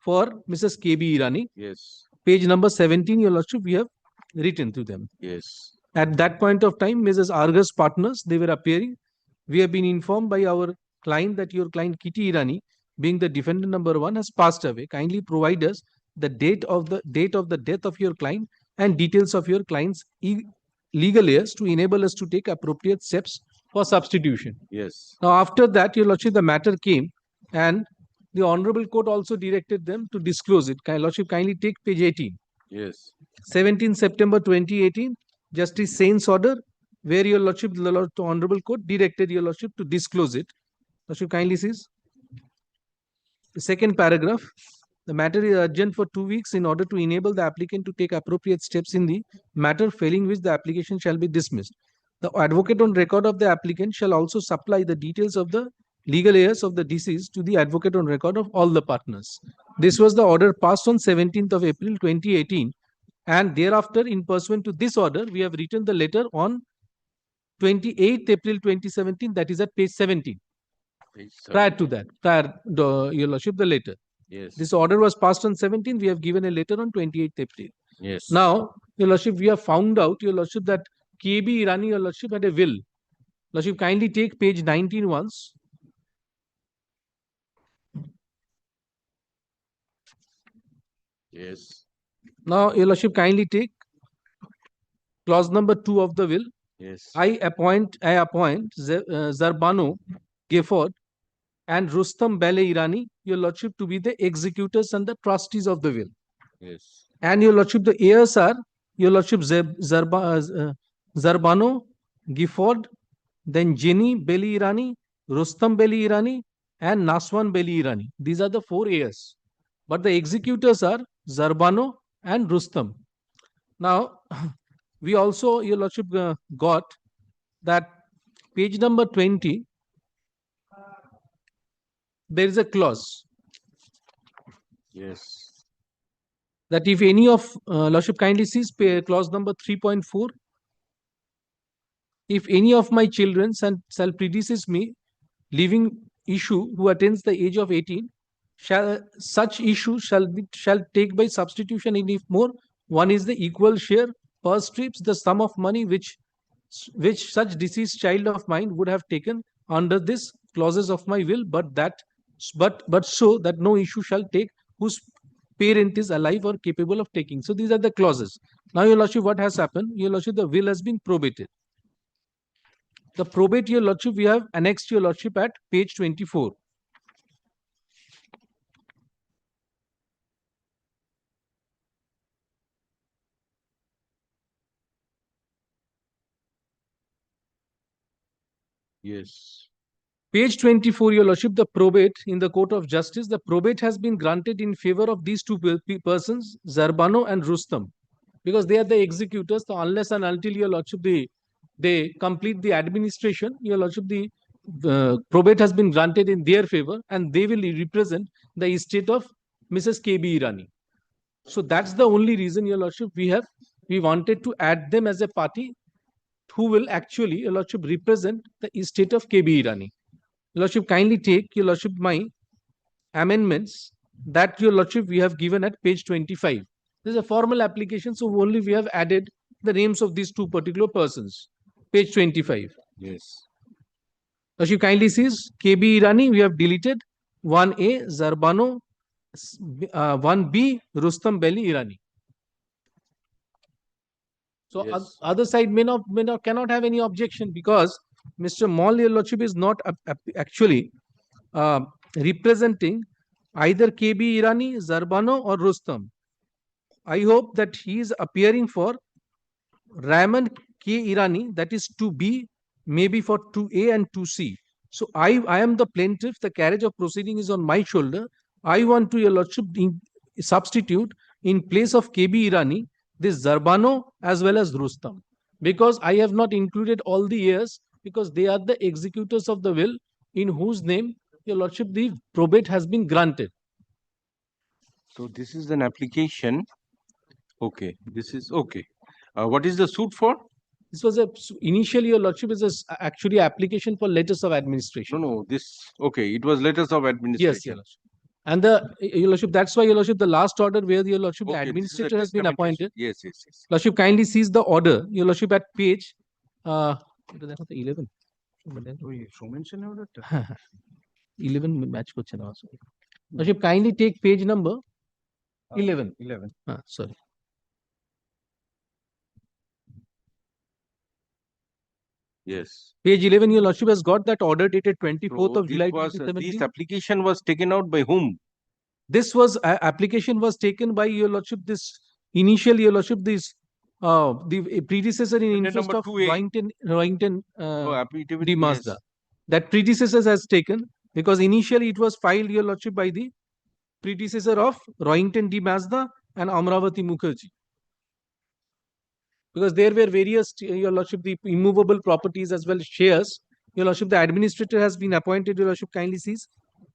for Mrs. KB Irani. Yes. Page number 17, Your Lordship, we have written to them. Yes. At that point of time, Mrs. Argus partners, they were appearing. We have been informed by our client that your client Kitty Irani, being the defendant number one, has passed away. Kindly provide us the date of the death of your client and details of your client's legal heirs to enable us to take appropriate steps for substitution. Yes. Now, after that, Your Lordship, the matter came and the Honorable Court also directed them to disclose it. Lordship, kindly take page 18. Yes. 17 September 2018, Justice Sain's order, where Your Lordship, the Honorable Court directed Your Lordship to disclose it. Lordship, kindly sees. The second paragraph, the matter is urgent for 2 weeks in order to enable the applicant to take appropriate steps in the matter, failing which the application shall be dismissed. The advocate on record of the applicant shall also supply the details of the legal heirs of the deceased to the advocate on record of all the partners. This was the order passed on 17th of April 2018. And thereafter, in pursuant to this order, we have written the letter on 28th April 2017, that is at page 17. Prior to that, Your Lordship, the letter. Yes. This order was passed on 17th. We have given a letter on 28th April. Yes. Now, Your Lordship, we have found out, Your Lordship, that KB Irani, Your Lordship, had a will. Lordship, kindly take page 19 once. Yes. Now, Your Lordship, kindly take clause number 2 of the will. Yes. I appoint Zarbano, Gifford, and Rustam Bale Irani, your lordship, to be the executors and the trustees of the will. Yes. And your lordship, the heirs are your lordship Zarbano, Gifford, then Jenny Beli Irani, Rustam Beli Irani, and Naswan Beli Irani. These are the 4 heirs. But the executors are Zarbano and Rustam. Now, we also, your lordship, got that page number 20, there is a clause Yes. that if any of, lordship kindly sees clause number 3.4, if any of my children shall predecess me, leaving issue who attains the age of 18, such issue shall take by substitution, and if more, one is the equal share per strips the sum of money which such deceased child of mine would have taken under this clauses of my will, but so that no issue shall take whose parent is alive or capable of taking. So these are the clauses. Now, your lordship, what has happened? Your lordship, the will has been probated. The probate, your lordship, we have annexed, your lordship, at page 24. Yes. Page 24, your lordship, the probate in the court of justice, the probate has been granted in favor of these 2 persons, Zarbano and Rustam, because they are the executors. So unless and until, your lordship, they complete the administration, your lordship, the probate has been granted in their favor, and they will represent the estate of Mrs. K.B. Irani. So that's the only reason, your lordship, we wanted to add them as a party who will actually, your lordship, represent the estate of K.B. Irani. Your lordship, kindly take, your lordship, my amendments that, your lordship, we have given at page 25. This is a formal application, so only we have added the names of these 2 particular persons. Page 25. Yes. Lordship, kindly sees K.B. Irani, we have deleted 1A, Zarbano, 1B, Rustam Beli Irani. So Yes. other side cannot have any objection, because Mr. Mall, your lordship, is not actually representing either K.B. Irani, Zarbano, or Rustam. I hope that he is appearing for Raymond K. Irani, that is 2B, maybe for 2A and 2C. So I am the plaintiff, the carriage of proceeding is on my shoulder. I want to, your lordship, substitute in place of K.B. Irani this Zarbano as well as Rustam, because I have not included all the heirs, because they are the executors of the will in whose name, your lordship, the probate has been granted. So this is an application. Okay. This is okay. What is the suit for? This was initially, your lordship, is actually application for letters of administration. No, this, okay, it was letters of administration. Yes, your lordship. And your lordship, that's why, your lordship, the last order where, your lordship, the Okay, this is a administrator has been testamentation. appointed. Yes, yes, yes. Lordship, kindly sees the order, your lordship, at page 11. 11 match question also. Lordship, kindly take page number 11. 11. Sorry. Yes. Page 11, your lordship, has got that order dated 24th So of July this 2017. application was taken out by whom? This was application was taken by, your lordship, this initial, your lordship, this the predecessor in interest of Royington D. Mazda. That predecessor has taken, because initially it was filed, your lordship, by the predecessor of Royington D. Mazda and Amravati Mukherjee. Because there were various, your lordship, the immovable properties as well as shares. Your lordship, the administrator has been appointed, your lordship, kindly sees.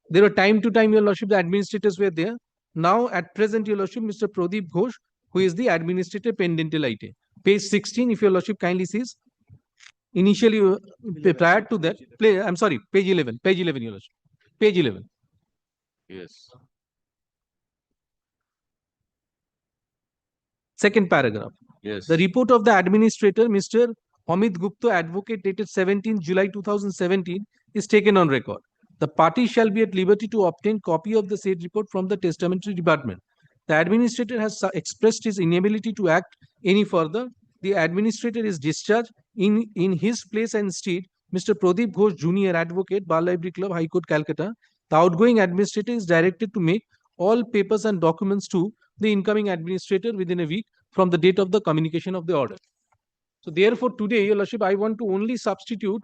There were time to time, your lordship, the administrators were there. Now, at present, your lordship, Mr. Pradeep Ghosh, who is the administrator pendente lite. Page 16, if your lordship kindly sees. Initially, prior to that, I'm sorry, page 11, your lordship. Page 11. Yes. Second paragraph. Yes. The report of the administrator, Mr. Amit Gupta, advocate, dated 17 July 2017, is taken on record. The party shall be at liberty to obtain copy of the said report from the testamentary department. The administrator has expressed his inability to act any further. the administrator is discharged. In his place and stead, Mr. Pradeep Ghosh, Junior Advocate, Bar Library Club, High Court, Calcutta. The outgoing administrator is directed to make all papers and documents to the incoming administrator within a week from the date of the communication of the order. So therefore, today, Your Lordship, I want to only substitute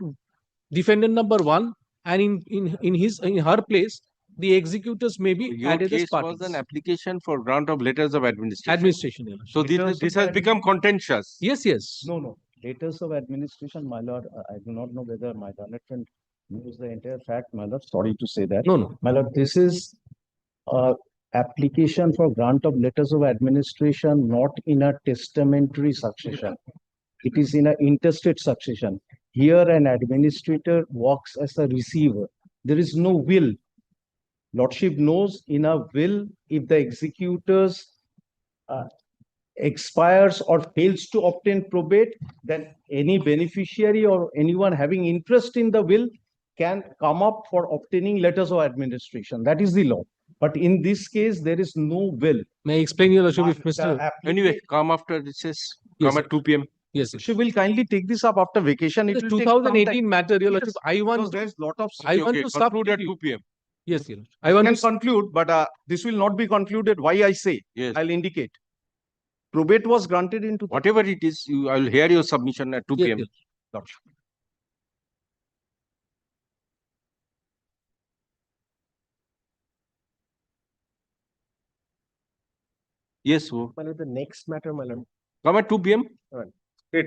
defendant number 1, and in her place, the executors may be Your added as case was parties. an application for grant of letters of administration. Administration, Your Lordship. So this has become contentious. Yes, yes. No. Letters of administration, my lord, I do not know whether my learned friend knows the entire fact, my lord. Sorry to say that. No. My lord, this is a application for grant of letters of administration, not in a testamentary succession. It is in an intestate succession. Here, an administrator works as a receiver. There is no will. Lordship knows in a will, if the executors expires or fails to obtain probate, then any beneficiary or anyone having interest in the will can come up for obtaining letters of administration. That is the law. But in this case, there is no will. May I explain, Your Lordship, if Mr. Anyway, come after recess. Yes, Come at 2 p.m. Yes, She will kindly take this up after vacation. It The will take some 2018 time. matter, Your Lordship, I want Because there's lot of. I want to conclude at 2 p.m. Yes, Your Lordship. I want can to conclude, but this will not be concluded. Why I say? Yes. I'll indicate. Probate was granted into Whatever it is, I will hear your submission at 2 Yes, p.m. yes. Lordship. Yes, sir. My lord, the next matter, my lord. Come at 2 p.m. Great.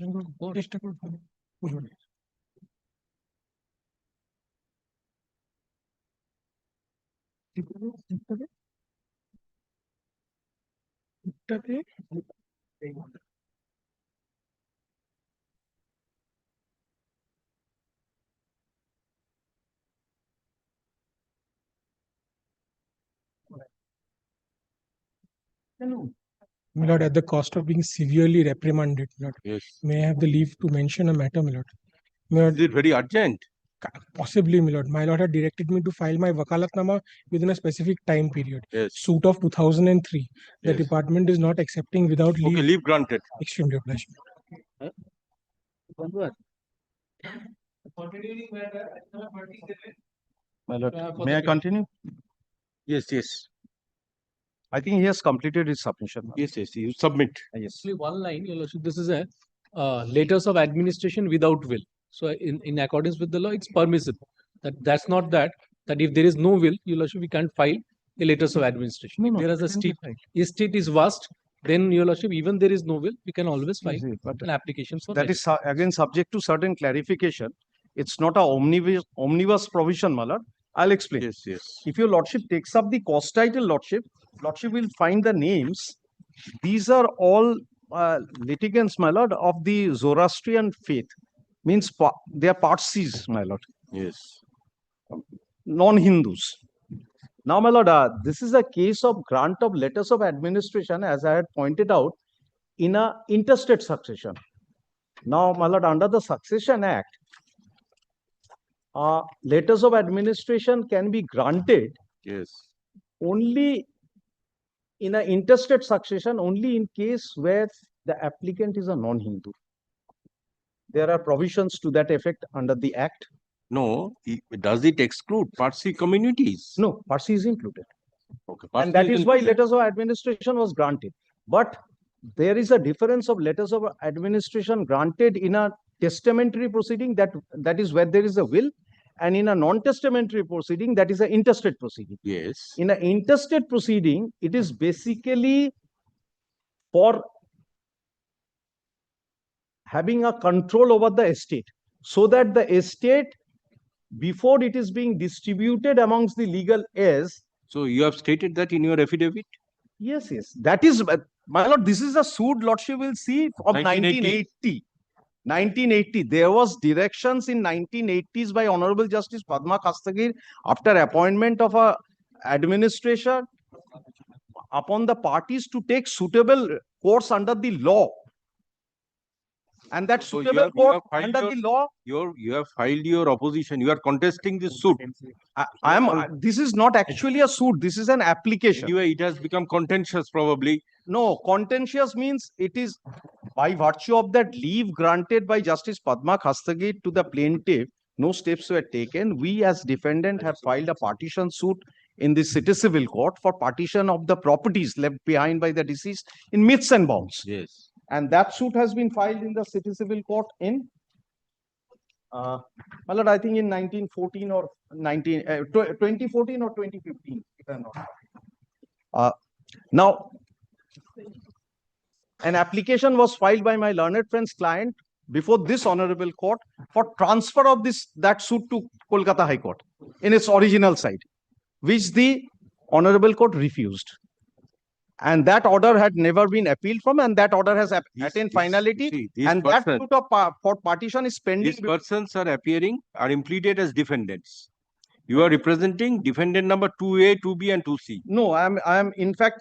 My lord, at the cost of being severely reprimanded, my lord, Yes. may I have the leave to mention a matter, my lord? My lord, Is it very urgent? possibly, my lord. My lord had directed me to file my wakalatnama within a specific time period. Yes. Suit of 2003. The Yes. department is not accepting without Okay, leave. leave granted. Extremely obliged. Continuing matter, item number 47. My lord, may I continue? Yes, yes. I think he has completed his submission. Yes, yes. You submit. Yes. Actually, one line, Your Lordship, this is a letters of administration without will. So in accordance with the law, it's permissible. That's not that if there is no will, Your Lordship, we can't file a letters of administration. If there is a estate is vast, then Your Lordship, even there is no will, we can always file an application for That is again subject to certain clarification. It's not a omnibus provision, my lord. I'll explain. Yes, yes. If your lordship takes up the cost title, lordship will find the names. These are all litigants, my lord, of the Zoroastrian faith. Means they are Parsis, my lord. Yes. Non-Hindus. Now, my lord, this is a case of grant of letters of administration, as I had pointed out, in a interstate succession. Now, my lord, under the Succession Act, letters of administration can be granted only in an interstate succession, only in case where the applicant is a non-Hindu. There are provisions to that effect under the Act. No, does it exclude Parsi communities? No, Parsi is included. Okay, and that is why letters of administration was granted. But there is a difference of letters of administration granted in a testamentary proceeding, that is where there is a will, and in a non-testamentary proceeding, that is an interstate proceeding. Yes. In an interstate proceeding, it is basically for having a control over the estate, so that the estate, before it is being distributed amongst the legal heirs. So you have stated that in your affidavit? Yes, yes. That is, my lord, this is a suit lordship will see of 1980. 1980. There was directions in 1980s by Honorable Justice Padma Kastagir after appointment of a administrator upon the parties to take suitable course under the law. And that suitable court under the law. You have filed your opposition. You are contesting this suit. This is not actually a suit. This is an application. Anyway, it has become contentious probably. No, contentious means it is by virtue of that leave granted by Justice Padma Kastagir to the plaintiff, no steps were taken. We as defendant have filed a partition suit in the city civil court for partition of the properties left behind by the deceased in myths and bounds. Yes. And that suit has been filed in the city civil court in, my lord, I think in 2014 or 2015. If I'm not wrong. Now, an application was filed by my learned friend's client before this honorable court for transfer of that suit to Kolkata High Court in its original site, which the honorable court refused. And that order had never been appealed from, and that order has attained finality. And that suit for partition is pending. These persons are impleaded as defendants. You are representing defendant number 2A, 2B, and 2C. No, I am in fact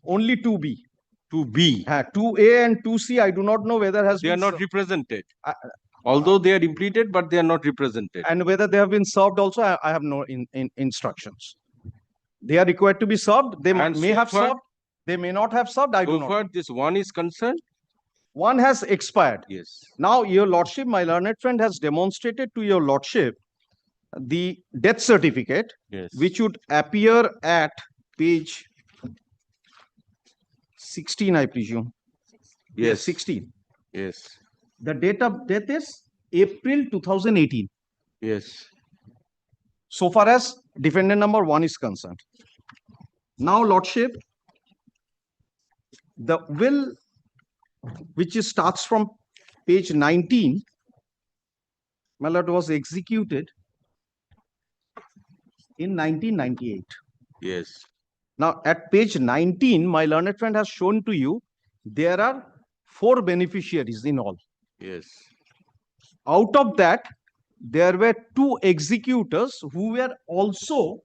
only 2B. 2B. 2A and 2C, I do not know whether they are not represented. Although they are impleaded, but they are not represented. And whether they have been served also, I have no instructions. They are required to be served. They may have served. They may not have served. I do not. So far, this one is concerned. One has expired. Yes. Now, your lordship, my learned friend has demonstrated to your lordship the death certificate, which would appear at page 16, I presume. Yes. 16. Yes. The date of death is April 2018. Yes. So far as defendant number 1 is concerned. Now, lordship, the will, which starts from page 19, my lord, was executed in 1998. Yes. Now, at page 19, my learned friend has shown to you, there are 4 beneficiaries in all. Yes. Out of that, there were 2 executors who were also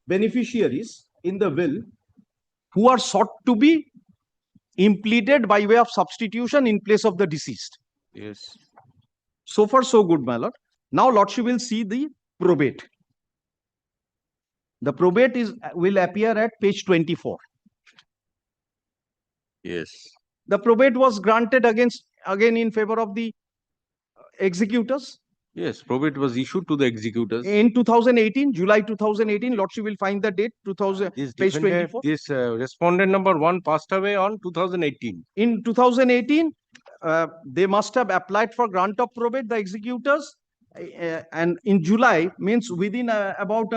beneficiaries in the will, who are sought to be implemented by way of substitution in place of the deceased. Yes. So far, so good, my lord. Now, lordship will see the probate. The probate will appear at page 24. Yes. The probate was granted again in favor of the executors. Yes, probate was issued to the executors. In 2018, July 2018, lordship will find the date, page 24. This respondent number 1 passed away on 2018. In 2018, they must have applied for grant of probate, the executors, and in July, means within about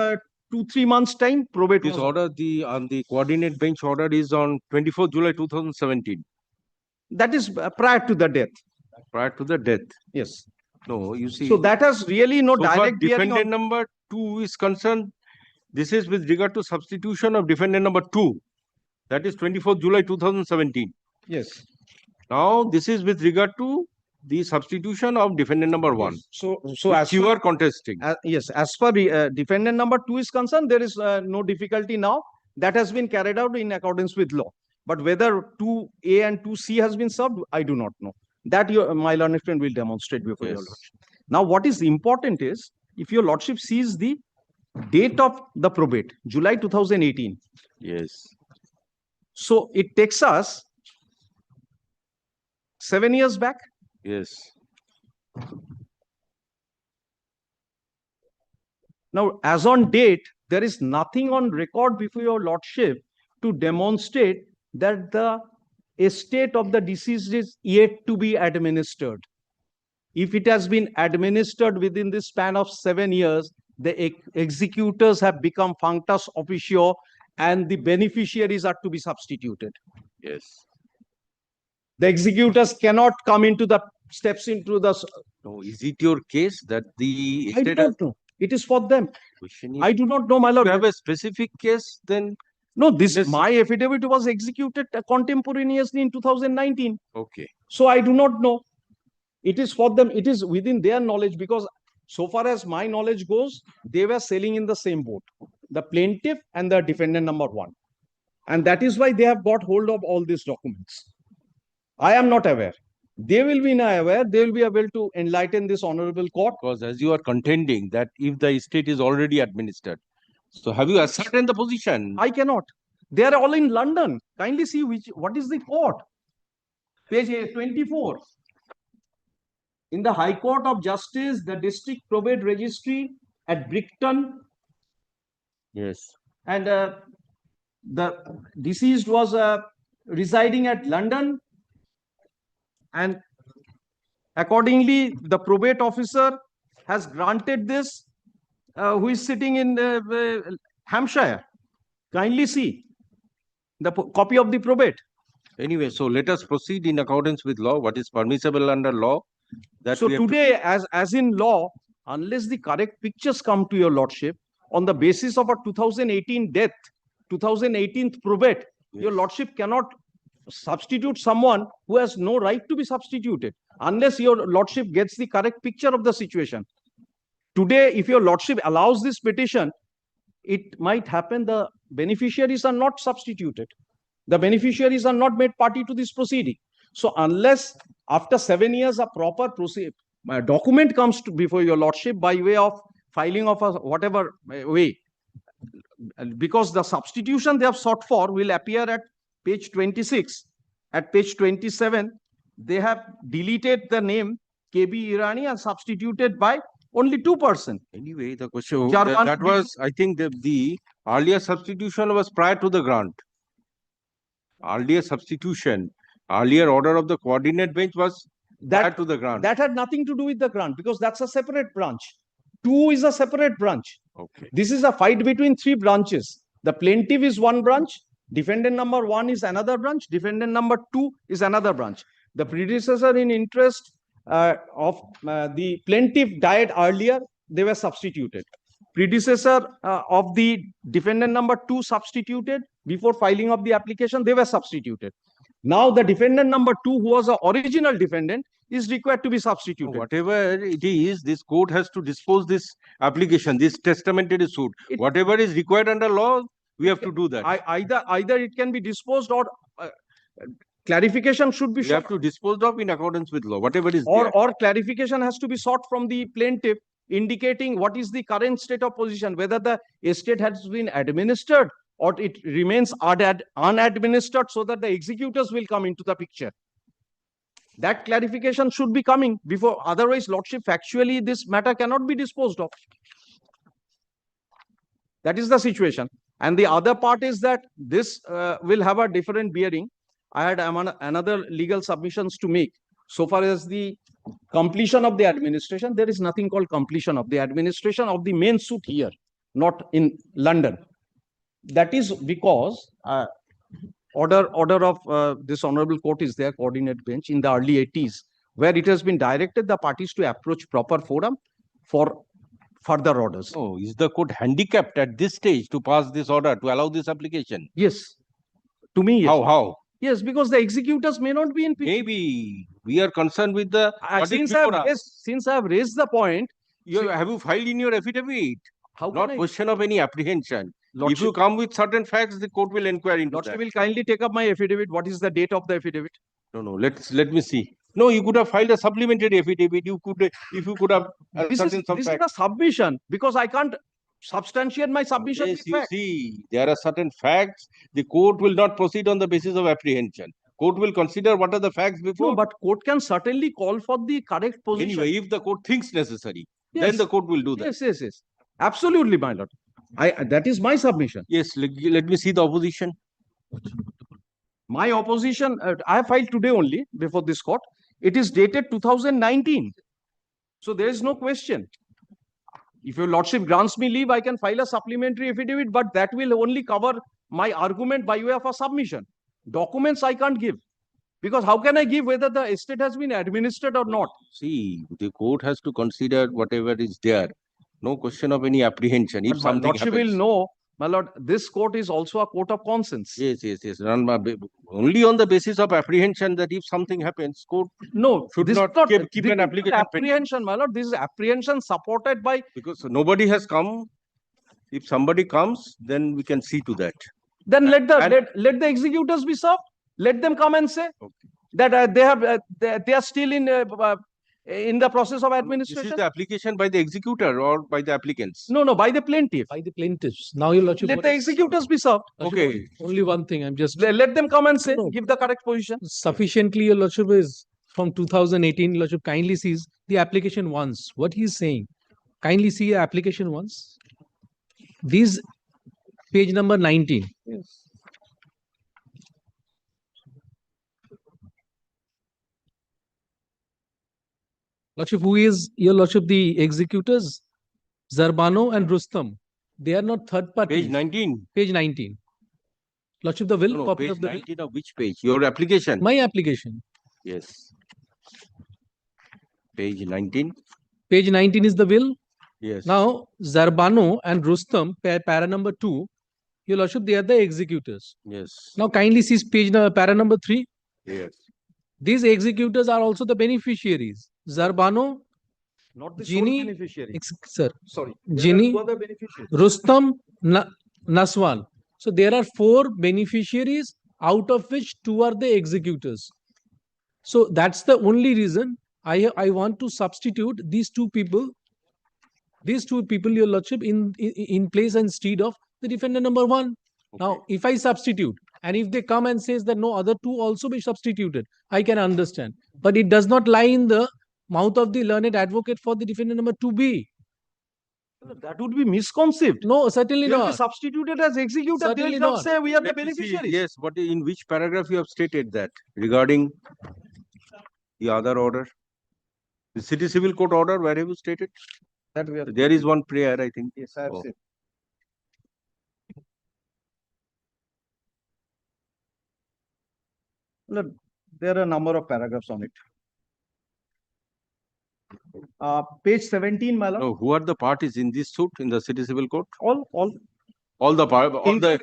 2-3 months time, probate This was order, on the coordinate bench order, is on 24th July 2017. That is prior to the death. Prior to the death. Yes. No, you see. So that has really no so far direct bearing defendant on. number 2 is concerned. This is with regard to substitution of defendant number 2. That is 24th July 2017. Yes. Now this is with regard to the substitution of defendant number 1. Yes. So which as you per, are contesting. yes, as per defendant number 2 is concerned, there is no difficulty now. That has been carried out in accordance with law. But whether 2A and 2C has been served, I do not know. That my learned friend will demonstrate before your lordship. Now, what is important is, if your lordship sees the date of the probate, July 2018. Yes. So it takes us 7 years back. Yes. Now, as on date, there is nothing on record before your lordship to demonstrate that the estate of the deceased is yet to be administered. If it has been administered within the span of 7 years, the executors have become functus officio and the beneficiaries are to be substituted. Yes. The executors cannot come into the steps into the. No, is it your case that the I don't know. It is for them. I do not know, my lord. If you have a specific case, then. No, my affidavit was executed contemporaneously in 2019. Okay. So I do not know. It is for them. It is within their knowledge, because so far as my knowledge goes, they were sailing in the same boat, the plaintiff and the defendant number 1. And that is why they have got hold of all these documents. I am not aware. They will be aware. They will be able to enlighten this honorable court. Because as you are contending that if the estate is already administered, so have you ascertained the position? I cannot. They are all in London. Kindly see what is the court. Page 24. In the High Court of Justice, the District Probate Registry at Brighton. Yes. And the deceased was residing at London. And accordingly, the probate officer has granted this, who is sitting in Hampshire. Kindly see the copy of the probate. Anyway, so let us proceed in accordance with law, what is permissible under law. That so today, as in law, unless the correct pictures come to your lordship, on the basis of a 2018 death, 2018 probate, your lordship cannot substitute someone who has no right to be substituted, unless your lordship gets the correct picture of the situation. Today, if your lordship allows this petition, it might happen the beneficiaries are not substituted. The beneficiaries are not made party to this proceeding. So unless after 7 years a proper document comes before your lordship by way of filing of a whatever way, because the substitution they have sought for will appear at page 26. At page 27, they have deleted the name KB Irani and substituted by only 2%. Anyway, the question that was, I think the earlier substitution was prior to the grant. Earlier substitution, earlier order of the coordinate bench was prior to the grant. That had nothing to do with the grant, because that's a separate branch. 2 is a separate branch. Okay. This is a fight between 3 branches. The plaintiff is one branch, defendant number 1 is another branch, defendant number 2 is another branch. The predecessor in interest the plaintiff died earlier, they were substituted. Predecessor of the defendant number 2 substituted before filing of the application, they were substituted. Now the defendant number 2, who was the original defendant, is required to be substituted. Whatever it is, this court has to dispose this application, this testamentary suit. Whatever is required under law, we have to do that. Either it can be disposed or clarification should be We have to dispose of in accordance with law, whatever is there. or clarification has to be sought from the plaintiff, indicating what is the current state of position, whether the estate has been administered or it remains unadministered, so that the executors will come into the picture. That clarification should be coming before, otherwise, Lordship, factually, this matter cannot be disposed of. That is the situation. And the other part is that this will have a different bearing. I had another legal submissions to make. So far as the completion of the administration, there is nothing called completion of the administration of the main suit here, not in London. That is because order of this honorable court is there, coordinate bench, in the early 80s, where it has been directed the parties to approach proper forum for further orders. Oh, is the court handicapped at this stage to pass this order, to allow this application? Yes. To me, yes. How? Yes, because the executors may not be in picture. Maybe we are concerned with the. Since I have raised the point, have you filed in your affidavit? How Not question of any apprehension. If you come with certain facts, the court will inquire into Lordship that. will kindly take up my affidavit. What is the date of the affidavit? No, let me see. No, you could have filed a supplementary affidavit. You could, if you could have. This is a submission, because I can't substantiate my submission. Yes, you see, there are certain facts. The court will not proceed on the basis of apprehension. Court will consider what are the facts before. No, but court can certainly call for the correct position. Anyway, if the court thinks necessary, then the court will do that. Yes. Absolutely, my lord. That is my submission. Yes, let me see the opposition. My opposition, I have filed today only before this court. It is dated 2019. So there is no question. If your lordship grants me leave, I can file a supplementary affidavit, but that will only cover my argument by way of a submission. Documents I can't give. Because how can I give whether the estate has been administered or not? See, the court has to consider whatever is there. No question of any apprehension. If something lordship happens. will know, my lord, this court is also a court of conscience. Yes. Run only on the basis of apprehension that if something happens, court should not keep an application. Apprehension, my lord. This is apprehension supported by. Because nobody has come. If somebody comes, then we can see to that. Then let the executors be served. Let them come and say that they are still in the process of administration. This is the application by the executor or by the applicants? No, by the plaintiff. By the plaintiffs. Now your lordship. Let the executors be served. Okay. Only one thing. I'm just. Let them come and say, give the correct position. Sufficiently, your lordship is from 2018. Your lordship kindly sees the application once. What he is saying. Kindly see your application once. These page number 19. Yes. Lordship, who is your lordship? The executors, Zarbano and Rustam. They are not third party. Page 19. Page 19. Lordship, the will. No, page 19 of which page? Your application. My application. Yes. Page 19. Page 19 is the will. Yes. Now, Zarbano and Rustam, para number 2, your lordship, they are the executors. Yes. Now, kindly see page para number 3. Yes. These executors are also the beneficiaries. Zarbano, not the Genie, sole beneficiary. Sir. Sorry. Genie, There are two other beneficiaries. Rustam, Naswan. So there are 4 beneficiaries, out of which 2 are the executors. So that's the only reason I want to substitute these two people, your lordship, in place and instead of the defendant number 1. Okay. Now, if I substitute, and if they come and says that no, other 2 also be substituted, I can understand. But it does not lie in the mouth of the learned advocate for the defendant number 2B. That would be misconceived. No, certainly They will not. be substituted as executor. Certainly They will not not. say we are the Let me see. beneficiaries. Yes, but in which paragraph you have stated that regarding the other order? The city civil court order, where have you stated? That we are. There is one prayer, I think. Yes, I have said. Look, there are a number of paragraphs on it. Page 17, my lord. No, who are the parties in this suit in the city civil court? All the part,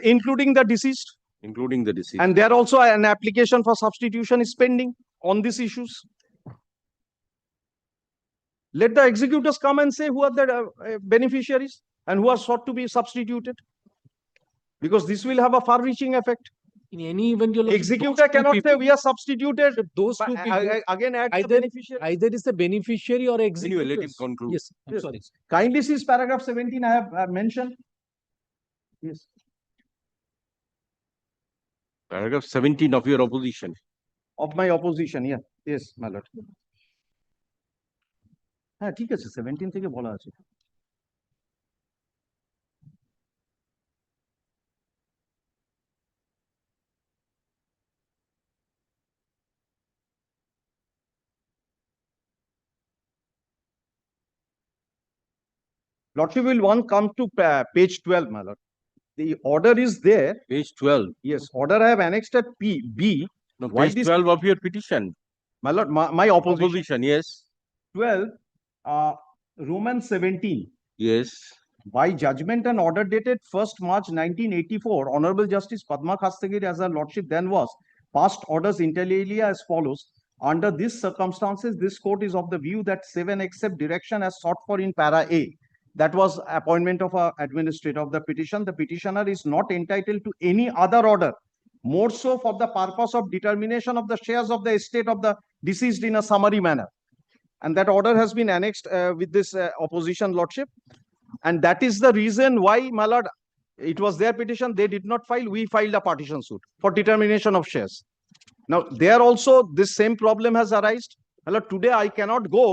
including the deceased. Including the deceased. And there also an application for substitution is pending on these issues. Let the executors come and say who are the beneficiaries and who are sought to be substituted. Because this will have a far-reaching effect. In any event, your executor cannot say we are substituted. Those two people, again add the beneficiary. Either is the beneficiary or executor. Anyway, let him conclude. Yes, I'm sorry. Kindly see paragraph 17 I have mentioned. Yes. Paragraph 17 of your opposition. Of my opposition, yeah. Yes, my lord. হ্যাঁ ঠিক আছে 17 থেকে বলা আছে Lordship, will one come to page 12, my lord? The order is there. Page 12. Yes, order I have annexed at B. No, page 12 of your petition. My lord, my opposition. Yes. 12, Roman 17. Yes. By judgment and order dated 1st March 1984, Honorable Justice Padma Khastagir, as her lordship then was, passed orders inter alia as follows. Under these circumstances, this court is of the view that 7 except direction as sought for in para A. That was appointment of a administrator of the petition. The petitioner is not entitled to any other order, more so for the purpose of determination of the shares of the estate of the deceased in a summary manner. And that order has been annexed with this opposition lordship. And that is the reason why, my lord, it was their petition. They did not file. We filed a partition suit for determination of shares. Now, there also this same problem has arisen. My lord, today I cannot go.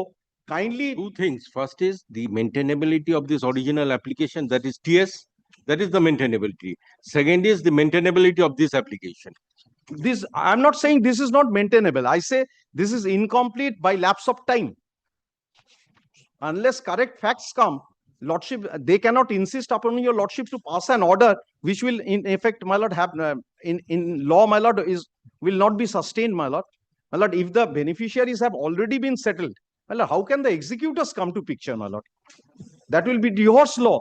Kindly. Two things. First is the maintainability of this original application, that is TS. That is the maintainability. Second is the maintainability of this application. This, I'm not saying this is not maintainable. I say this is incomplete by lapse of time. Unless correct facts come, lordship, they cannot insist upon your lordship to pass an order which will in effect, my lord, have in law, my lord, will not be sustained, my lord. My lord, if the beneficiaries have already been settled, my lord, how can the executors come to picture, my lord? That will be divorce law.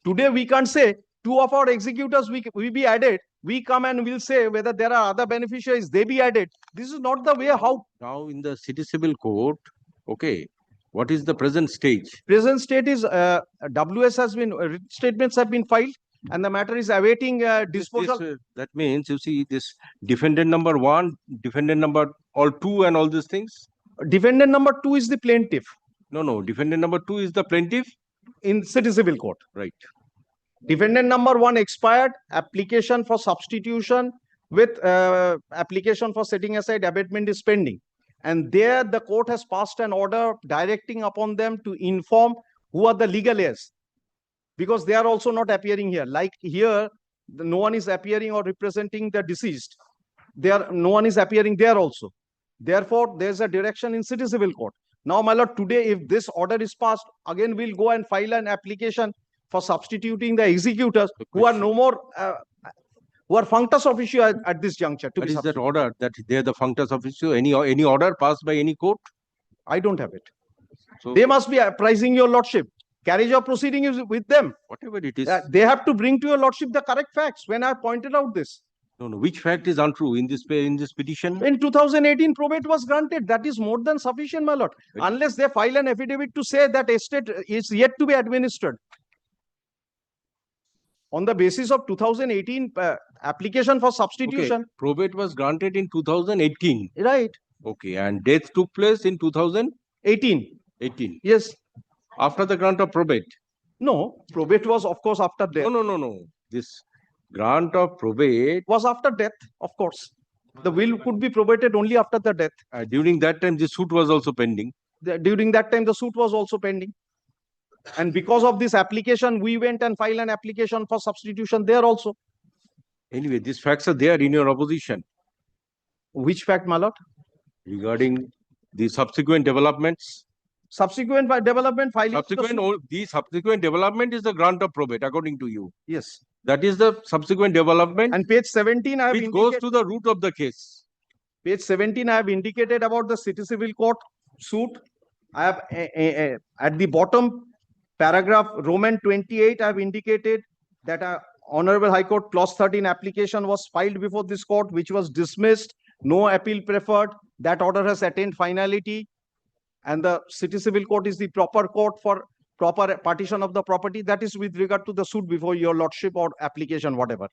Today we can't say 2 of our executors we be added. We come and we'll say whether there are other beneficiaries, they be added. This is not the way how. Now in the city civil court, okay, what is the present stage? Present state is WS has been, statements have been filed and the matter is awaiting disposal. That means you see this defendant number 1, defendant number all 2 and all these things. Defendant number 2 is the plaintiff. No, defendant number 2 is the plaintiff in city civil court. Right. Defendant number 1 expired, application for substitution with application for setting aside abatement is pending. And there the court has passed an order directing upon them to inform who are the legal heirs. Because they are also not appearing here. Like here, no one is appearing or representing the deceased. No one is appearing there also. Therefore, there's a direction in city civil court. Now, my lord, today, if this order is passed, again, we'll go and file an application for substituting the executors who are no more, who are functus officio at this juncture. What is that order that they are the functus officio? Any order passed by any court? I don't have it. So they must be apprising your lordship. Carriage of proceeding is with them. Whatever it is. They have to bring to your lordship the correct facts when I pointed out this. No, which fact is untrue in this petition? In 2018, probate was granted. That is more than sufficient, my lord. Unless they file an affidavit to say that estate is yet to be administered. On the basis of 2018 application for substitution. Okay. Probate was granted in 2018. Right. Okay. And death took place in 2018. 18. Yes. After the grant of probate. No. Probate was, of course, after death. No. This grant of probate was after death, of course. The will could be probated only after the death. During that time, the suit was also pending. During that time, the suit was also pending. And because of this application, we went and filed an application for substitution there also. Anyway, these facts are there in your opposition. Which fact, my lord? Regarding the subsequent developments. Subsequent development filing. The subsequent development is the grant of probate, according to you. Yes. That is the subsequent development. And page 17, I have which goes to the root of the case. Page 17, I have indicated about the city civil court suit. I have at the bottom paragraph Roman 28, I have indicated that Honorable High Court clause 13 application was filed before this court, which was dismissed. No appeal preferred. That order has attained finality. And the City Civil Court is the proper court for proper partition of the property. That is with regard to the suit before your lordship or application, whatever.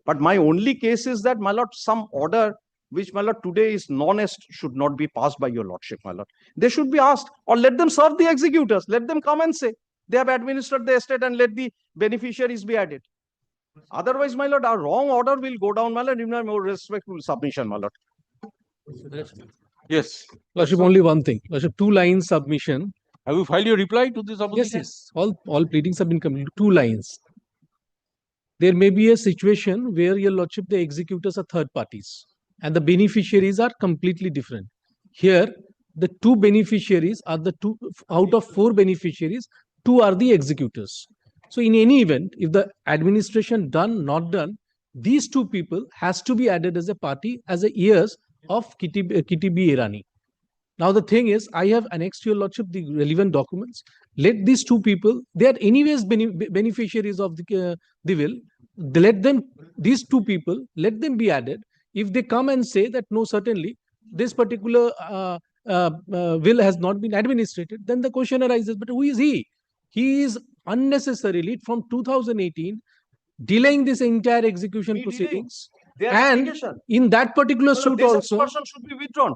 But my only case is that, my lord, some order which, my lord, today is non-est should not be passed by your lordship, my lord. They should be asked, or let them serve the executors. Let them come and say they have administered the estate and let the beneficiaries be added. Otherwise, my lord, our wrong order will go down, my lord, in a more respectful submission, my lord. Yes. Lordship, only one thing. Lordship, 2 lines submission. Have you filed your reply to this opposition? Yes, yes. All pleadings have been completed. 2 lines. There may be a situation where, your lordship, the executors are third parties and the beneficiaries are completely different. Here, the 2 beneficiaries are the 2 out of 4 beneficiaries, 2 are the executors. So in any event, if the administration done, not done, these 2 people has to be added as a party as the heirs of Kitty B. Irani. Now the thing is, I have annexed to your lordship the relevant documents. Let these 2 people, they are anyways beneficiaries of the will. Let them, these 2 people, let them be added. If they come and say that no, certainly this particular will has not been administrated, then the question arises, but who is he? He is unnecessarily from 2018 delaying this entire execution proceedings. And in that particular suit also, person should be withdrawn.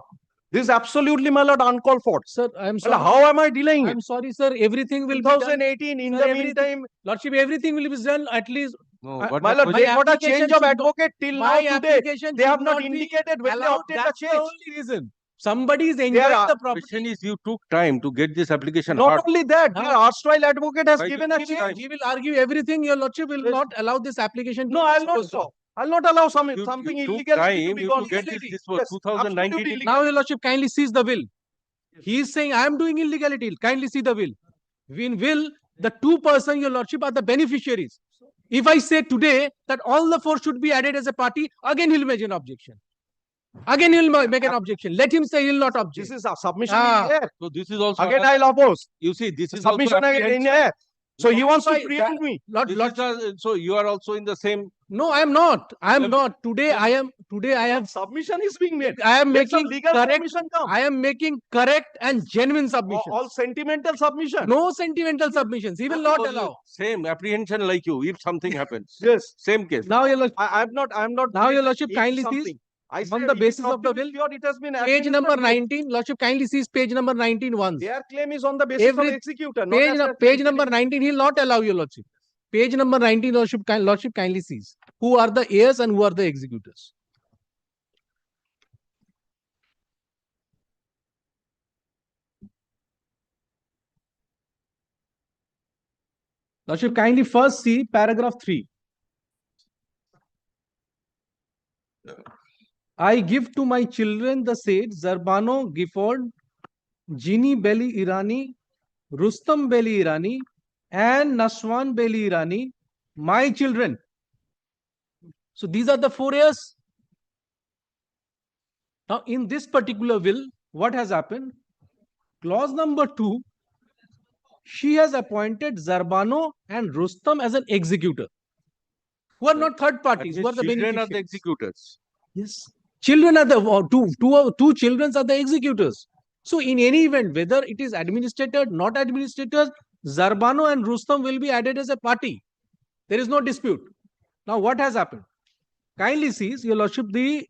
This is absolutely, my lord, uncalled for. Sir, I am sorry. How am I delaying it? I'm sorry, sir. Everything will be 2018, done. in Sir, the meantime. Lordship, everything will be done at least. No, my lord, they got a change of advocate till now today. They have not be indicated when they obtained the That's the change. only reason. Somebody is enjoying the property. Question is, you took time to get this application. Not hard. only that, the erstwhile advocate has Right. given a He change. will argue everything. Your lordship will not allow this application. No, I'll not so. I'll not allow something You illegal took to time be you gone. to get this. This was Yes, 2019. absolutely illegal. Now, your lordship, kindly seize the will. He is saying, I am doing illegality. Kindly see the will. In will, the 2 persons, your lordship, are the beneficiaries. If I say today that all the 4 should be added as a party, again he'll make an objection. Again he'll make an objection. Let him say he'll not object. This is a submission in air. So this is also Again, I'll oppose. You see, this is Submission also in air. So he wants to preempt me. So you are also in the same. No, I am not. I am not. Today I am. Submission is being made. I am Let some making legal correct. submission come. I am making correct and genuine submissions. All sentimental submission. No sentimental submissions. He will not allow. Same apprehension like you. If something happens. Yes. Same case. Now your lordship. I am not. Now your lordship kindly something. sees. I On the basis of the will, it has been page number 19, lordship kindly sees page number 19 once. Their claim is on the basis of executor. Page number 19, he will not allow your lordship. Page number 19, lordship kindly sees. Who are the heirs and who are the executors? Lordship kindly first see paragraph 3. I give to my children the said Zarbano Gifford, Jini Beli Irani, Rustam Beli Irani, and Nashwan Beli Irani, my children. So these are the 4 heirs. Now in this particular will, what has happened? Clause number 2, she has appointed Zarbano and Rustam as an executor, who are not third parties, who are the children are the beneficiaries. executors. Yes. Children are the two children are the executors. So in any event, whether it is administrator, not administrator, Zarbano and Rustam will be added as a party. There is no dispute. Now what has happened? Kindly sees, your lordship, the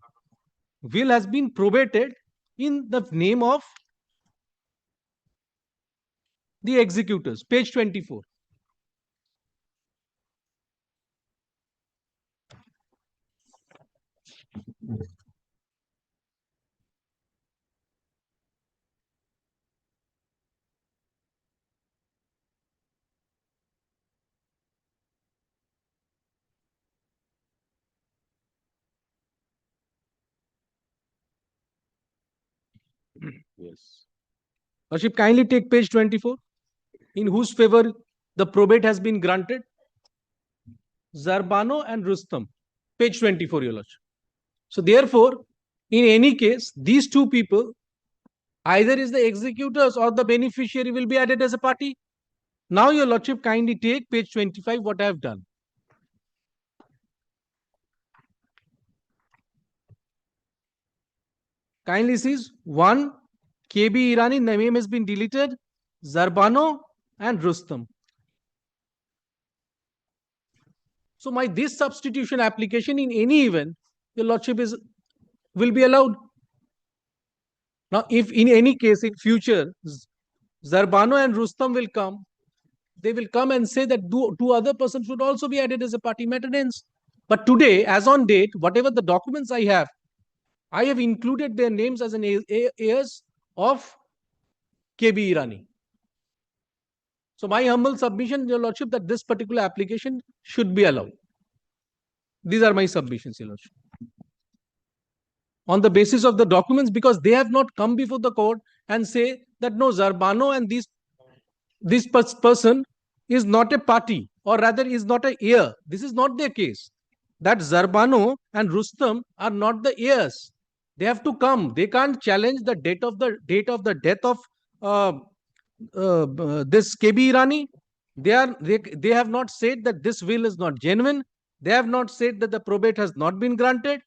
will has been probated in the name of the executors. Page 24. Yes. Lordship, kindly take page 24. In whose favor the probate has been granted? Zarbano and Rustam. Page 24, your lordship. So therefore, in any case, these 2 people Either is the executors or the beneficiary will be added as a party. Now, your lordship, kindly take page 25, what I have done. Kindly sees one, KB Irani, name has been deleted, Zarbano and Rustam. So this substitution application in any event, your lordship will be allowed. Now, if in any case in future, Zarbano and Rustam will come, they will come and say that two other persons should also be added as a party maintenance. But today, as on date, whatever the documents I have included their names as an heirs of KB Irani. So my humble submission, your lordship, that this particular application should be allowed. These are my submissions, your lordship. On the basis of the documents, because they have not come before the court and say that no, Zarbano and this person is not a party, or rather is not an heir. This is not their case. That Zarbano and Rustam are not the heirs. They have to come. They can't challenge the date of the death of this KB Irani. They have not said that this will is not genuine. They have not said that the probate has not been granted.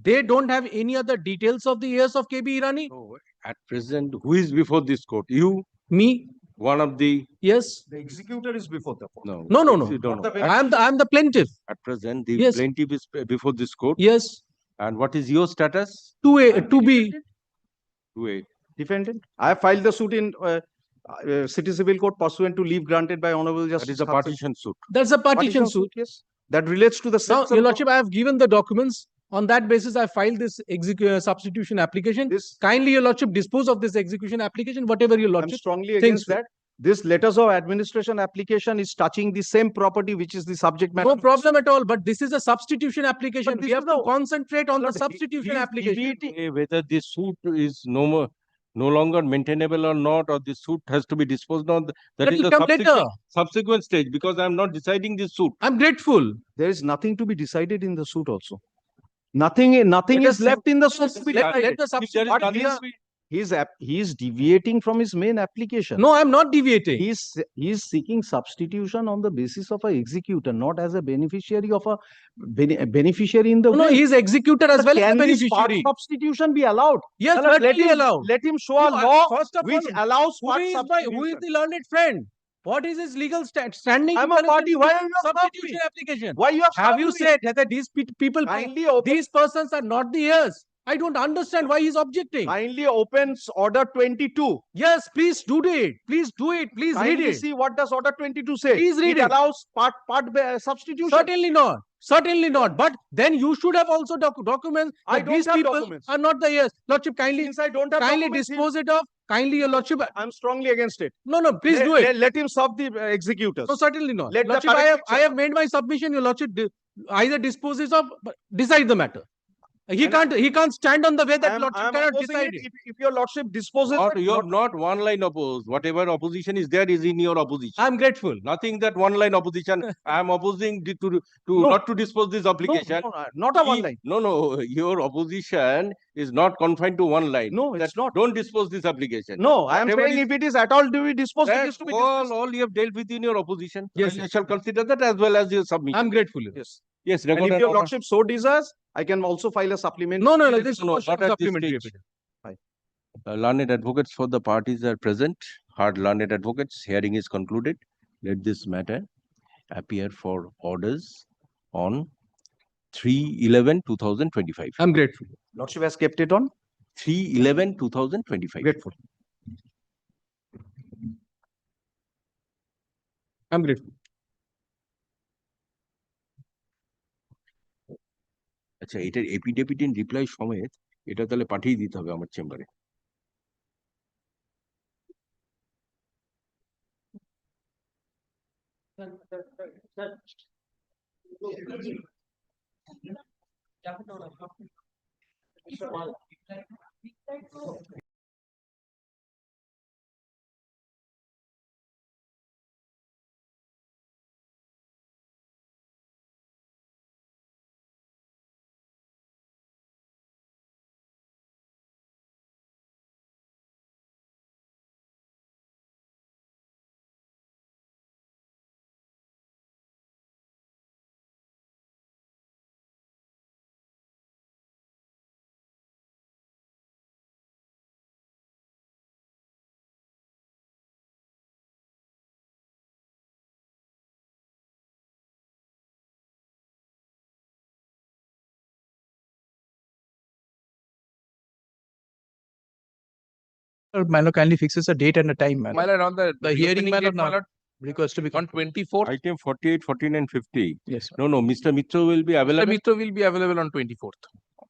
They don't have any other details of the heirs of KB Irani. No, at present, who is before this court? You? Me? One of the... Yes. The executor is before the court. No. No. You don't know. I am the plaintiff. At present, the Yes. plaintiff is before this court. Yes. And what is your status? 2A, 2B. 2A. Defendant. I have filed the suit in City Civil Court pursuant to leave granted by Honorable Justice. That is a partition suit. That's a partition suit. Yes. That relates to the Now, steps your of- lordship, I have given the documents. On that basis, I filed this substitution application. Kindly, your lordship, dispose of this execution application, whatever your I'm lordship strongly thinks. against that. This letters of administration application is touching the same property which is the subject matter. No problem at all. But this is a substitution application. But this We have is to concentrate on the substitution application. Whether this suit is no longer maintainable or not, or this suit has to be disposed of, that is will the come later. subsequent stage, because I am not deciding this suit. I'm grateful. There is nothing to be decided in the suit also. Nothing is left in the suit to be decided. Let the substitution. But he is deviating from his main application. No, I'm not deviating. He is seeking substitution on the basis of an executor, not as a beneficiary of a beneficiary in the No, will. he is executor as well as Can this part beneficiary. substitution be allowed? Yes, Let certainly him allowed. Let him show a No, law first of which all, allows Who part is substitution. the learned friend? What is his legal standing? I'm a party. Why are you substitution application? Why you Have you said that these people, Kindly open- these persons are not the heirs? I don't understand why he's objecting. Kindly opens order 22. Yes, please do it. Please do it. Please read Kindly it. see what does order 22 say. Please read it. it. Allows part substitution. Certainly not. Certainly not. But then you should have also documents I that don't these have people documents. are not the heirs. Lordship, kindly, Since I don't have kindly documents, dispose it of. Kindly, your lordship. I'm strongly against it. No, please do it. Let him serve the executors. No, certainly not. Let the Lordship, correct I have made my submission. Your lordship either disposes of, decide the matter. He can't stand on the way that lordship cannot decide it. If your lordship disposes, You are not one line opposed. Whatever opposition is there is in your opposition. I'm grateful. Nothing that one line opposition. I am opposing not to dispose this application. not a one line. No. Your opposition is not confined to one line. No, it's not. Don't dispose this application. No, I am Whatever saying if it is at all to be disposed, it That's is to be disposed. all you have dealt with in your opposition. Yes, And you shall consider that as well as your submission. I'm grateful. Yes. Yes, And record if and your order. lordship so desires, I can also file a supplement. No, this is No, not not at this supplementary stage. evidence. Learned advocates for the parties are present. Hard learned advocates, hearing is concluded. Let this matter appear for orders on 3/11/2025. I'm grateful. Lordship has kept it on 3/11/2025. Grateful. I'm grateful. আচ্ছা, এটার affidavit in reply সমেত এটা তাহলে পাঠিয়ে দিতে হবে আমার চেম্বারে। My lord kindly fixes a date and a time, my lord. My lord, on the hearing, my date, lord, my now lord, request to be on 24th. Item 48, 49, and 50. Yes. No, Mr. Mitra will be Mr. available. Mitra will be available on 24th.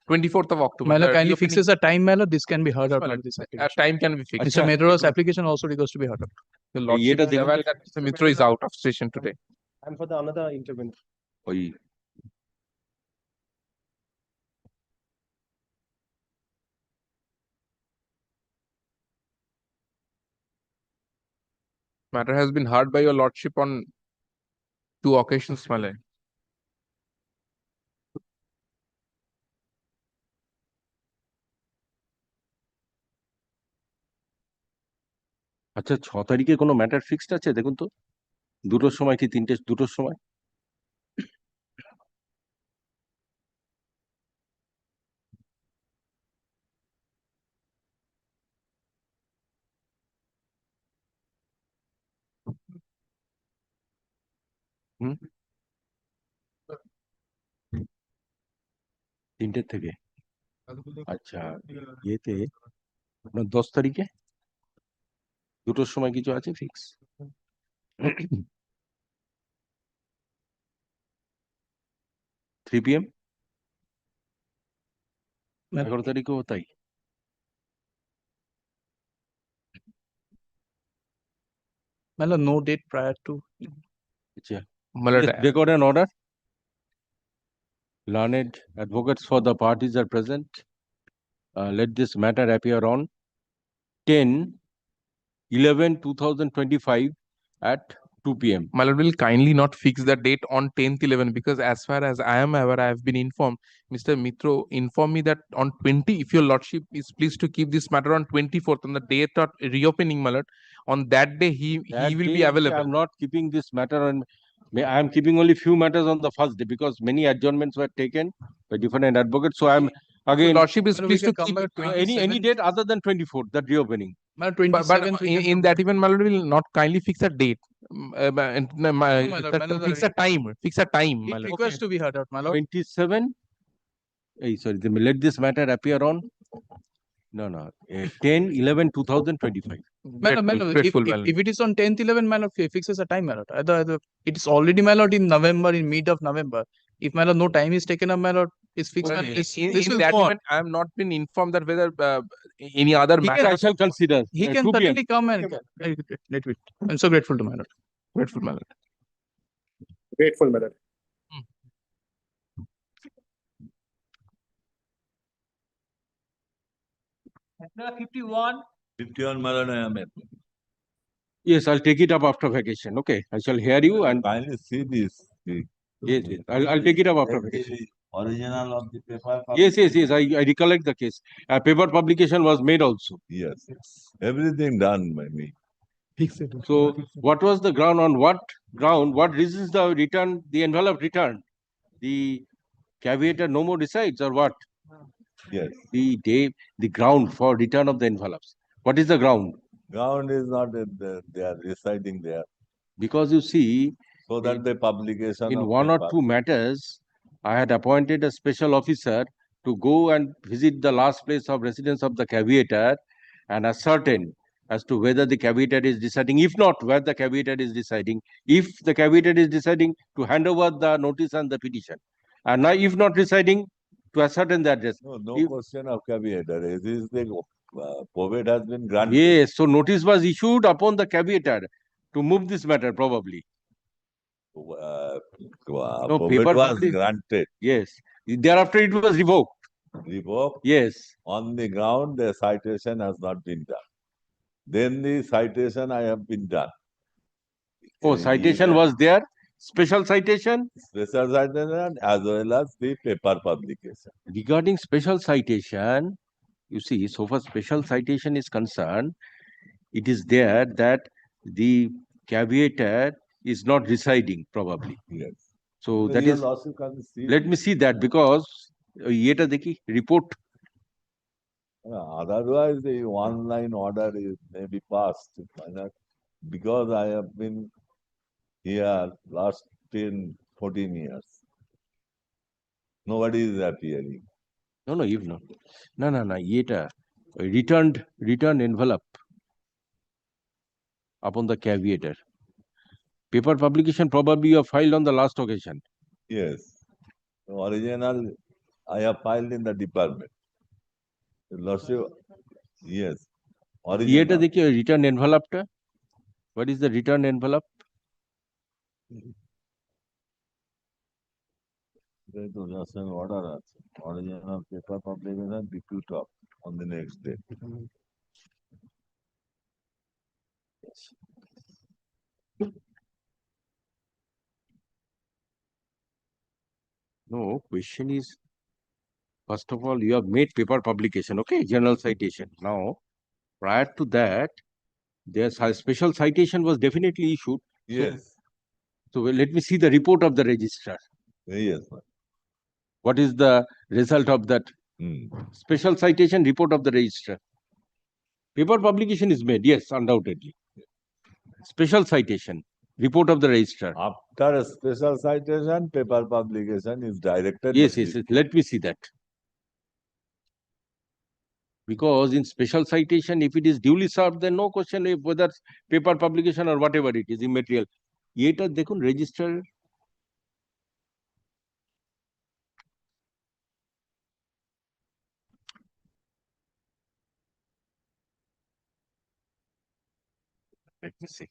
24th of October. My lord The kindly reopening- fixes a time, my lord. This can be heard out my on lord. this A application. time can be fixed. Mr. Medra's application also requires to be heard out. The lordship is aware that Mr. Mitra is out of station today. And for the another intervention. Oi. Matter has been heard by your lordship on 2 occasions, my lord. আচ্ছা 6 তারিখে কোনো matter fixed আছে দেখুন তো, দুটোর সময় কি দুটোর সময়? হুম, 3টের থেকে। আচ্ছা, ইয়েতে আপনার 10 তারিখে দুটোর সময় কিছু আছে ফিক্স? 3 PM? 11 তারিখেও তাই? My lord, no date prior to. আচ্ছা, My lord, let's record an order. Learned advocates for the parties are present. Let this matter appear on 10/11/2025 at 2 PM. my lord will kindly not fix the date on 10th 11 because as far as I am aware, I have been informed. Mr. Mitro informed me that on 20, if your lordship is pleased to keep this matter on 24th on the date of reopening, my lord, on that day he will be available. I'm not keeping this matter on. I am keeping only few matters on the first day because many adjournments were taken by different advocates. So I'm again. Lordship is pleased to keep any date other than 24th, that reopening. My lord, but 27th. in that event, my lord will not kindly fix a date. Fix a time. Fix a time, my It lord. requires to be heard out, my lord. 27. Sorry, let this matter appear on. No, 10/11/2025. My lord, if it is on 10th 11, my lord fixes a time, my lord. Either it is already, my lord, in November, in mid of November. If my lord no time is taken up, my lord is fixed. Well, This in will that go on. event, I have not been informed that whether any other matter. I shall consider. He can 2 PM. certainly come and let me. I'm so grateful to my lord. Grateful, my lord. Grateful, madam. Number 51. 51, Maranayam. Yes, I'll take it up after vacation. Okay, I shall hear you and Kindly see this. yes, I'll take it up after vacation. Original of the paper. Yes, I recollect the case. A paper publication was made also. Yes, everything done by me. So, what was the ground? On what ground? What reasons the return? The envelope returned. The caveator no more resides, or what? Yes. The ground for return of the envelopes. What is the ground? Ground is not they are residing there. Because you see, so that the publication in of one or paper. two matters, I had appointed a special officer to go and visit the last place of residence of the caveator and ascertain as to whether the caveator is deciding. If not, where the caveator is deciding. If the caveator is deciding, to hand over the notice and the petition. And now, if not deciding, to ascertain the address. No question of caveator. It is the probate has been granted. Yes, so notice was issued upon the caveator to move this matter probably. No, probate paper was granted. Yes. Thereafter it was revoked. Revoked? Yes. On the ground the citation has not been done. Then the citation I have been done. Oh, citation was there? Special citation? Special citation as well as the paper publication. Regarding special citation, you see, so far special citation is concerned, it is there that the caveator is not residing probably. Yes. So The that real is, loss you can see. let me see that because yeta dekhi report. Otherwise, the one-line order is maybe passed. Because I have been here last 10, 14 years. Nobody is appearing. No, if not. No, yeta returned envelope. upon the caveator. Paper publication probably you have filed on the last occasion. Yes. The original I have filed in the department. Your Lordship, yes. Theater dekhiye return envelope ta. What is the return envelope? Just an order. Original paper publication, depute up on the next day. Yes. No, question is, first of all, you have made paper publication, okay, general citation. Now, prior to that, there's a special citation was definitely issued. Yes. So let me see the report of the registrar. Yes. What is the result of that special citation report of the registrar? Paper publication is made, yes, undoubtedly. Special citation report of the registrar. After a special citation, paper publication is directed. Yes, yes, yes. Let me see that. Because in special citation, if it is duly served, then no question if whether paper publication or whatever it is immaterial. Eta dekhun register. Let me see.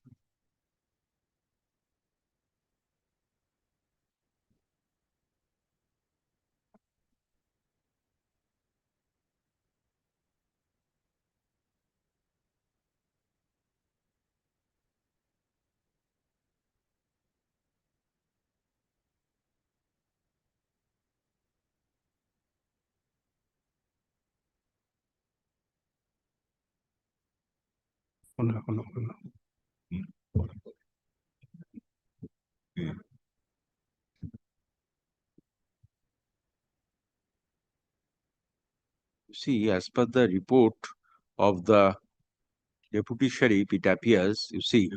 See, as per the report of the deputy sheriff, it appears, you see,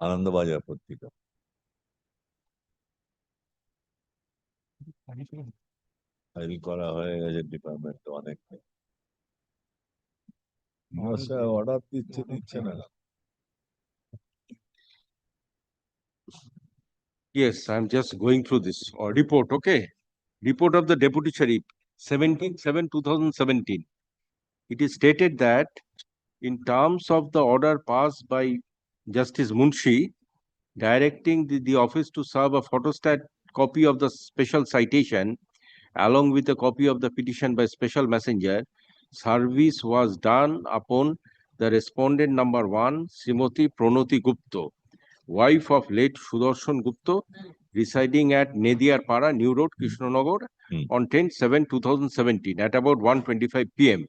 Anandabazar পত্রিকা file করা হয়ে গেছে ডিপার্টমেন্টে অনেক order দিচ্ছে না yes, I'm just going through this or report, okay? Report of the deputy sheriff, 17/7/2017. It is stated that in terms of the order passed by Justice Munshi, directing the office to serve a photostat copy of the special citation along with a copy of the petition by special messenger, service was done upon the respondent number 1, Srimati Pranoti Gupta, wife of late Sudarshan Gupta, residing at Nediar Para, New Road, Krishnanagar, on 10/7/2017 at about 1:25 p.m.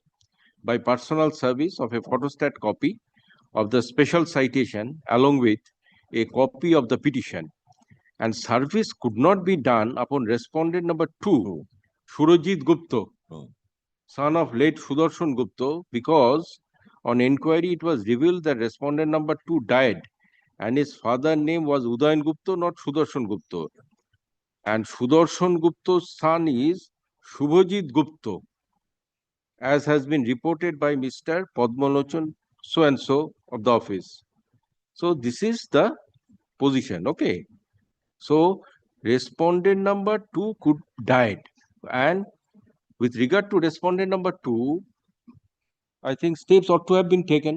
by personal service of a photostat copy of the special citation along with a copy of the petition, and service could not be done upon respondent number 2, Surajit Gupta, son of late Sudarshan Gupta, because on inquiry it was revealed that respondent number 2 died and his father's name was Udayan Gupta, not Sudarshan Gupta. And Sudarshan Gupta's son is Shubhajit Gupta, as has been reported by Mr. Padmalochan so-and-so of the office. So this is the position, okay? So respondent number 2 could died, and with regard to respondent number 2, I think steps ought to have been taken.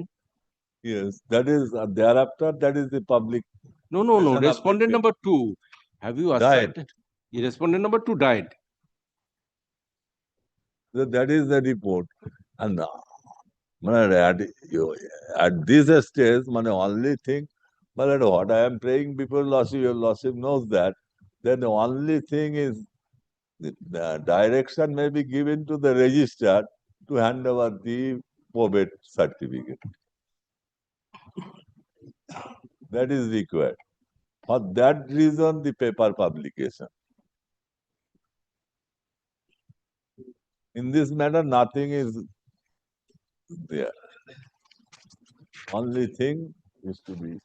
Yes, that is thereafter, that is the public. No. Respondent number 2, have you ascertained? Respondent number 2 died. That is the report. And at this stage, only thing, what I am praying before Lordship, your Lordship knows that, then the only thing is the direction may be given to the registrar to hand over the probate certificate. That is required. For that reason, the paper publication. In this matter, nothing is there. Only thing is to be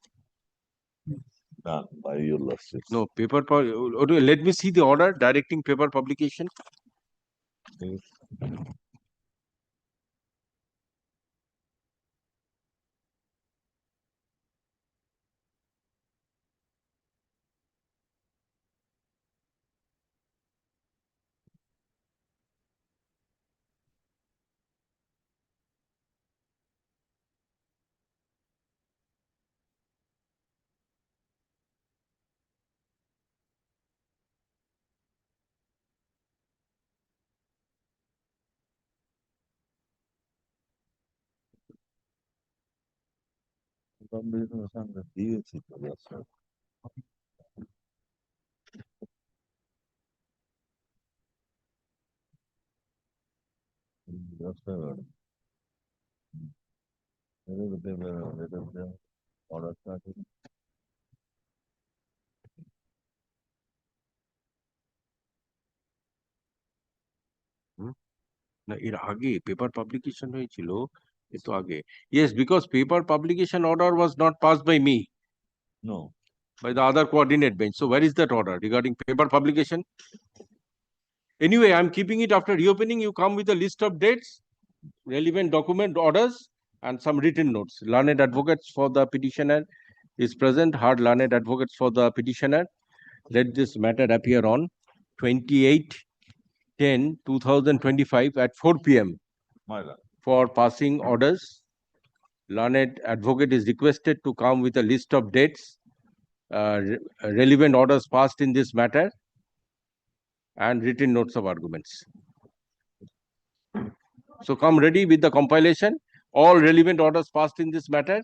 done by your lordships. No, let me see the order directing paper publication. Yes. দিয়েছি তো দর্শক। দর্শক। অর্ডারটা না এর আগে paper publication হয়েছিল এতো আগে yes because paper publication order was not passed by me no by the other coordinate bench so where is that order regarding paper publication anyway I'm keeping it after reopening you come with a list of dates relevant document orders and some written notes learned advocates for the petitioner is present heard learned advocates for the petitioner let this matter appear on 28/10/2025 at 4 p.m. My lord. For passing orders. Learned advocate is requested to come with a list of dates, relevant orders passed in this matter, and written notes of arguments. So come ready with the compilation, all relevant orders passed in this matter,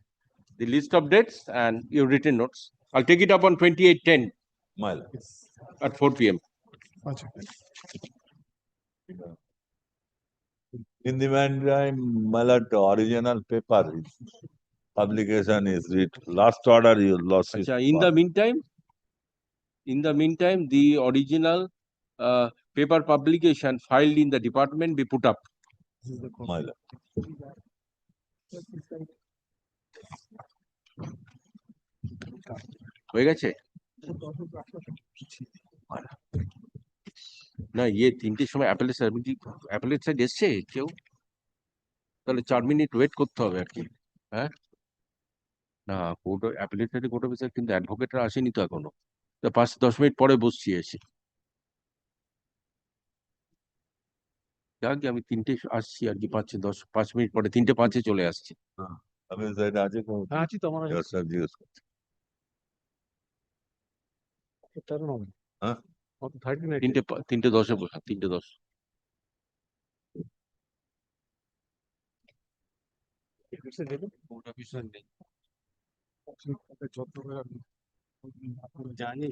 the list of dates, and your written notes. I'll take it up on 28/10 My lord. at 4 p.m. In the meantime, my lord, the original paper is publication is read. Last order you lost it. In the meantime, the original paper publication filed in the department be put up. My lord. হয়ে গেছে না তিনটের সময় appellate side এসছে কেউ তাহলে 4 minute wait করতে হবে আর কি হ্যাঁ না কোর্ট অ্যাপেলেট সাইডে কোর্ট অফিসার কিন্তু অ্যাডভোকেটরা আসেনি তো এখনো 5-10 মিনিট পরে বসছি এসে যাক আমি 3টে আসছি আর কি 5 মিনিট পরে 3:05 চলে আসছি আমি আছে আছি তো আমার সব জিজ্ঞেস করছি হ্যাঁ 3:10 বসা 3:10 জানি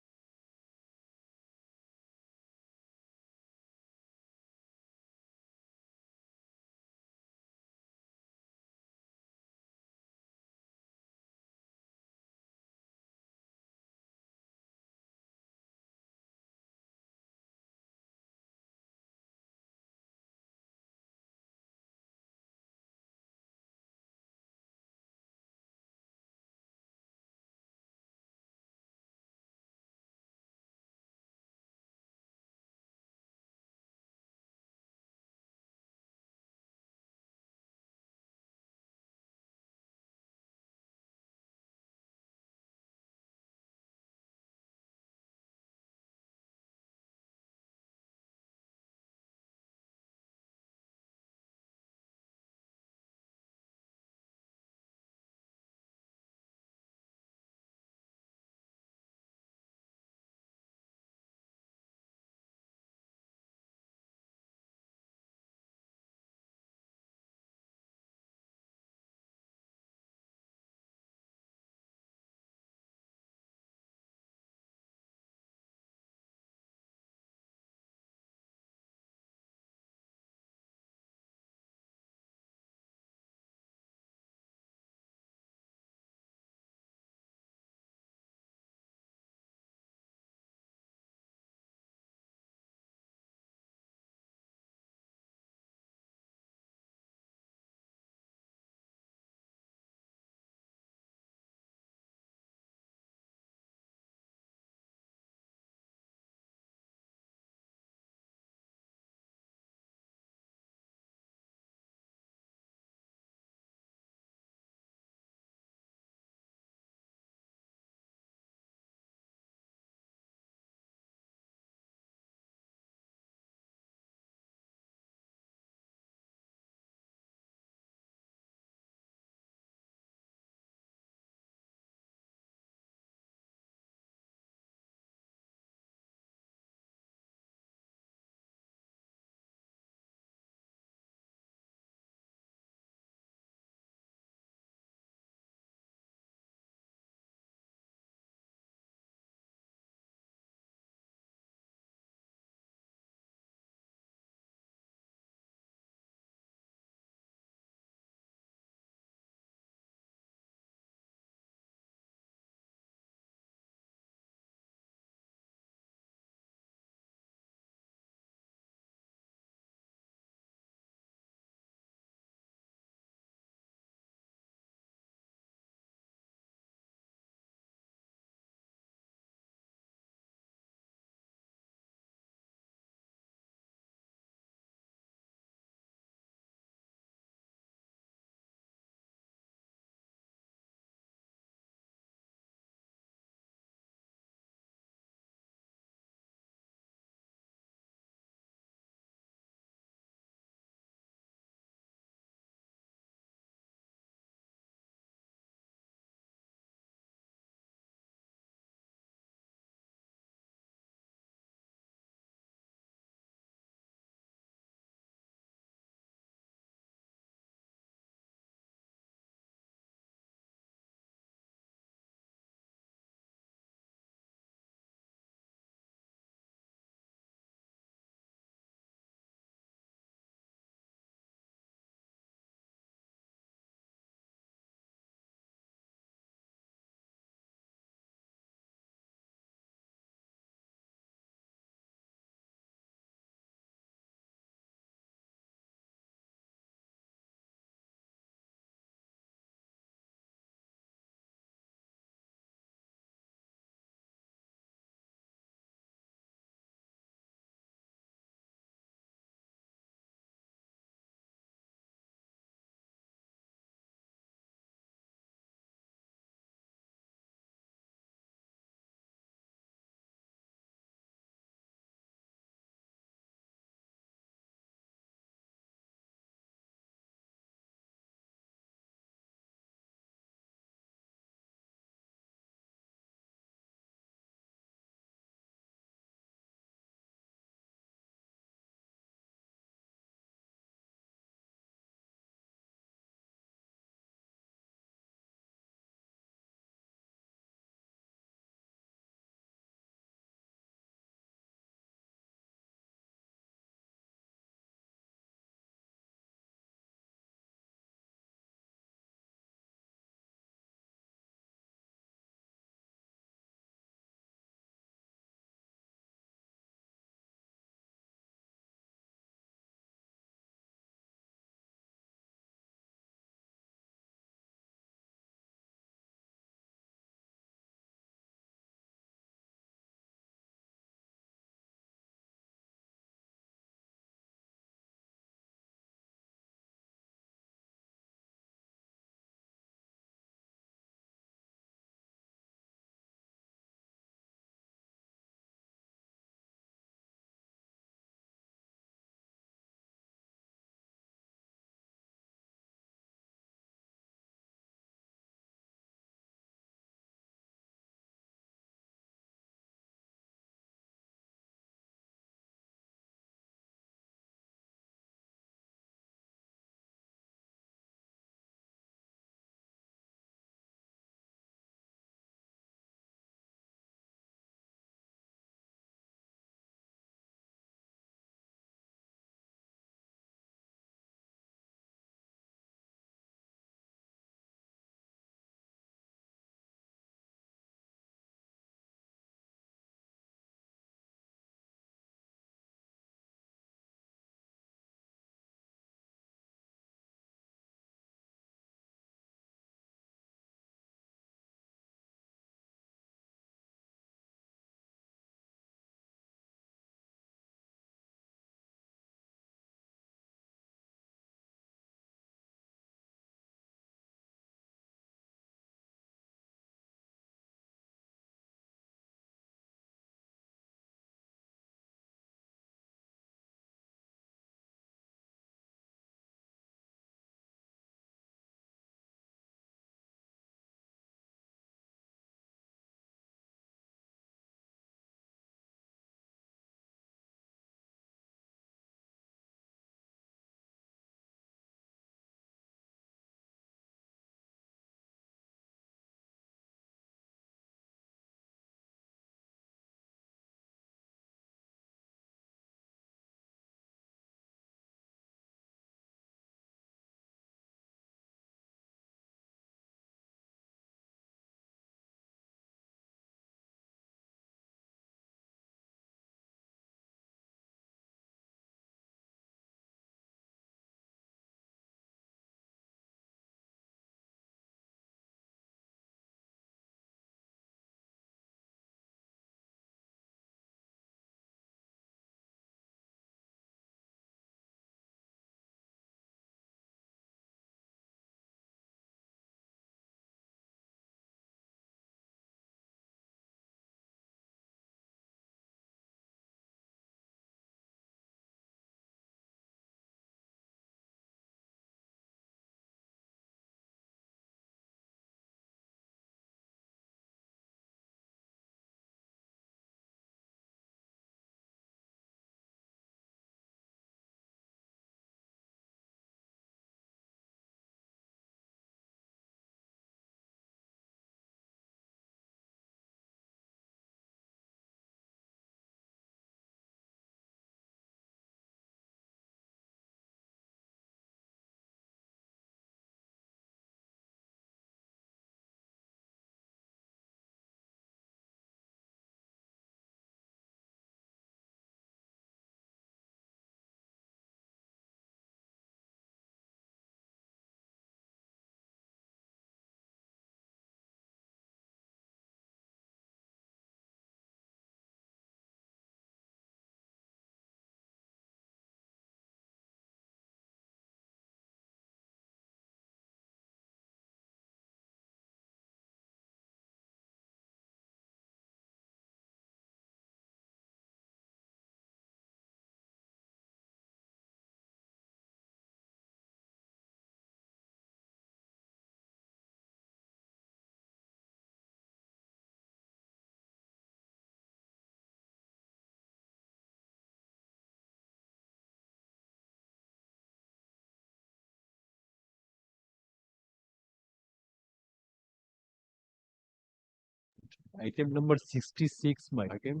Item number 66, my item.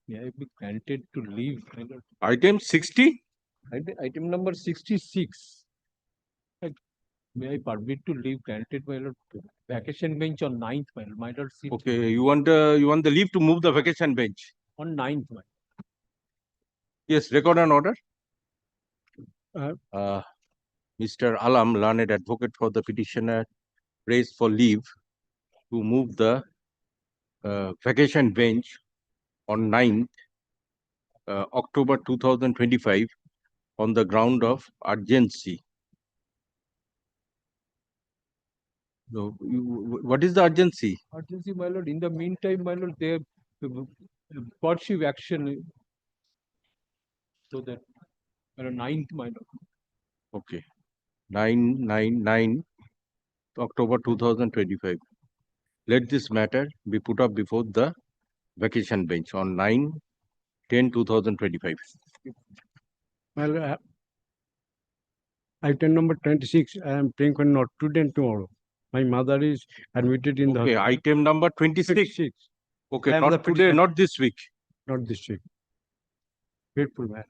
May I be granted to leave? Item 60? Item number 66. May I permit to leave granted, my lord? Vacation bench on 9th, my lord. My lord, seat Okay, you want the leave to move the vacation bench? on 9th, my Yes, record an order. lord. Mr. Alam, learned advocate for the petitioner, prays for leave to move the vacation bench on 9th October 2025 on the ground of urgency. So, what is the urgency? Urgency, my lord. In the meantime, my lord, they pursue action. So that, my lord, 9th, my lord. Okay. 9 October 2025. Let this matter be put up before the vacation bench on 9/10/2025. Well, item number 26, I am praying for not today and tomorrow. My mother is admitted in the Okay, hospital. item number 26. Okay, I am the not today, petitioner. not this week. Not this week. Grateful man.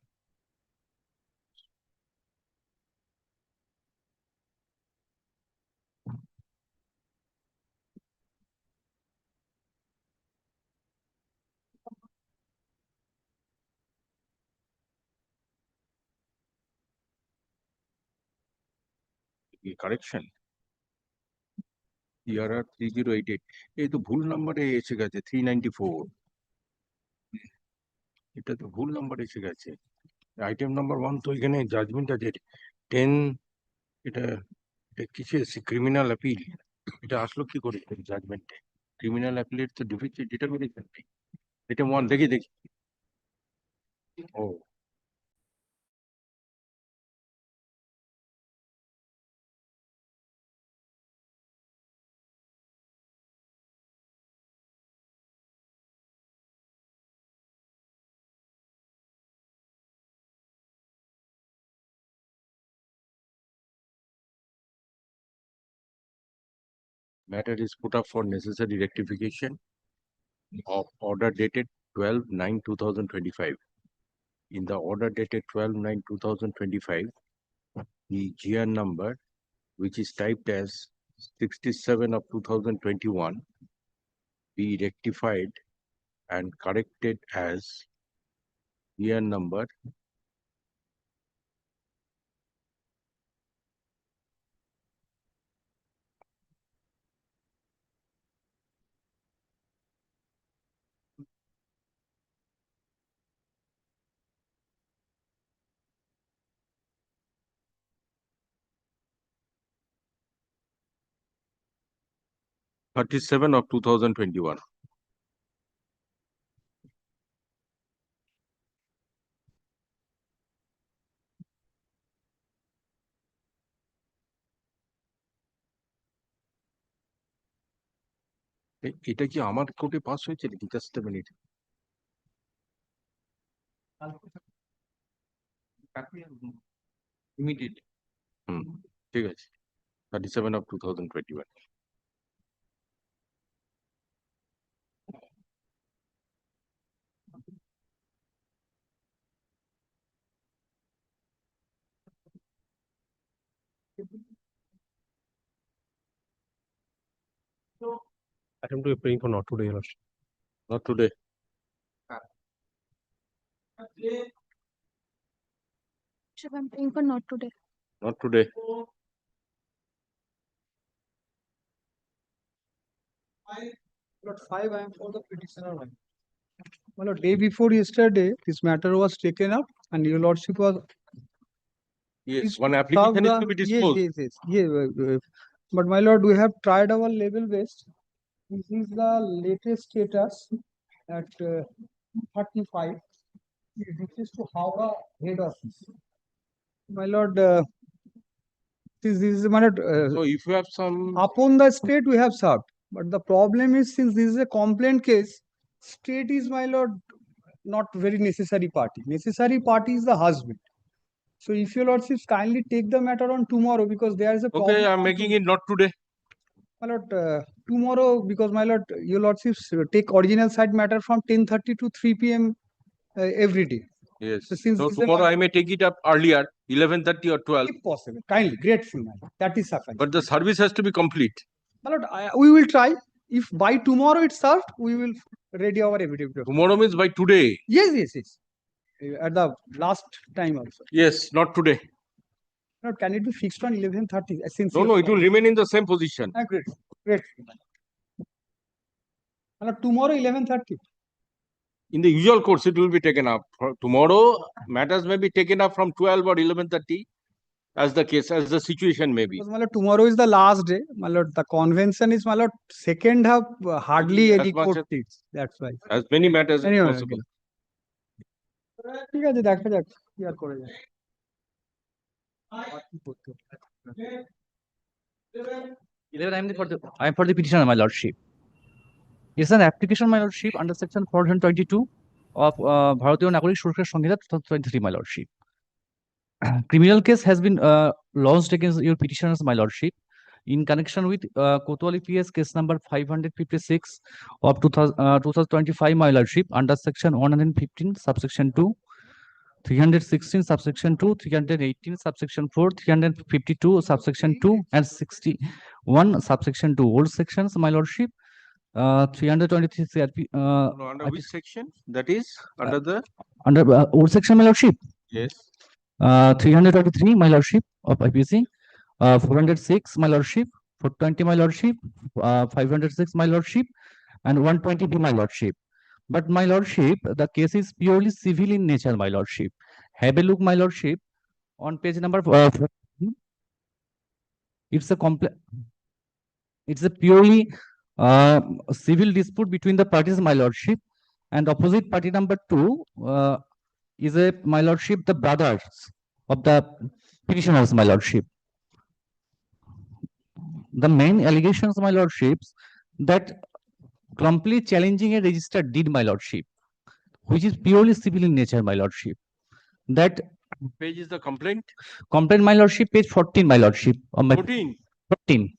Correction. ERR 3088. এই তো ভুল নাম্বারে এসে গেছে 394. এটা তো ভুল number এসে গেছে। আইটেম নাম্বার 1 তো এখানে জাজমেন্ট আছে 10 এটা কিসে ক্রিমিনাল অ্যাপিল এটা আসলো কি করে জাজমেন্টে ক্রিমিনাল অ্যাপিলের তো ডিফিসিট ডিটারমিনেশন নেই আইটেম 1 দেখি ও matter is put up for necessary rectification of order dated 12/9/2025. In the order dated 12/9/2025, the GR number, which is typed as 67 of 2021, be rectified and corrected as GR number 37 of 2021. এটা কি আমার কোর্টে pass হয়েছে নাকি just a minute immediate ঠিক আছে 37 of 2021. Attempt to praying for not today, Your Lordship. Not today. I'm praying for not today. Not today. Lord 5, I am for the petitioner one. Well, day before yesterday, this matter was taken up and your lordship was. Yes, one application is to be disposed. Yes. But my lord, we have tried our level best. This is the latest status at 35. It reaches to Howrah head office. My lord, this is my lord. So if you have some Upon the state, we have served. But the problem is, since this is a complaint case, state is, my lord, not very necessary party. Necessary party is the husband. So if your lordships kindly take the matter on tomorrow, because there is a problem. Okay, I am making it not today. My lord, tomorrow, because my lord, your lordships take original side matter from 10:30 to 3 p.m. Every day. Yes. Since So this is tomorrow I may take it up earlier, 11:30 or 12. if possible, kindly, grateful, my lord. That is sufficient. But the service has to be complete. My lord, we will try. If by tomorrow it's served, we will ready our affidavit. Tomorrow means by today. Yes. At the last time also. Yes, not today. No, can it be fixed on 11:30? No, it will remain in the same position. Great. Tomorrow 11:30. In the usual course, it will be taken up. Tomorrow, matters may be taken up from 12 or 11:30, as the situation may be. Because, my lord, tomorrow is the last day. My lord, the convention is, my lord, second half, hardly any court seats. That's why. As many matters as Anyway, possible. ঠিক আছে, দেখা যাক কি আর করা যায়। 11, I am for the petitioner, my lordship. It's an application, my lordship, under section 422 of Bharatiya Nagarik Surokshar Samhita 2023, my lordship. Criminal case has been launched against your petitioners, my lordship, in connection with Kotwali PS case number 556 of 2025, my lordship, under section 115, subsection 2, 316, subsection 2, 318, subsection 4, 352, subsection 2, and 61, subsection 2. Old sections, my lordship. 323 CRP. Under which section? That is under the old section, my lordship. Yes. 323, my lordship, of IPC. 406, my lordship. 420, my lordship. 506, my lordship, and 120B, my lordship. But my lordship, the case is purely civil in nature, my lordship. Have a look, my lordship, on page number 14. It's a purely civil dispute between the parties, my lordship, and opposite party number 2 is my lordship, the brothers of the petitioners, my lordship. The main allegations, my lordships, that completely challenging a registered deed, my lordship, which is purely civil in nature, my lordship. That page is the complaint? Complaint, my lordship, page 14, my lordship. 14. 14.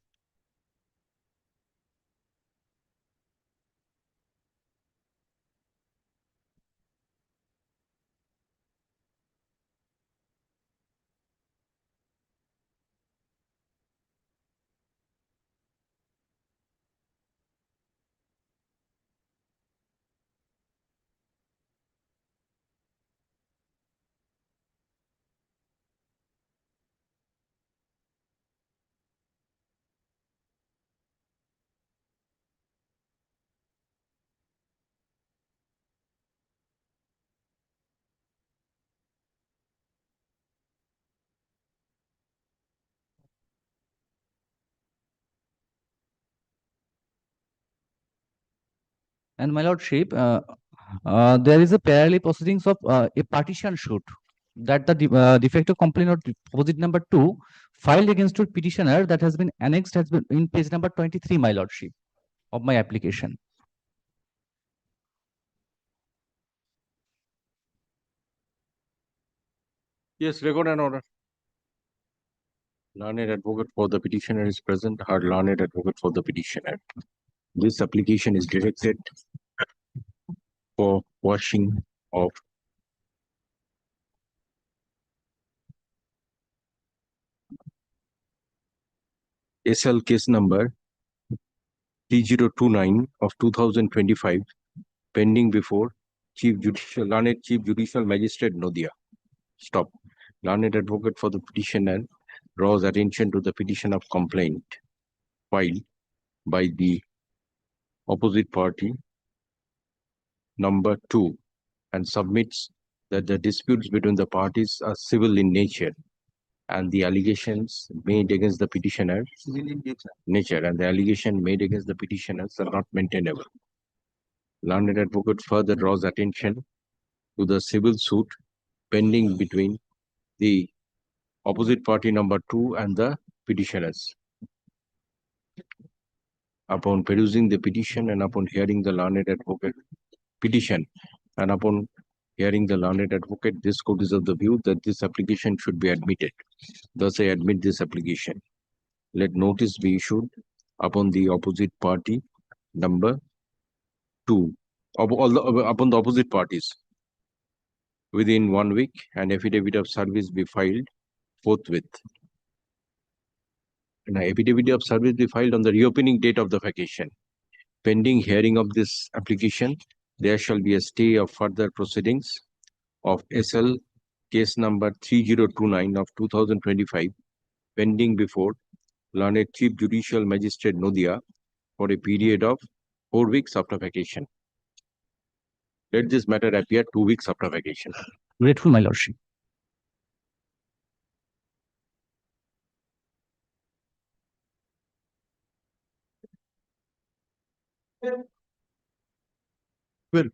And my lordship, there is a parallel proceedings of a partition suit that the defective complaint of opposite number 2 filed against your petitioner that has been annexed has been in page number 23, my lordship, of my application. Yes, record and order. Learned advocate for the petitioner is present. Her learned advocate for the petitioner. This application is directed for quashing of SL case number 3029 of 2025 pending before Learned Chief Judicial Magistrate Nodia. Stop. Learned advocate for the petitioner draws attention to the petition of complaint filed by the opposite party number 2 and submits that the disputes between the parties are civil in nature and the allegations made against the petitioner and the allegation made against the petitioners are not maintainable. Learned advocate further draws attention to the civil suit pending between the opposite party number 2 and the petitioners. Upon perusing the petition and upon hearing the learned advocate petition and upon hearing the learned advocate, this court is of the view that this application should be admitted. Thus, I admit this application. Let notice be issued upon the opposite party, number 2, upon the opposite parties within 1 week, an affidavit of service be filed forthwith. An affidavit of service be filed on the reopening date of the vacation. Pending hearing of this application, there shall be a stay of further proceedings of SL case number 3029 of 2025 pending before learned Chief Judicial Magistrate Nodia for a period of 4 weeks after vacation. Let this matter appear 2 weeks after vacation. Grateful, my lordship. Well,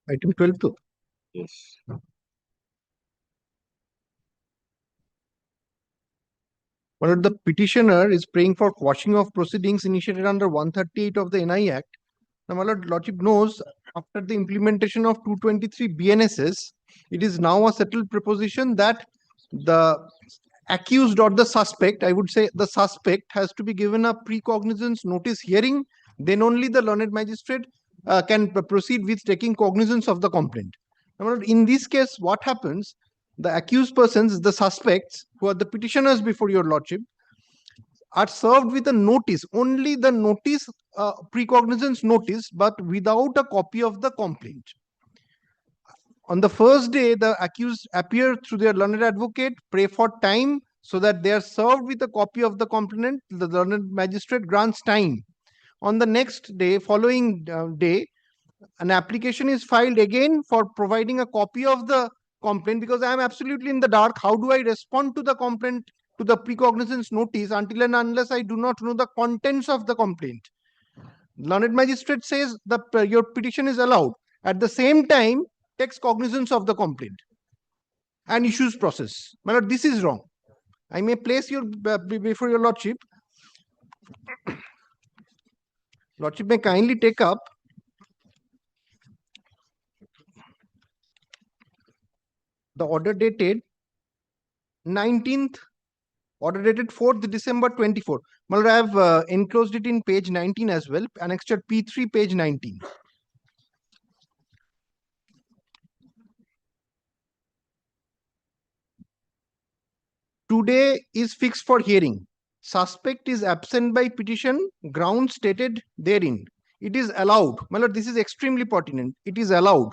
item 12 though. Yes. One of the petitioner is praying for quashing of proceedings initiated under 138 of the NI Act. Now, my lordship knows after the implementation of 223 BNSS, it is now a settled proposition that the accused or the suspect, I would say the suspect, has to be given a precognizance notice hearing. Then only the learned magistrate can proceed with taking cognizance of the complaint. Now, in this case, what happens? The accused persons, the suspects, who are the petitioners before your lordship, are served with a notice, only the notice, precognizance notice, but without a copy of the complaint. On the first day, the accused appear through their learned advocate, pray for time, so that they are served with a copy of the complaint. The learned magistrate grants time. On the next day, following day, an application is filed again for providing a copy of the complaint, because I am absolutely in the dark. How do I respond to the complaint, to the precognizance notice, until and unless I do not know the contents of the complaint? Learned magistrate says that your petition is allowed. At the same time, takes cognizance of the complaint and issues process. My lord, this is wrong. I may place your before your lordship. Lordship may kindly take up the order dated 19th, order dated 4th December 24. Well, I have enclosed it in page 19 as well, annexure P3, page 19. Today is fixed for hearing. Suspect is absent by petition, ground stated therein. It is allowed. My lord, this is extremely pertinent. It is allowed.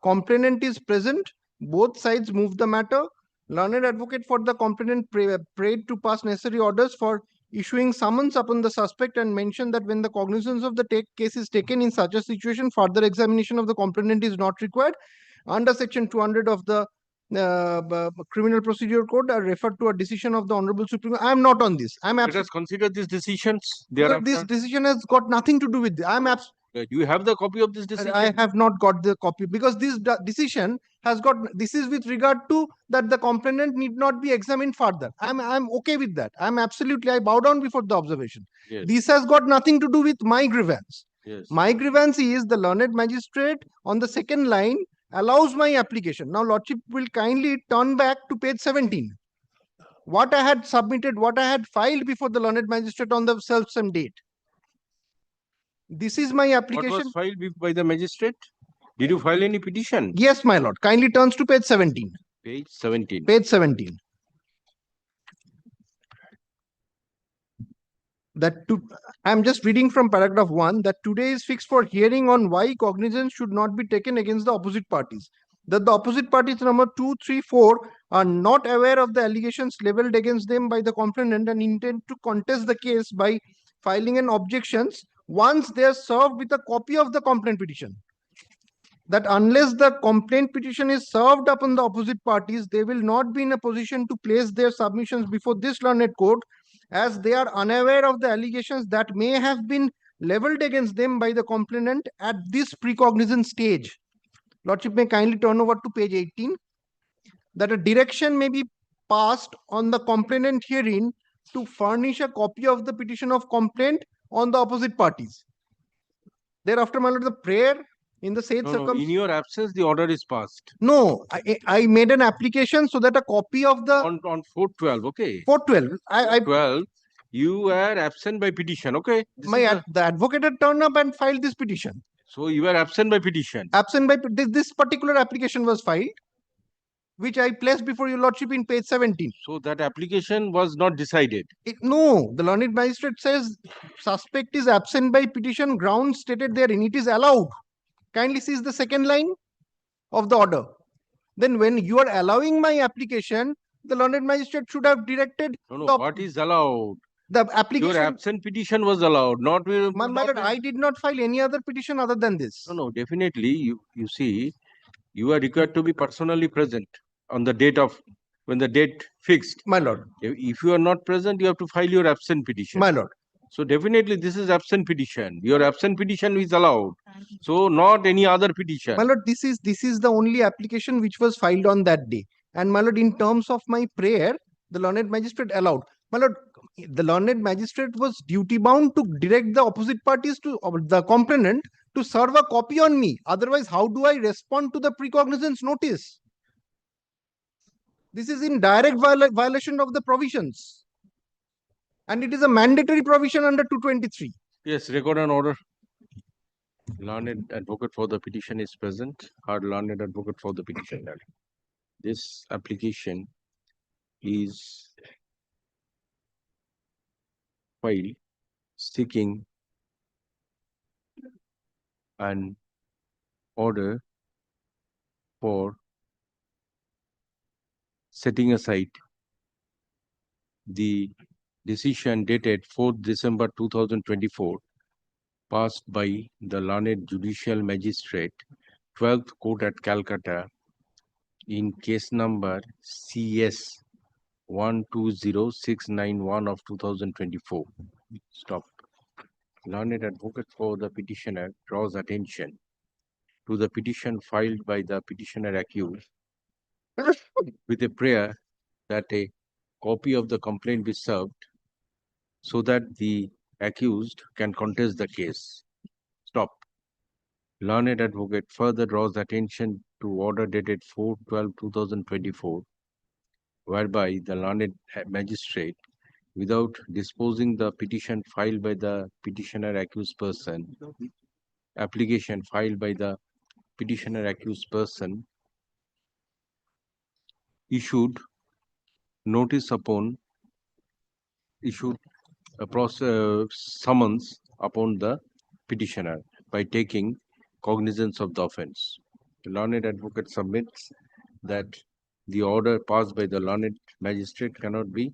Complainant is present. Both sides move the matter. Learned advocate for the complainant prayed to pass necessary orders for issuing summons upon the suspect and mentioned that when the cognizance of the case is taken in such a situation, further examination of the complainant is not required. Under section 200 of the Criminal Procedure Code, are referred to a decision of the Honorable Supreme Court. I am not on this. Let us consider these decisions. This decision has got nothing to do with this. Do you have the copy of this decision? I have not got the copy, because this decision has got, this is with regard to that the complainant need not be examined further. I'm okay with that. I bow down before the observation. Yes. This has got nothing to do with my grievance. Yes. My grievance is the learned magistrate on the second line allows my application. Now, lordship will kindly turn back to page 17. What I had submitted, what I had filed before the learned magistrate on the self-same date. This is my application. What was filed by the magistrate? Did you file any petition? Yes, my lord. Kindly turns to page 17. Page 17. Page 17. I am just reading from paragraph 1 that today is fixed for hearing on why cognizance should not be taken against the opposite parties. That the opposite parties number 2, 3, 4 are not aware of the allegations leveled against them by the complainant and intend to contest the case by filing an objections once they are served with a copy of the complaint petition. That unless the complaint petition is served upon the opposite parties, they will not be in a position to place their submissions before this learned court, as they are unaware of the allegations that may have been leveled against them by the complainant at this precognizance stage. Lordship may kindly turn over to page 18. That a direction may be passed on the complainant herein to furnish a copy of the petition of complaint on the opposite parties. Thereafter, my lord, the prayer In the said No, no, in circumstance, your absence, the order is passed. no, I made an application so that a copy of the On 4/12, okay. 412, I 12, you were absent by petition, okay. the advocate had turned up and filed this petition. So you were absent by petition. Absent by this particular application was filed, which I placed before your lordship in page 17. So that application was not decided. No, the learned magistrate says suspect is absent by petition grounds stated therein. It is allowed. Kindly see the second line of the order. Then when you are allowing my application, the learned magistrate should have directed. No, what is allowed? The application. Your absent petition was allowed, not. My lord, I did not file any other petition other than this. No, definitely. You see, you are required to be personally present on the date of when the date fixed. My lord. If you are not present, you have to file your absent petition. My lord. So definitely this is absent petition. Your absent petition is allowed. So not any other petition. My lord, this is the only application which was filed on that day. And my lord, in terms of my prayer, the learned magistrate allowed. My lord, the learned magistrate was duty bound to direct the opposite parties to the complainant to serve a copy on me. Otherwise, how do I respond to the precognizance notice? This is in direct violation of the provisions. And it is a mandatory provision under 223. Yes, record an order. Learned advocate for the petition is present. Our learned advocate for the petitioner. This application is filed seeking an order for setting aside the decision dated 4th December 2024 passed by the learned judicial magistrate 12th court at Calcutta in case number CS 120691 of 2024. Stop. Learned advocate for the petitioner draws attention to the petition filed by the petitioner accused with a prayer that a copy of the complaint be served so that the accused can contest the case. Stop. Learned advocate further draws attention to order dated 4/12/2024, whereby the learned magistrate, without disposing the petition filed by the petitioner accused person, application filed by the petitioner accused person, issued a summons upon the petitioner by taking cognizance of the offence. The learned advocate submits that the order passed by the learned magistrate cannot be.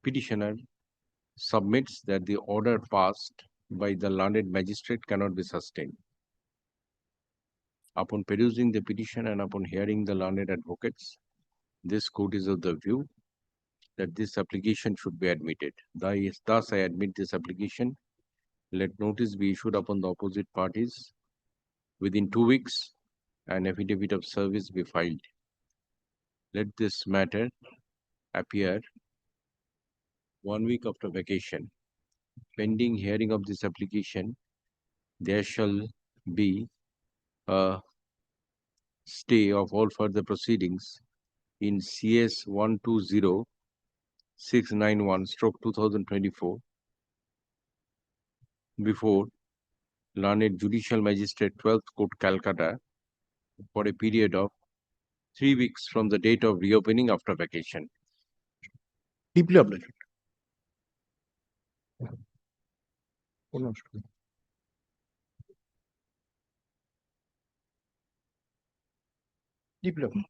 Petitioner submits that the order passed by the learned magistrate cannot be sustained. Upon perusing the petition and upon hearing the learned advocates, this court is of the view that this application should be admitted. Thus, I admit this application. Let notice be issued upon the opposite parties within 2 weeks, and affidavit of service be filed. Let this matter appear 1 week after vacation. Pending hearing of this application, there shall be a stay of all further proceedings in CS 120691/2024 before learned judicial magistrate 12th court Calcutta for a period of 3 weeks from the date of reopening after vacation. Deeply obliged. Deeply obliged.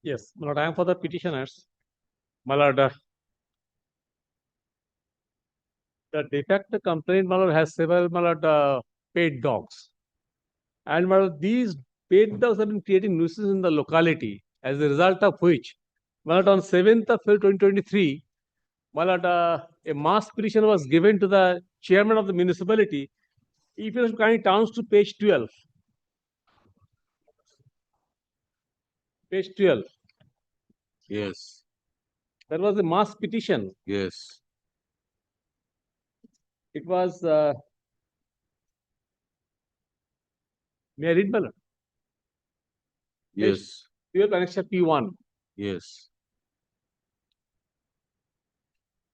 Yes, my lord, I am for the petitioners. My lord, the defect complaint, my lord, has several, my lord, paid dogs. And my lord, these paid dogs have been creating nuisance in the locality, as a result of which, my lord, on 7th of February 2023, my lord, a mass petition was given to the chairman of the municipality. If you kindly turns to page 12. Page 12. Yes. There was a mass petition. Yes. It was, may I read, Bala? Yes. Fuel connection P1. Yes.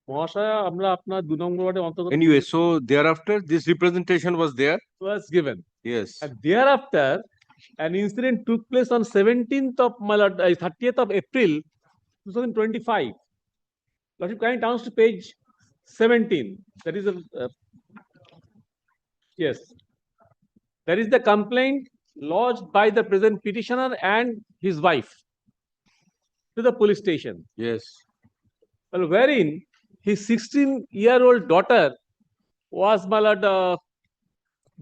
মহাশয় আমরা আপনার 2 নম্বর ওয়ার্ডে অন্তর্গত Anyway, so thereafter, this representation was there. was given. Yes. And thereafter, an incident took place on 17th of 30th of April 2025. Lordship, kindly turns to page 17. That is a yes. That is the complaint lodged by the present petitioner and his wife to the police station. Yes. Well, wherein his 16-year-old daughter was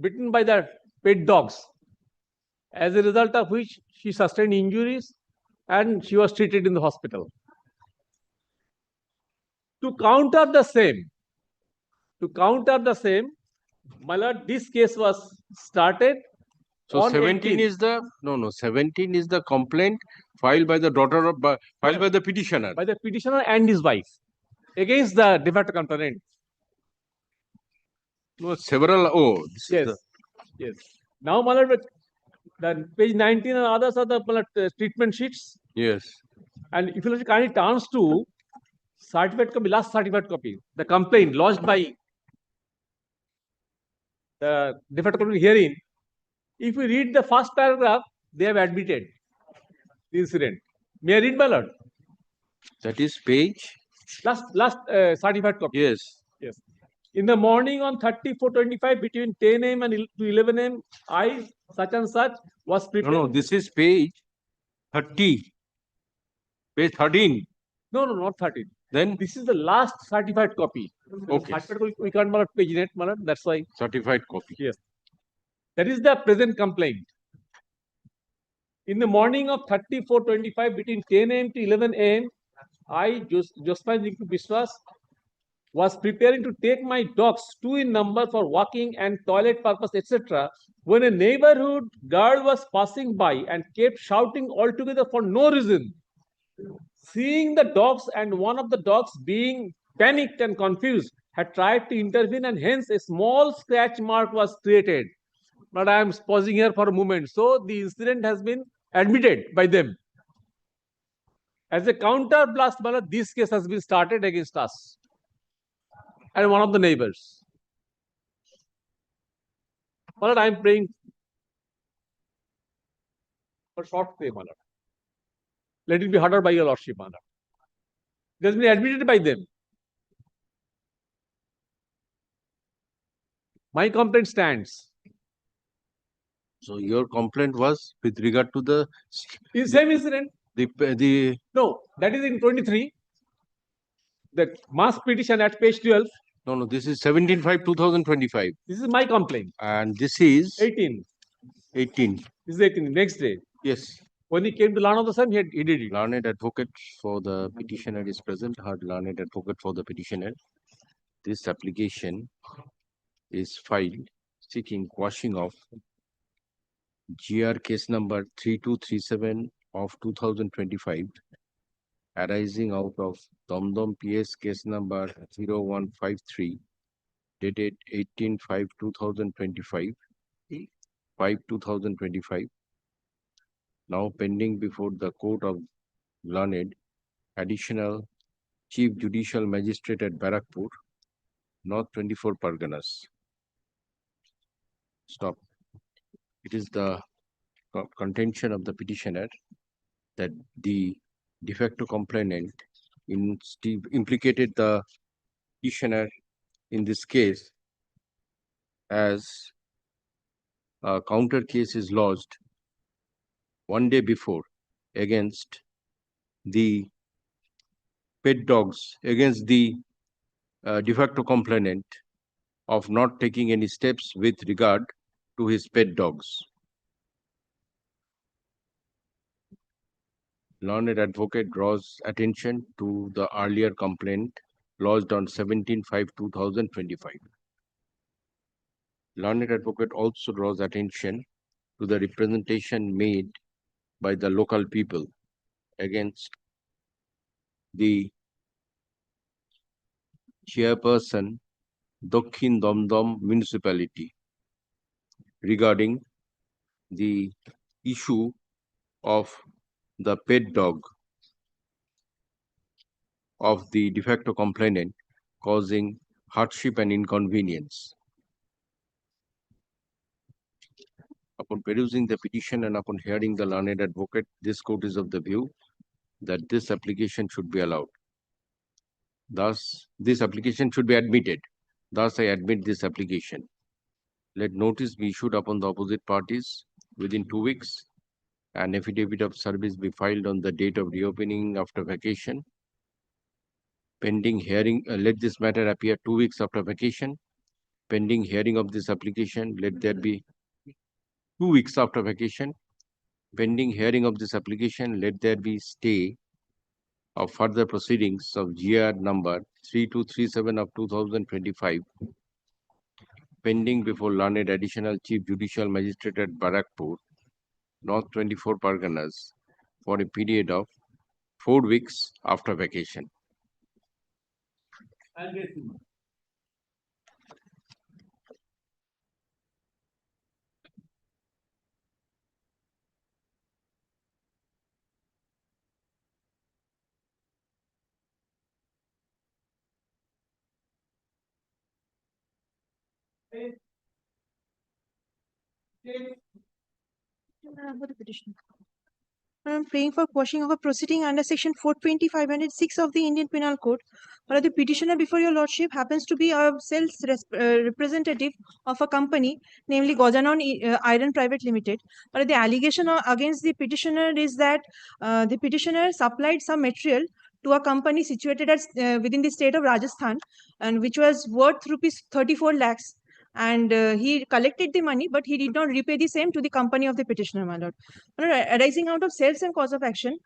bitten by the pet dogs, as a result of which she sustained injuries and she was treated in the hospital. To counter the same, my lord, this case was started. So on 17 18th. is the, no, 17 is the complaint filed by the daughter of, filed by the petitioner. By the petitioner and his wife against the de facto complainant. No, several, oh. Yes, yes. Now, my lord, the page 19 and others are the treatment sheets. Yes. And if you look, kindly turns to certificate copy, last certificate copy, the complaint lodged by the de facto complainant herein. If we read the first paragraph, they have admitted the incident. May I read, my lord? That is page. Last certified copy. Yes. Yes. In the morning on 34/25 between 10 a.m. and to 11 a.m., I such and such was prepared. No, this is page 30. Page 13. No, not 13. Then this is the last certified copy. Okay. Certified copy, we can't mark page in it, my lord. That's why. Certified copy. Yes. That is the present complaint. In the morning of 34/25 between 10 a.m. to 11 a.m., I, Jospan Biswas, was preparing to take my dogs, 2 in number, for walking and toilet purpose, etc., when a neighborhood girl was passing by and kept shouting altogether for no reason. Seeing the dogs and one of the dogs being panicked and confused, had tried to intervene, and hence a small scratch mark was created. But I am pausing here for a moment. So the incident has been admitted by them. As a counter blast, this case has been started against us and one of the neighbors. But I am praying for short stay, my lord. Let it be heard by your lordship, my lord. It has been admitted by them. My complaint stands. So your complaint was with regard to the same incident. The No, that is in 23. The mass petition at page 12. No, this is 17/5/2025. This is my complaint. And this is 18. 18. This is 18. Next day. Yes. When he came to learn of the same, he did it. Learned advocate for the petitioner is present. Heard learned advocate for the petitioner. This application is filed seeking quashing of GR case number 3237 of 2025, arising out of Domdom PS case number 0153, dated 18/5/2025, 5/2025, now pending before the Court of Learned Additional Chief Judicial Magistrate at Barakpur, North 24 Parganas. Stop. It is the contention of the petitioner that the de facto complainant implicated the petitioner in this case as a counter case is lodged 1 day before against the pet dogs, against the de facto complainant of not taking any steps with regard to his pet dogs. Learned advocate draws attention to the earlier complaint lodged on 17/5/2025. Learned advocate also draws attention to the representation made by the local people against the Chairperson, Dokhin Domdom Municipality, regarding the issue of the pet dog of the de facto complainant causing hardship and inconvenience. Upon perusing the petition and upon hearing the learned advocate, this court is of the view that this application should be allowed. Thus, this application should be admitted. Thus, I admit this application. Let notice be issued upon the opposite parties within 2 weeks. An affidavit of service be filed on the date of reopening after vacation. Pending hearing, let this matter appear 2 weeks after vacation. Pending hearing of this application, let there be 2 weeks after vacation. Pending hearing of this application, let there be stay of further proceedings of GR number 3237 of 2025, pending before learned Additional Chief Judicial Magistrate at Barakpur, North 24 Parganas, for a period of 4 weeks after vacation. For the petition. I'm praying for quashing of a proceeding under section 425 and 6 of the Indian Penal Code, where the petitioner before your lordship happens to be a sales representative of a company, namely Gojanon Iron Private Limited. But the allegation against the petitioner is that the petitioner supplied some material to a company situated at within the state of Rajasthan, and which was worth rupees 34 lakhs. And he collected the money, but he did not repay the same to the company of the petitioner, my lord. Arising out of sales and cause of action,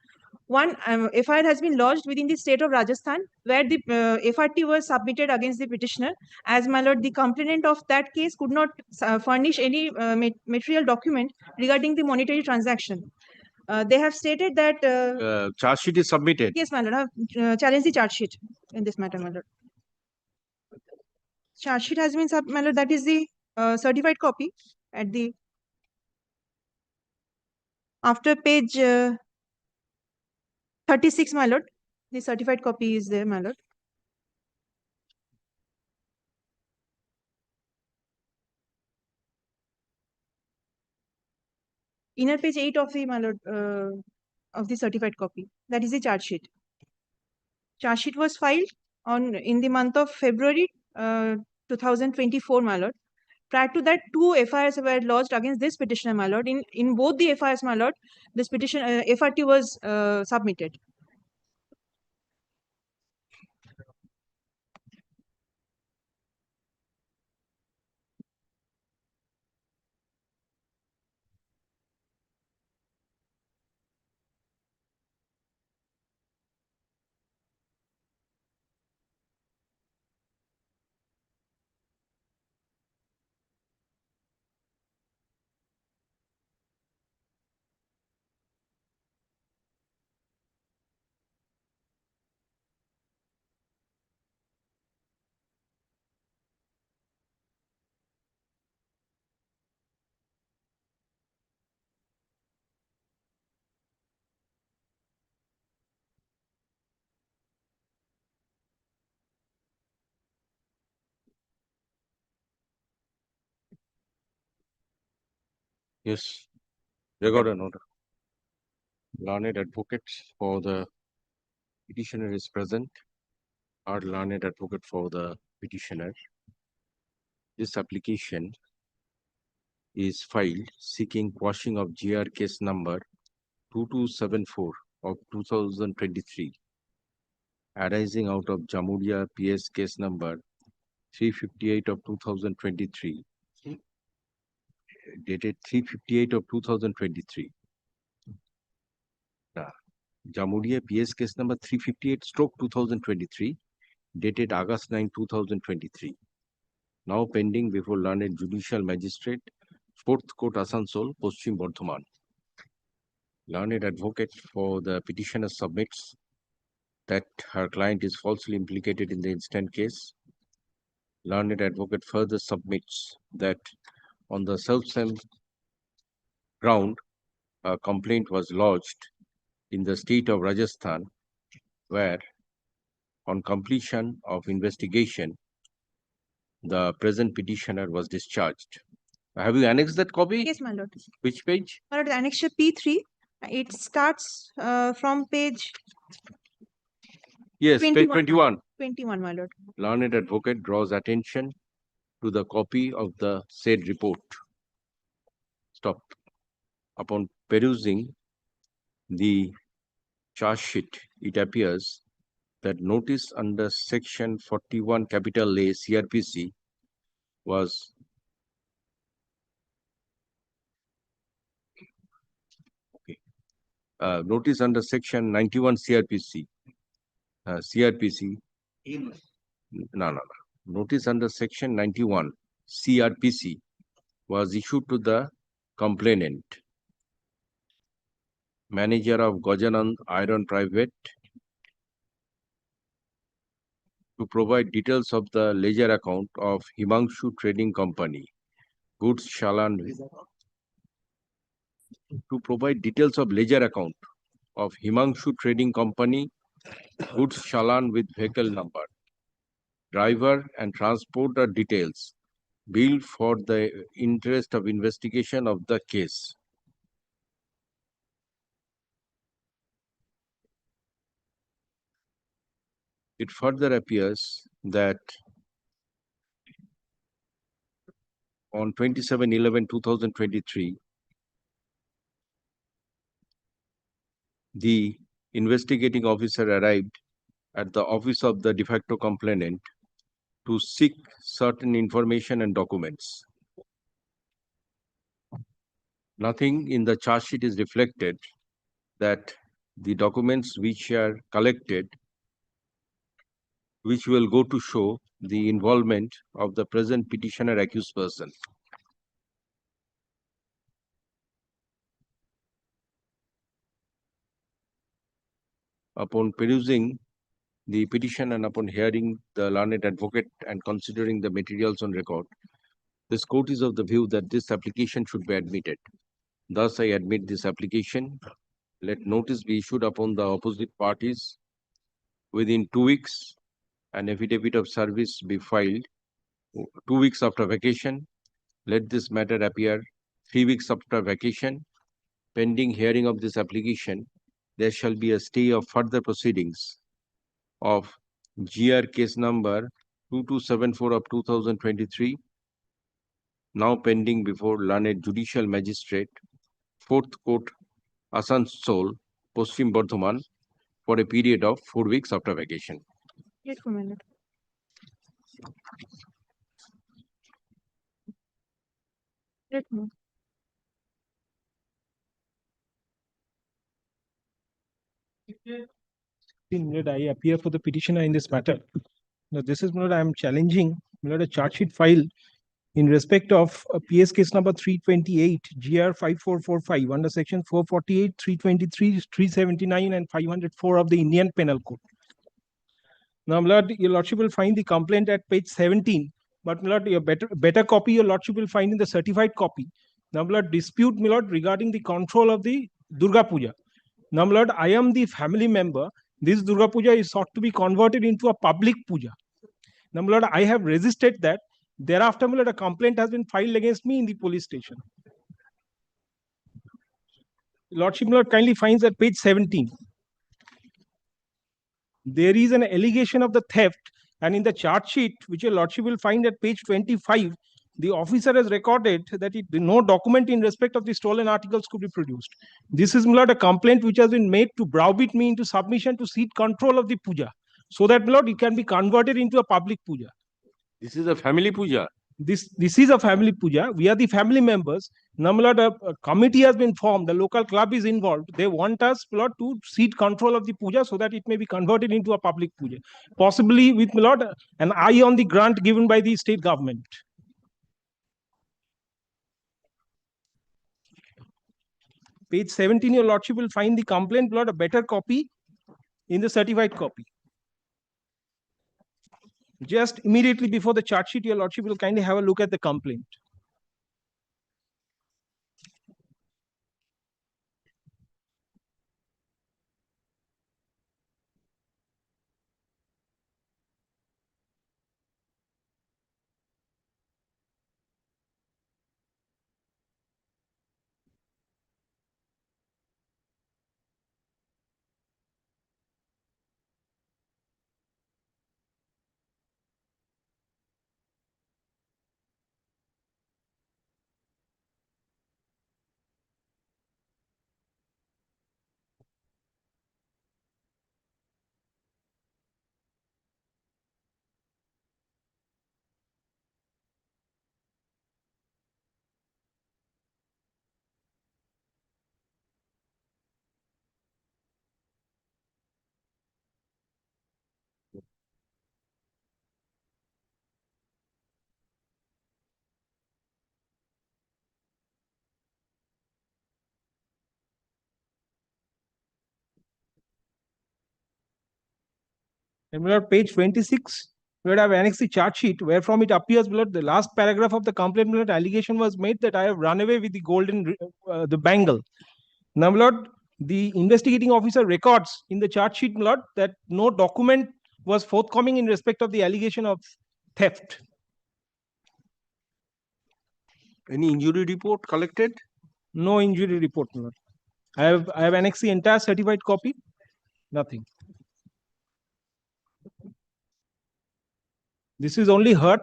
one FIR has been lodged within the state of Rajasthan, where the FRT was submitted against the petitioner. As my lord, the complainant of that case could not furnish any material document regarding the monetary transaction. They have stated that Charge sheet is submitted. yes, my lord, I have challenged the charge sheet in this matter, my lord. Charge sheet has been my lord, that is the certified copy at the after page 36, my lord. The certified copy is there, my lord. Inner page 8 of the, my lord, of the certified copy. That is the charge sheet. Charge sheet was filed in the month of February 2024, my lord. Prior to that, 2 FIRs were lodged against this petitioner, my lord. In both the FIRs, my lord, this petition FRT was submitted. Yes, record an order. Learned advocates for the petitioner is present. Our learned advocate for the petitioner. This application is filed seeking quashing of GR case number 2274 of 2023, arising out of Jamuria PS case number 358 of 2023, dated 358 of 2023. Jamuria PS case number 358/2023, dated August 9, 2023. Now pending before learned Judicial Magistrate, 4th Court Asansol, Paschim Bardhaman. Learned advocate for the petitioner submits that her client is falsely implicated in the instant case. Learned advocate further submits that on the self-same ground, a complaint was lodged in the state of Rajasthan, where on completion of investigation, the present petitioner was discharged. Have you annexed that copy? Yes, my lord. Which page? My lord, annexure P3, it starts from page Yes, page 21. 21, my lord. Learned advocate draws attention to the copy of the said report. Stop. Upon perusing the charge sheet, it appears that notice under section 41 capital A CRPC was notice under section 91 CRPC. No. Notice under section 91 CRPC was issued to the complainant, manager of Gajanand Iron Private, to provide details of the ledger account of Himangshu Trading Company, goods challan. To provide details of ledger account of Himangshu Trading Company, goods challan with vehicle number, driver and transporter details, bill for the interest of investigation of the case. It further appears that on 27/11/2023, the investigating officer arrived at the office of the de facto complainant to seek certain information and documents. Nothing in the charge sheet is reflected that the documents which are collected, which will go to show the involvement of the present petitioner accused person. Upon perusing the petition and upon hearing the learned advocate and considering the materials on record, this court is of the view that this application should be admitted. Thus, I admit this application. Let notice be issued upon the opposite parties. Within 2 weeks, an affidavit of service be filed. 2 weeks after vacation, let this matter appear 3 weeks after vacation. Pending hearing of this application, there shall be a stay of further proceedings of GR case number 2274 of 2023, now pending before learned judicial magistrate, 4th Court, Asansol, Paschim Bardhaman, for a period of 4 weeks after vacation. Wait for a minute. Let me. I appear for the petitioner in this matter. Now, this is what I am challenging a charge sheet file in respect of a PS case number 328 GR 5445 under section 448, 323, 379, and 504 of the Indian Penal Code. Now, my lord, your lordship will find the complaint at page 17, but my lord, your better copy your lordship will find in the certified copy. Now, my lord, dispute, my lord, regarding the control of the Durga Puja. Now, my lord, I am the family member. This Durga Puja is sought to be converted into a public puja. Now, my lord, I have resisted that. Thereafter, my lord, a complaint has been filed against me in the police station. Lordship, my lord, kindly finds at page 17. There is an allegation of the theft, and in the charge sheet, which your lordship will find at page 25, the officer has recorded that no document in respect of the stolen articles could be produced. This is, my lord, a complaint which has been made to browbeat me into submission to cede control of the puja, so that, my lord, it can be converted into a public puja. This is a family puja. This is a family puja. We are the family members. Now, my lord, a committee has been formed. The local club is involved. They want us, my lord, to cede control of the puja so that it may be converted into a public puja, possibly with, my lord, an eye on the grant given by the state government. Page 17, your lordship will find the complaint, my lord, a better copy. in the certified copy. Just immediately before the charge sheet, your lordship will kindly have a look at the complaint. And below page 26, we have annexed the charge sheet, wherefrom it appears below the last paragraph of the complaint below, allegation was made that I have run away with the golden, the bangle. Now, my lord, the investigating officer records in the charge sheet, my lord, that no document was forthcoming in respect of the allegation of theft. Any injury report collected? No injury report, my lord. I have annexed the entire certified copy. Nothing. This is only hurt.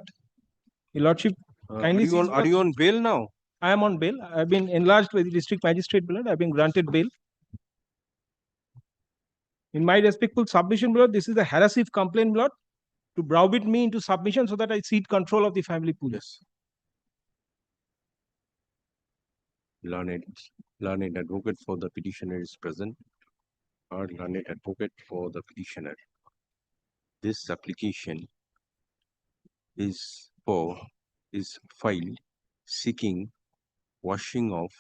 Your lordship, kindly Are you on bail now? I am on bail. I have been enlarged by the district magistrate, my lord. I have been granted bail. In my respectful submission, my lord, this is a harassive complaint, my lord, to browbeat me into submission so that I cede control of the family police. Learned advocate for the petitioner is present. Or learned advocate for the petitioner. This application is filed seeking quashing of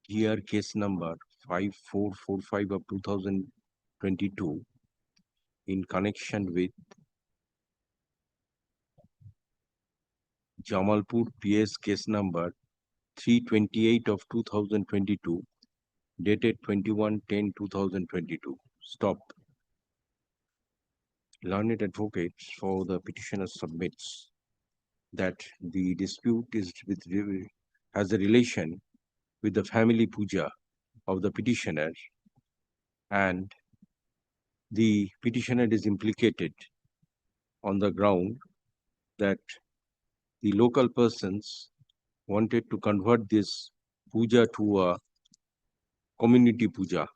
GR case number 5445 of 2022 in connection with Jamalpur PS case number 328 of 2022 dated 21/10/2022. Stop. Learned advocates for the petitioner submits that the dispute is has a relation with the family puja of the petitioner, and the petitioner is implicated on the ground that the local persons wanted to convert this puja to a community puja.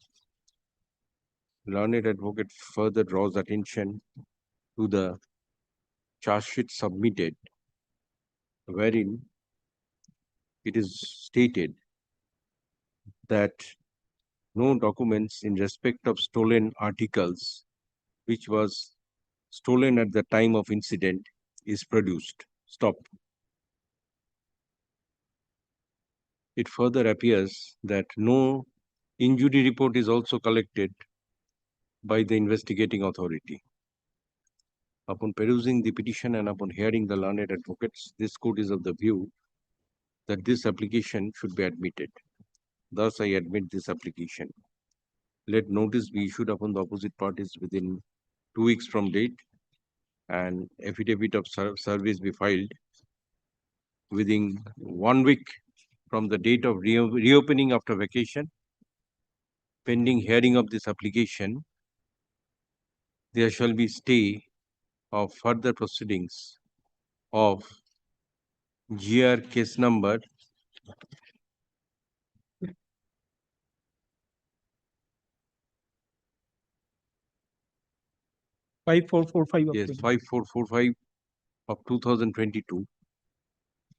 Learned advocate further draws attention to the charge sheet submitted, wherein it is stated that no documents in respect of stolen articles which was stolen at the time of incident is produced. Stop. It further appears that no injury report is also collected by the investigating authority. Upon perusing the petition and upon hearing the learned advocates, this court is of the view that this application should be admitted. Thus, I admit this application. Let notice be issued upon the opposite parties within 2 weeks from date, and affidavit of service be filed within 1 week from the date of reopening after vacation. Pending hearing of this application, there shall be stay of further proceedings of GR case number 5445 of 5445 of 2022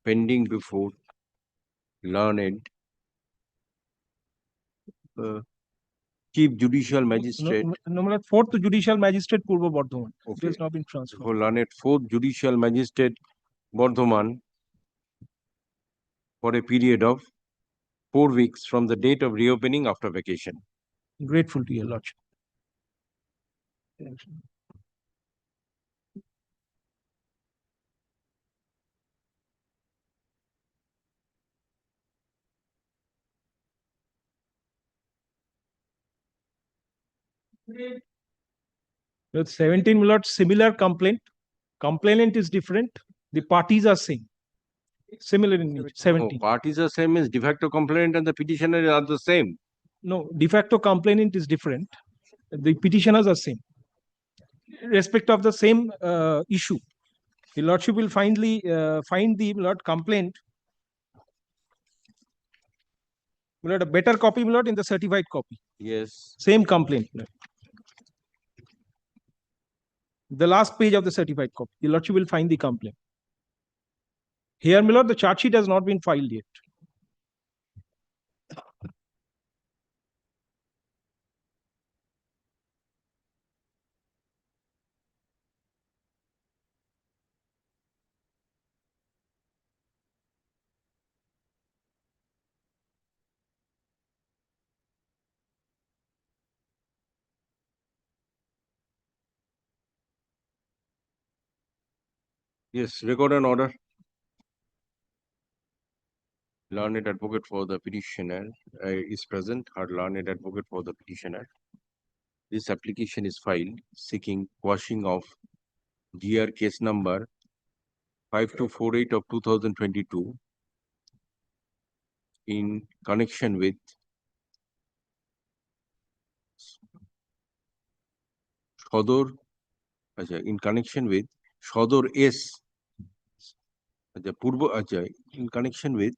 pending before learned Chief Judicial Magistrate. No, 4th Judicial Magistrate Purva Bardhaman. It has now been transferred. For learned 4th Judicial Magistrate Bardhaman for a period of 4 weeks from the date of reopening after vacation. Grateful to your lordship. With 17, my lord, similar complaint. Complainant is different. The parties are same. Similar in nature. 17. Parties are same means de facto complainant and the petitioner are the same. No, de facto complainant is different. The petitioners are same. Respect of the same issue. The lordship will find the lord complaint. My lord, a better copy, my lord, in the certified copy. Yes. Same complaint. My lord. The last page of the certified copy. The lordship will find the complaint. Here, my lord, the charge sheet has not been filed yet. Yes, record an order. Learned advocate for the petitioner is present. Her learned advocate for the petitioner. This application is filed seeking quashing of GR case number 5248 of 2022 in connection with Shodor, in connection with Shodor S. In connection with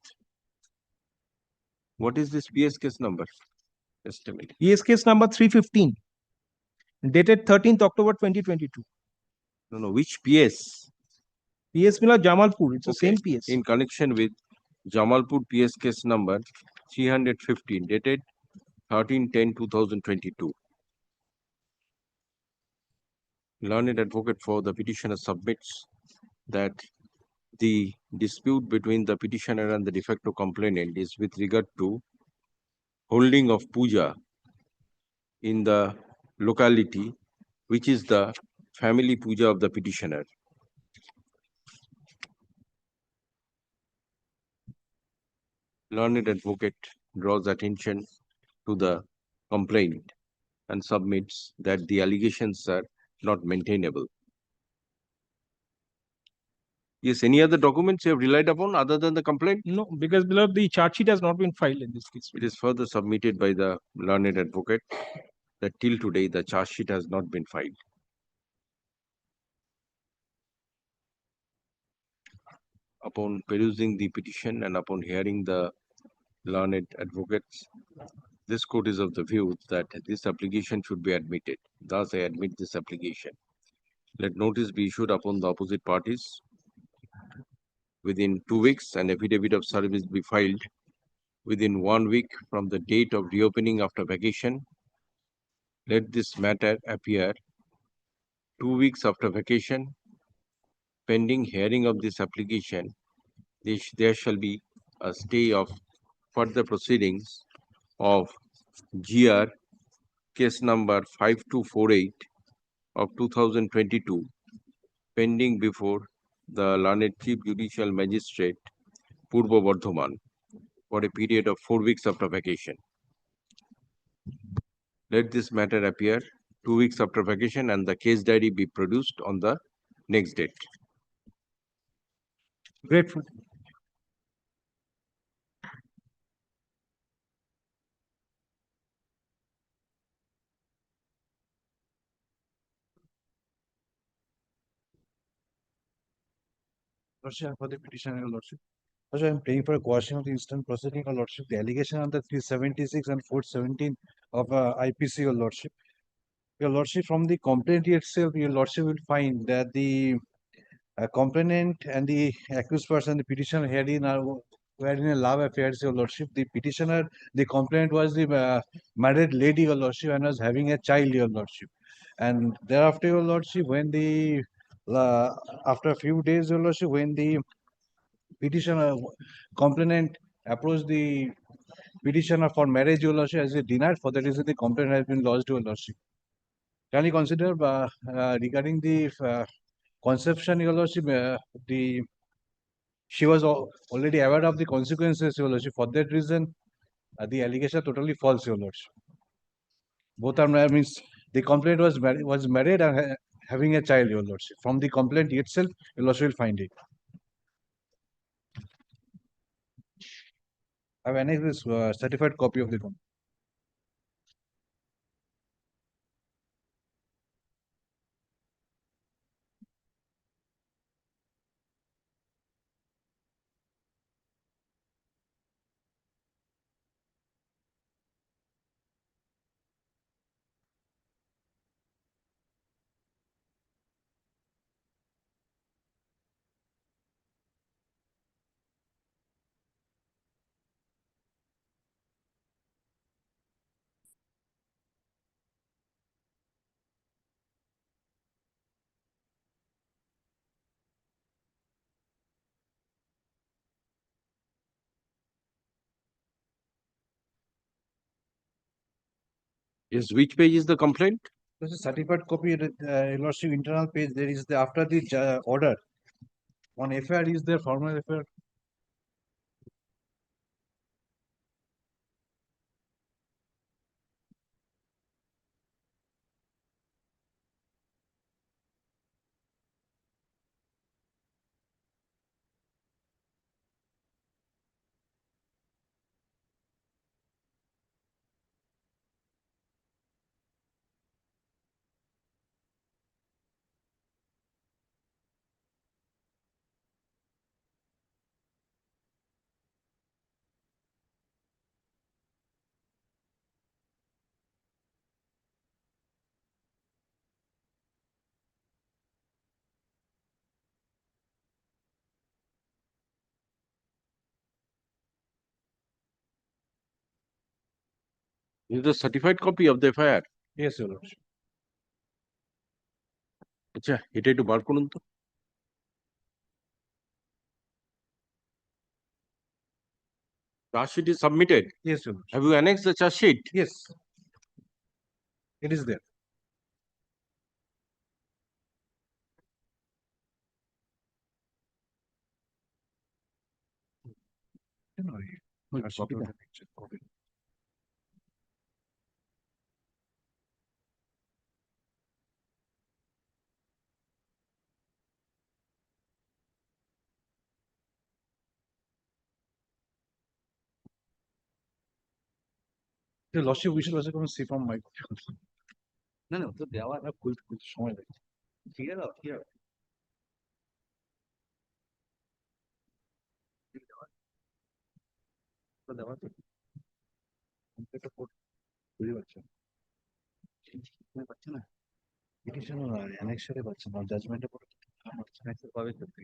what is this PS case number? Estimate. PS case number 315, dated 13th October 2022. No, which PS? PS Mila Jamalpur, it's the same PS. In connection with Jamalpur PS case number 315, dated 13/10/2022. Learned advocate for the petitioner submits that the dispute between the petitioner and the de facto complainant is with regard to holding of puja in the locality, which is the family puja of the petitioner. Learned advocate draws attention to the complaint and submits that the allegations are not maintainable. Yes, any other documents you have relied upon other than the complaint? No, because below the charge sheet has not been filed in this case. It is further submitted by the learned advocate that till today the charge sheet has not been filed. Upon perusing the petition and upon hearing the learned advocates, this court is of the view that this application should be admitted. Thus, I admit this application. Let notice be issued upon the opposite parties. Within 2 weeks, an affidavit of service be filed. Within 1 week from the date of reopening after vacation, let this matter appear 2 weeks after vacation. Pending hearing of this application, there shall be a stay of further proceedings of GR case number 5248 of 2022 pending before the learned Chief Judicial Magistrate Purbo Bardhaman for a period of 4 weeks after vacation. Let this matter appear 2 weeks after vacation and the case diary be produced on the next date. Grateful. Lordship, for the petition, Your Lordship. Lordship, I am praying for a quashing of the instant proceeding, Your Lordship. The allegation under 376 and 417 of IPC, Your Lordship. Your Lordship, from the complaint itself, Your Lordship will find that the complainant and the accused person, the petitioner, were in a love affair, Your Lordship. The petitioner, the complainant was the married lady, Your Lordship, and was having a child, Your Lordship. And thereafter, Your Lordship, when the after a few days, Your Lordship, when the petitioner complainant approached the petitioner for marriage, Your Lordship, as he denied, for that reason the complaint has been lodged, Your Lordship. Can you consider regarding the conception, Your Lordship, she was already aware of the consequences, Your Lordship. For that reason, the allegation totally false, Your Lordship. Both are means the complaint was married and having a child, Your Lordship. From the complaint itself, Your Lordship will find it. I have annexed this certified copy of the complaint. Yes, which page is the complaint? This is certified copy, Your Lordship, internal page. There is the after the order. One FIR is there, formal FIR. Is the certified copy of the FIR? Yes, Your Lordship. আচ্ছা এটা একটু বার করুন তো। Charge sheet is submitted. Yes, Your Lordship. Have you annexed the charge sheet? Yes, it is there. Your Lordship, we should also come and see from my. না না তো দেওয়া খুলতে সময় লাগে। ঠিক আছে ঠিক আছে দেওয়া তো এটা বুঝতে পারছেন পাচ্ছে না পিটিশন অ্যানেক্সারে পাচ্ছেন না জাজমেন্টে পড়ে কবে করতে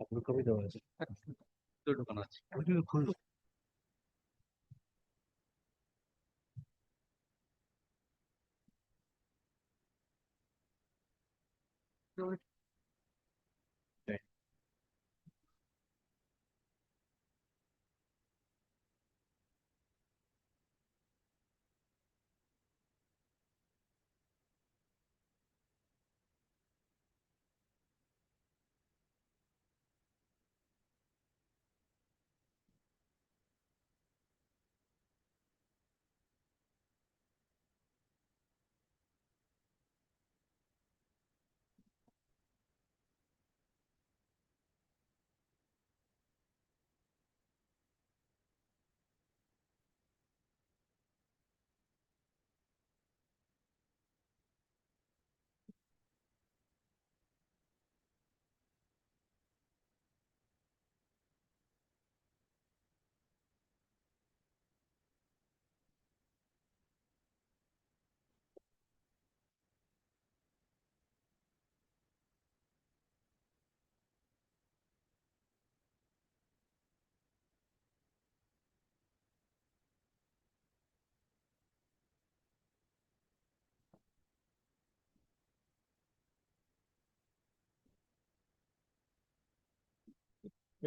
আপনার কবে দেওয়া আছে তো ঢোকানো আছে খুলল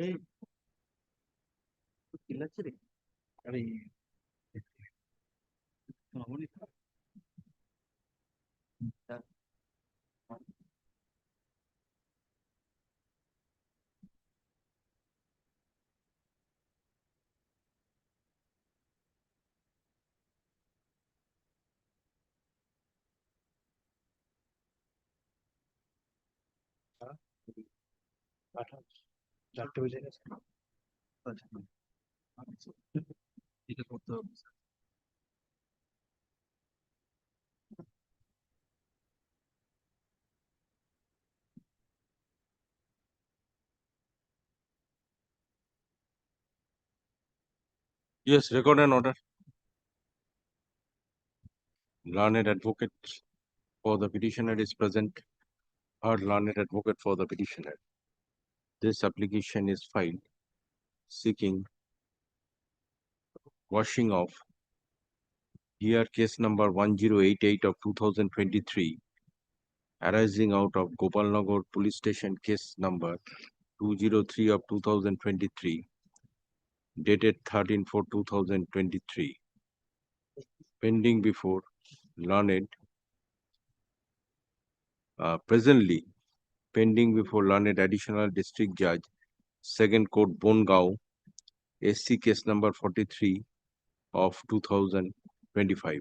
এই চিল্লাচ্ছে রে আরে মামুনি Yes, record an order. Learned advocate for the petitioner is present. Heard learned advocate for the petitioner. This application is filed seeking quashing of here case number 1088 of 2023 arising out of Gopalnagar police station case number 203 of 2023 dated 13/4/2023 pending before learned presently pending before learned additional district judge second court Bongao SC case number 43 of 2025.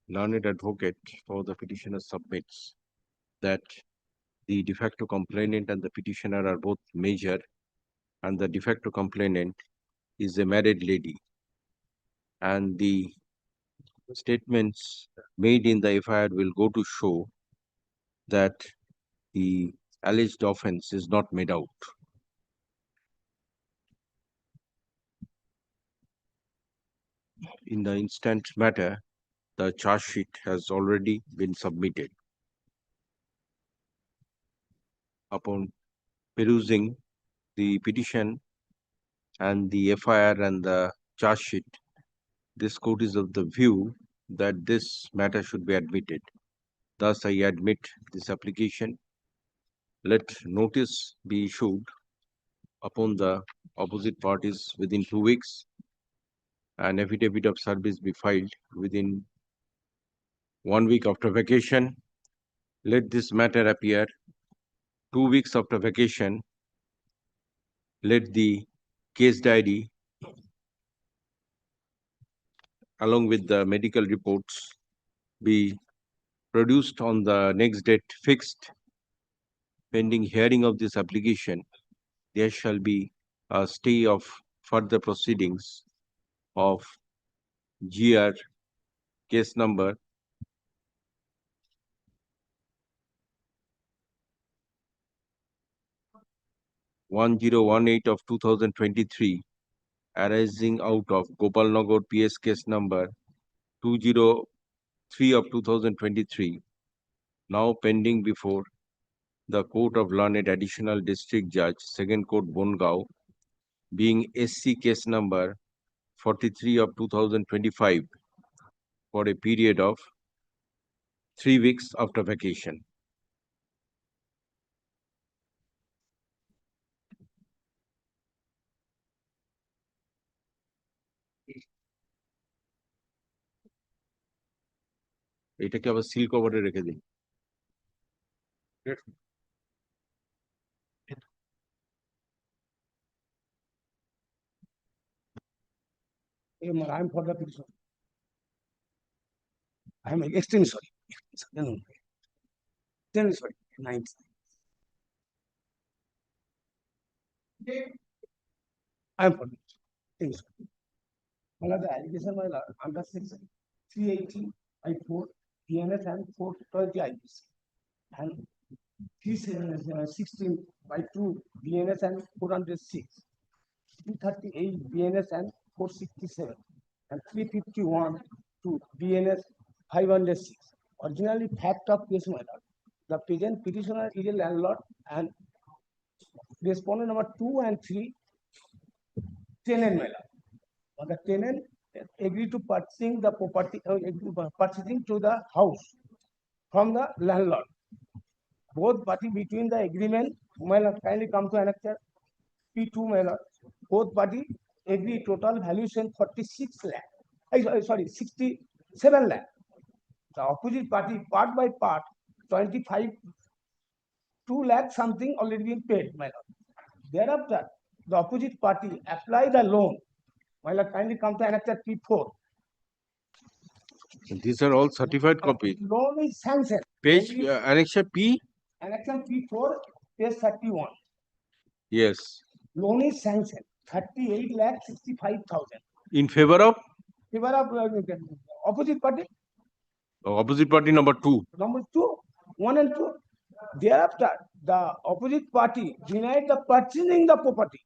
Learned advocate for the petitioner submits that the de facto complainant and the petitioner are both major, and the de facto complainant is a married lady, and the statements made in the FIR will go to show that the alleged offense is not made out. In the instant matter, the charge sheet has already been submitted. Upon perusing the petition and the FIR and the charge sheet, this court is of the view that this matter should be admitted. Thus, I admit this application. Let notice be issued upon the opposite parties within 2 weeks. An affidavit of service be filed within 1 week after vacation. Let this matter appear 2 weeks after vacation. Let the case diary along with the medical reports be produced on the next date fixed. Pending hearing of this application, there shall be a stay of further proceedings of GR case number 1018 of 2023 arising out of Gopalnagar PS case number 203 of 2023, now pending before the Court of Learned Additional District Judge, Second Court Bongao, being SC case number 43 of 2025 for a period of 3 weeks after vacation. এটাকে আবার seal কভারে রেখে দিন। I'm for the petition. I'm extremely sorry. Extremely sorry. I'm for the petition. The allegation by under section 380 I4 PNS and 420 IPC and 316 by 2 BNS and 406, 338 BNS and 467 and 351 to BNS 506. Originally fact of case matter. The present petitioner is a landlord and respondent number 2 and 3 tenant matter. The tenant agreed to purchasing the property, purchasing to the house from the landlord. Both parties between the agreement, kindly come to annexure P2 matter. Both parties agree total valuation 46 lakh. Sorry, 67 lakh. The opposite party, part by part, 25, 2 lakh something already been paid, my lord. Thereafter, the opposite party apply the loan. My lord, kindly come to annexure P4. These are all certified copies. Loan is sanctioned. Page, annexure P? Annexure P4, page 31. Yes. Loan is sanctioned, 38,65,000. In favor of? Favor of opposite party. Opposite party number 2. Number 2, 1 and 2. Thereafter, the opposite party denied the purchasing the property.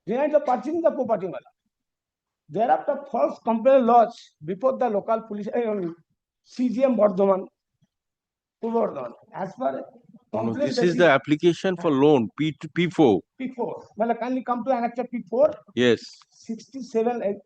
Denied the purchasing the property, madam. Thereafter, false complaint lodged before the local police, CGM Bardhaman. As per No, this is the application for loan, P4. P4. Well, kindly come to annexure P4. Yes. 67.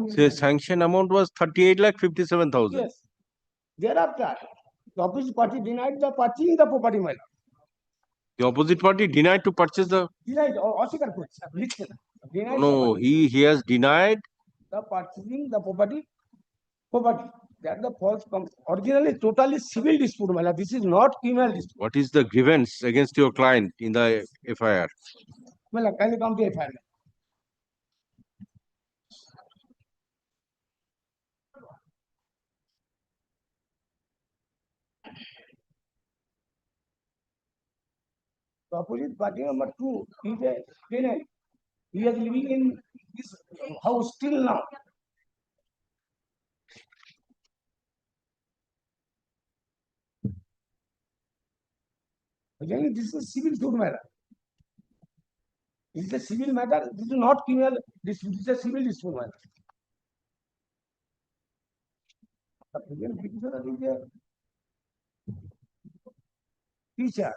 Say sanction amount was 38,57,000. Yes. Thereafter, the opposite party denied the purchasing the property, madam. The opposite party denied to purchase the. Denied. Denied No, he has denied the purchasing the property. That the false originally totally civil dispute, madam. This is not criminal dispute. What is the grievance against your client in the FIR? Madam, kindly come to FIR. The opposite party number 2 is a tenant. He is living in this house still now. Again, this is a civil suit matter. This is a civil matter. This is not criminal dispute. This is a civil dispute matter. The present petitioner is a teacher.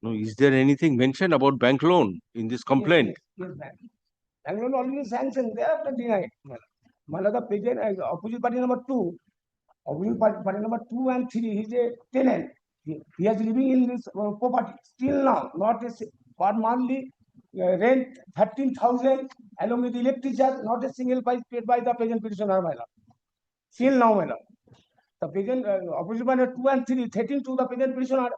No, is there anything mentioned about bank loan in this complaint? Yes, bank loan already sanctioned. Thereafter denied. Mala the present opposite party number 2. Opposite party number 2 and 3. He is a tenant. He is living in this property still now. Not a per monthly rent 13,000 along with electric charge. Not a single price paid by the present petitioner, my lord. Still now, my lord. The present opposite party 2 and 3 13 to the present petitioner.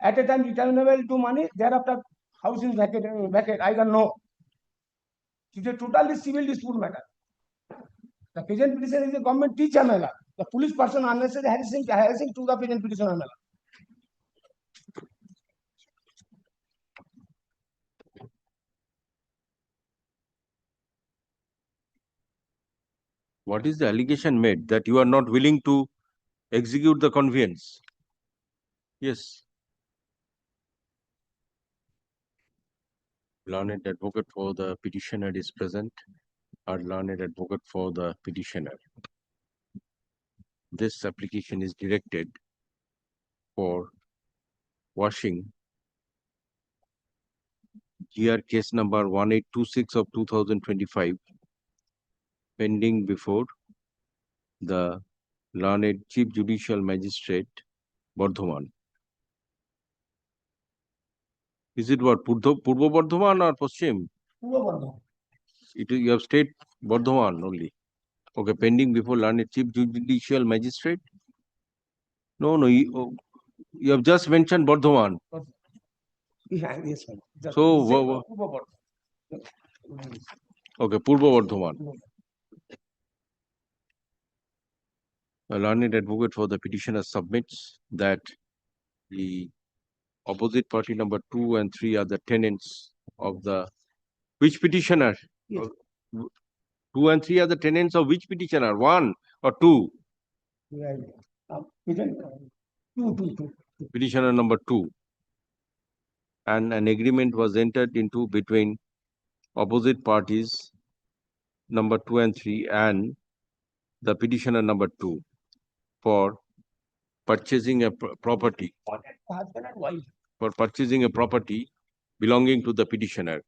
At a time returnable to money, thereafter house is vacate. I don't know. It is a totally civil dispute matter. The present petitioner is a government teacher, my lord. The police person unnecessarily harassing to the present petitioner, my lord. What is the allegation made that you are not willing to execute the conveyance? Yes. Learned advocate for the petitioner is present. Our learned advocate for the petitioner. This application is directed for Quashing GR case number 1826 of 2025 pending before the learned Chief Judicial Magistrate Bardhaman. Is it what Purbo Bardhaman or Paschim? You have state Bardhaman only. Okay, pending before learned Chief Judicial Magistrate. No, you have just mentioned Bardhaman. Yes, so okay, Purbo Bardhaman. A learned advocate for the petitioner submits that the opposite party number 2 and 3 are the tenants of the which petitioner? Yes. 2 and 3 are the tenants of which petitioner? 1 or 2? Petitioner number 2. And an agreement was entered into between opposite parties number 2 and 3 and the petitioner number 2 for purchasing a property. Husband and wife. for purchasing a property belonging to the petitioner,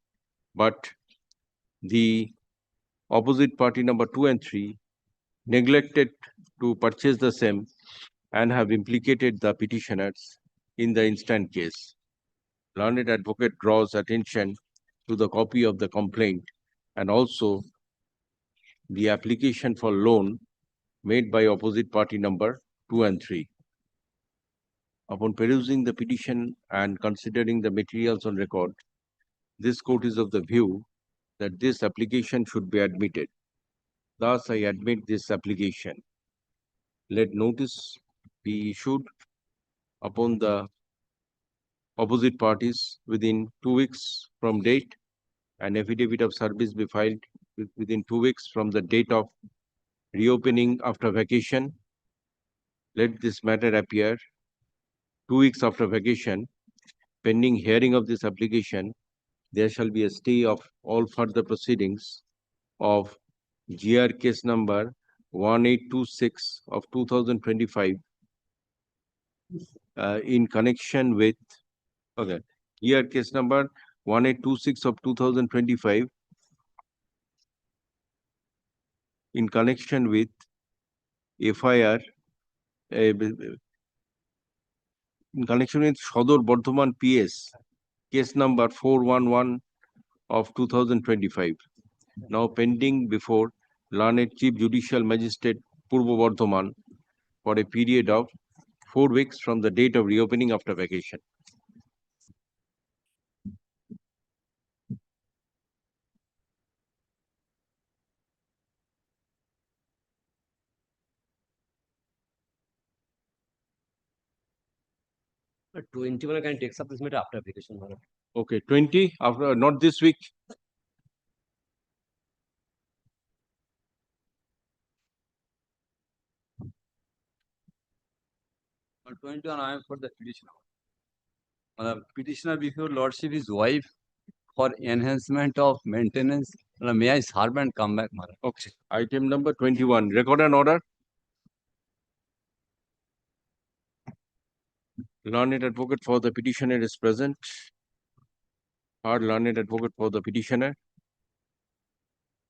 but the opposite party number 2 and 3 neglected to purchase the same and have implicated the petitioners in the instant case. Learned advocate draws attention to the copy of the complaint and also the application for loan made by opposite party number 2 and 3. Upon perusing the petition and considering the materials on record, this court is of the view that this application should be admitted. Thus, I admit this application. Let notice be issued upon the opposite parties within 2 weeks from date, and affidavit of service be filed within 2 weeks from the date of reopening after vacation. Let this matter appear 2 weeks after vacation. Pending hearing of this application, there shall be a stay of all further proceedings of GR case number 1826 of 2025 in connection with GR case number 1826 of 2025 in connection with FIR in connection with Shodor Bardhaman PS case number 411 of 2025, now pending before Learned Chief Judicial Magistrate Purbo Bardhaman for a period of 4 weeks from the date of reopening after vacation. But 21 can take up this matter after application. Okay, 20 after, not this week. But 21 I am for the petitioner. Petitioner before lordship his wife for enhancement of maintenance. May I serve and come back? Okay. Item number 21. Record an order. Learned advocate for the petitioner is present. Our learned advocate for the petitioner.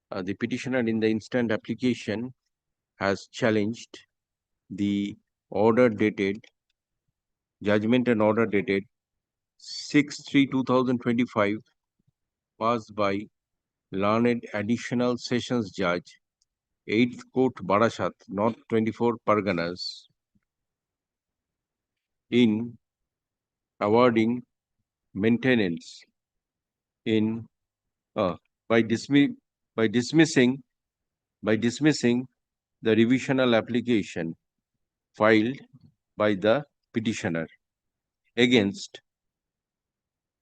The petitioner in the instant application has challenged the order dated, judgment and order dated 6/3/2025 passed by Learned Additional Sessions Judge, 8th Court, Barashat, North 24 Parganas, in awarding maintenance in by dismissing the revisional application filed by the petitioner against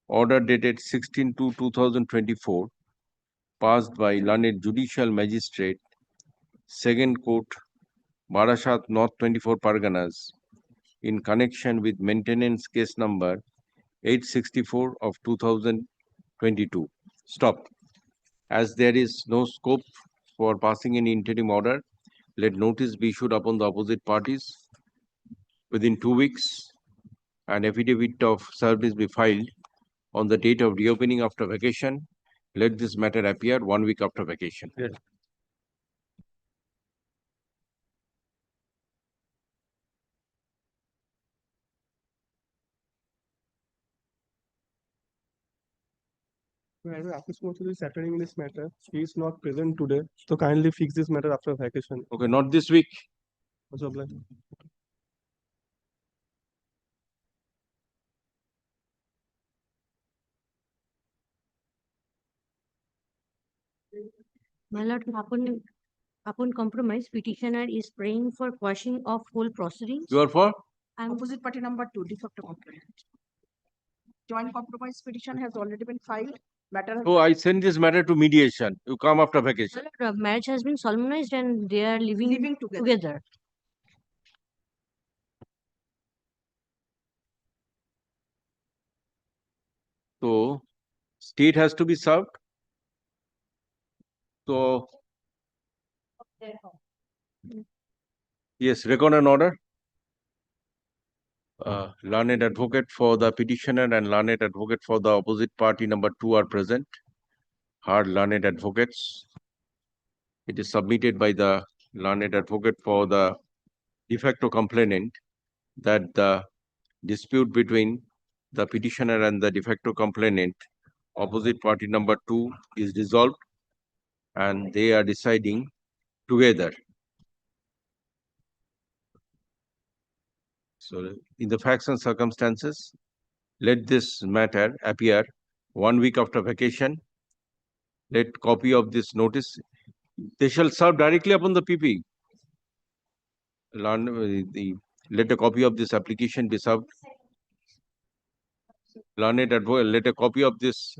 order dated 16/2/2024 passed by Learned Judicial Magistrate, 2nd Court, Barashat, North 24 Parganas, in connection with maintenance case number 864 of 2022. Stop. As there is no scope for passing any interim order, let notice be issued upon the opposite parties within 2 weeks, and affidavit of service be filed on the date of reopening after vacation. Let this matter appear 1 week after vacation. Yes. Office Counsel is attending this matter. He is not present today, so kindly fix this matter after vacation. Okay, not this week. My lord, upon compromise, petitioner is praying for quashing of whole proceedings. You are for? Opposite party number 2, de facto complaint. Joint compromise petition has already been filed. Matter has So I send this matter to mediation. You come after vacation. My lord, marriage has been solemnized and they are living together. So state has to be served. So yes, record an order. Learned advocate for the petitioner and learned advocate for the opposite party number 2 are present. Are learned advocates. It is submitted by the learned advocate for the de facto complainant that the dispute between the petitioner and the de facto complainant, opposite party number 2, is resolved and they are deciding together. So, in the facts and circumstances, let this matter appear 1 week after vacation. Let copy of this notice. They shall serve directly upon the PP. Let a copy of this application be served. Learned advocate, let a copy of this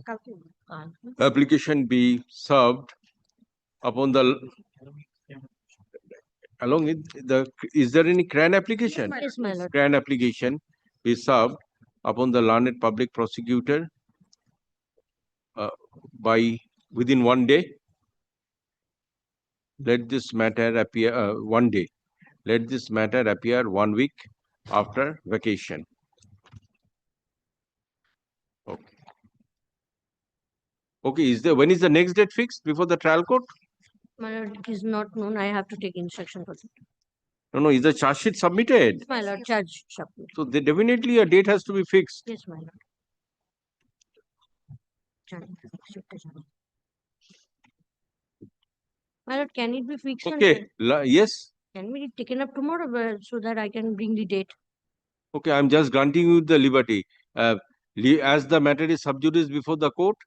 application be served upon the along with the. Is there any CRAN application? Yes, my lord. CRAN application be served upon the learned public prosecutor by within 1 day. Let this matter appear 1 day. Let this matter appear 1 week after vacation. Okay. Okay, when is the next date fixed before the trial court? My lord, it is not known. I have to take instruction for that. No, is the charge sheet submitted? My lord, charge submit. So definitely a date has to be fixed. Yes, my lord. My lord, can it be fixed? Okay, yes. Can we taken up tomorrow so that I can bring the date? Okay, I'm just granting you the liberty. As the matter is sub judice before the court,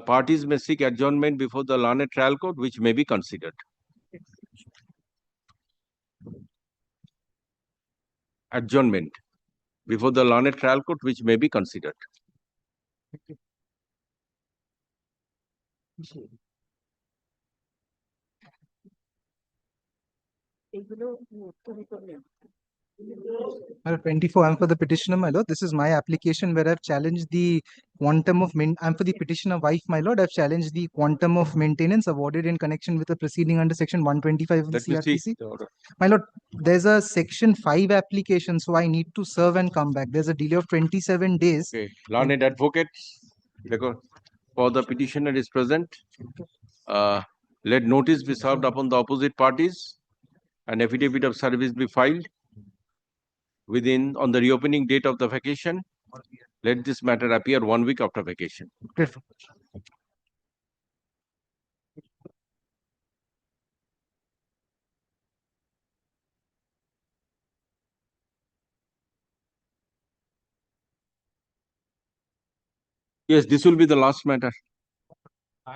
parties may seek adjournment before the learned trial court, which may be considered. Adjournment before the learned trial court, which may be considered. My lord, 24, I'm for the petitioner, my lord. This is my application where I've challenged the quantum of I'm for the petitioner wife, my lord. I've challenged the quantum of maintenance awarded in connection with the proceeding under section 125 of the CRPC. My lord, there's a section 5 application, so I need to serve and come back. There's a delay of 27 days. Okay, learned advocate for the petitioner is present. Let notice be served upon the opposite parties. An affidavit of service be filed on the reopening date of the vacation. Let this matter appear 1 week after vacation. Yes, this will be the last matter.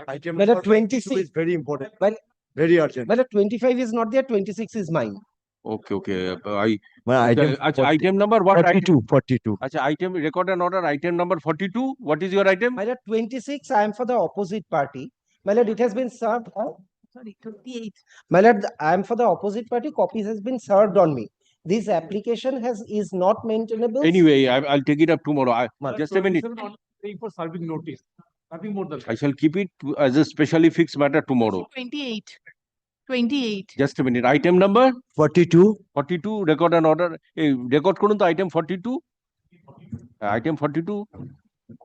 Item number 26 is very important. Well, very urgent. But 25 is not there, 26 is mine. Okay. Item number what? 42. Item record and order. Item number 42. What is your item? My lord, 26, I am for the opposite party. My lord, it has been served. Sorry, 28. My lord, I am for the opposite party. Copies has been served on me. This application is not maintainable. Anyway, I'll take it up tomorrow. Just a minute. For serving notice. Nothing more than that. I shall keep it as a specially fixed matter tomorrow. 28. 28. Just a minute. Item number 42. 42. Record and order. Record korun to item 42. Item 42.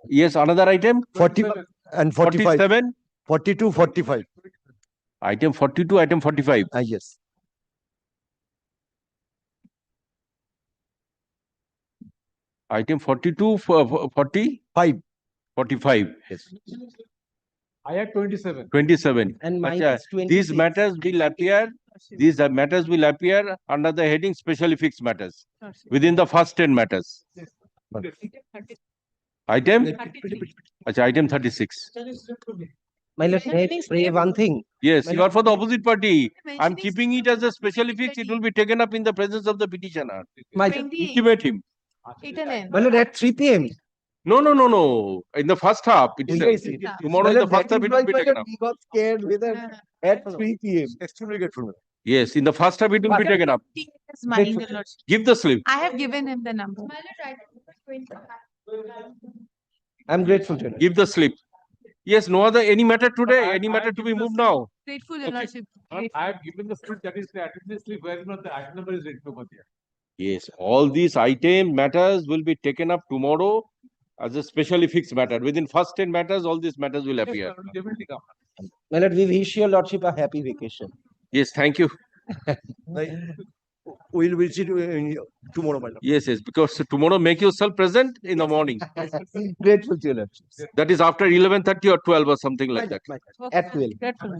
Yes, another item. 40 and 45. 47. 42, 45. Item 42, item 45. Yes. Item 42, 45. 45. Yes. I had 27. 27. And mine Achha, is 26. these matters will appear. These matters will appear under the heading specially fixed matters within the first 10 matters. Item? Achha, item 36. My lord, may I pray one thing? Yes, My you are for the opposite party. I'm keeping it as a specially fixed. It will be taken up in the presence of the petitioner. Intimate him. My lord, at 3 p.m. No. In the first half. Tomorrow in the first half it will be taken up. We got scared with at 3 p.m. Extremely grateful. Yes, in the first half it will be taken up. Is mine, your lordship. Give the slip. I have given him the number. I'm grateful to you. Give the slip. Yes, any matter today? Any matter to be moved now? Grateful, your lordship. I have given the slip, that is the attendance slip, where not the item number is written over there. Yes, all these item matters will be taken up tomorrow as a specially fixed matter. Within first 10 matters, all these matters will appear. My lord, we wish your lordship a happy vacation. Yes, thank you. We'll visit tomorrow, my lord. Yes, yes, because tomorrow make yourself present in the morning. Grateful to your lordship. That is after 11:30 or 12 or something like that. At 12. Grateful.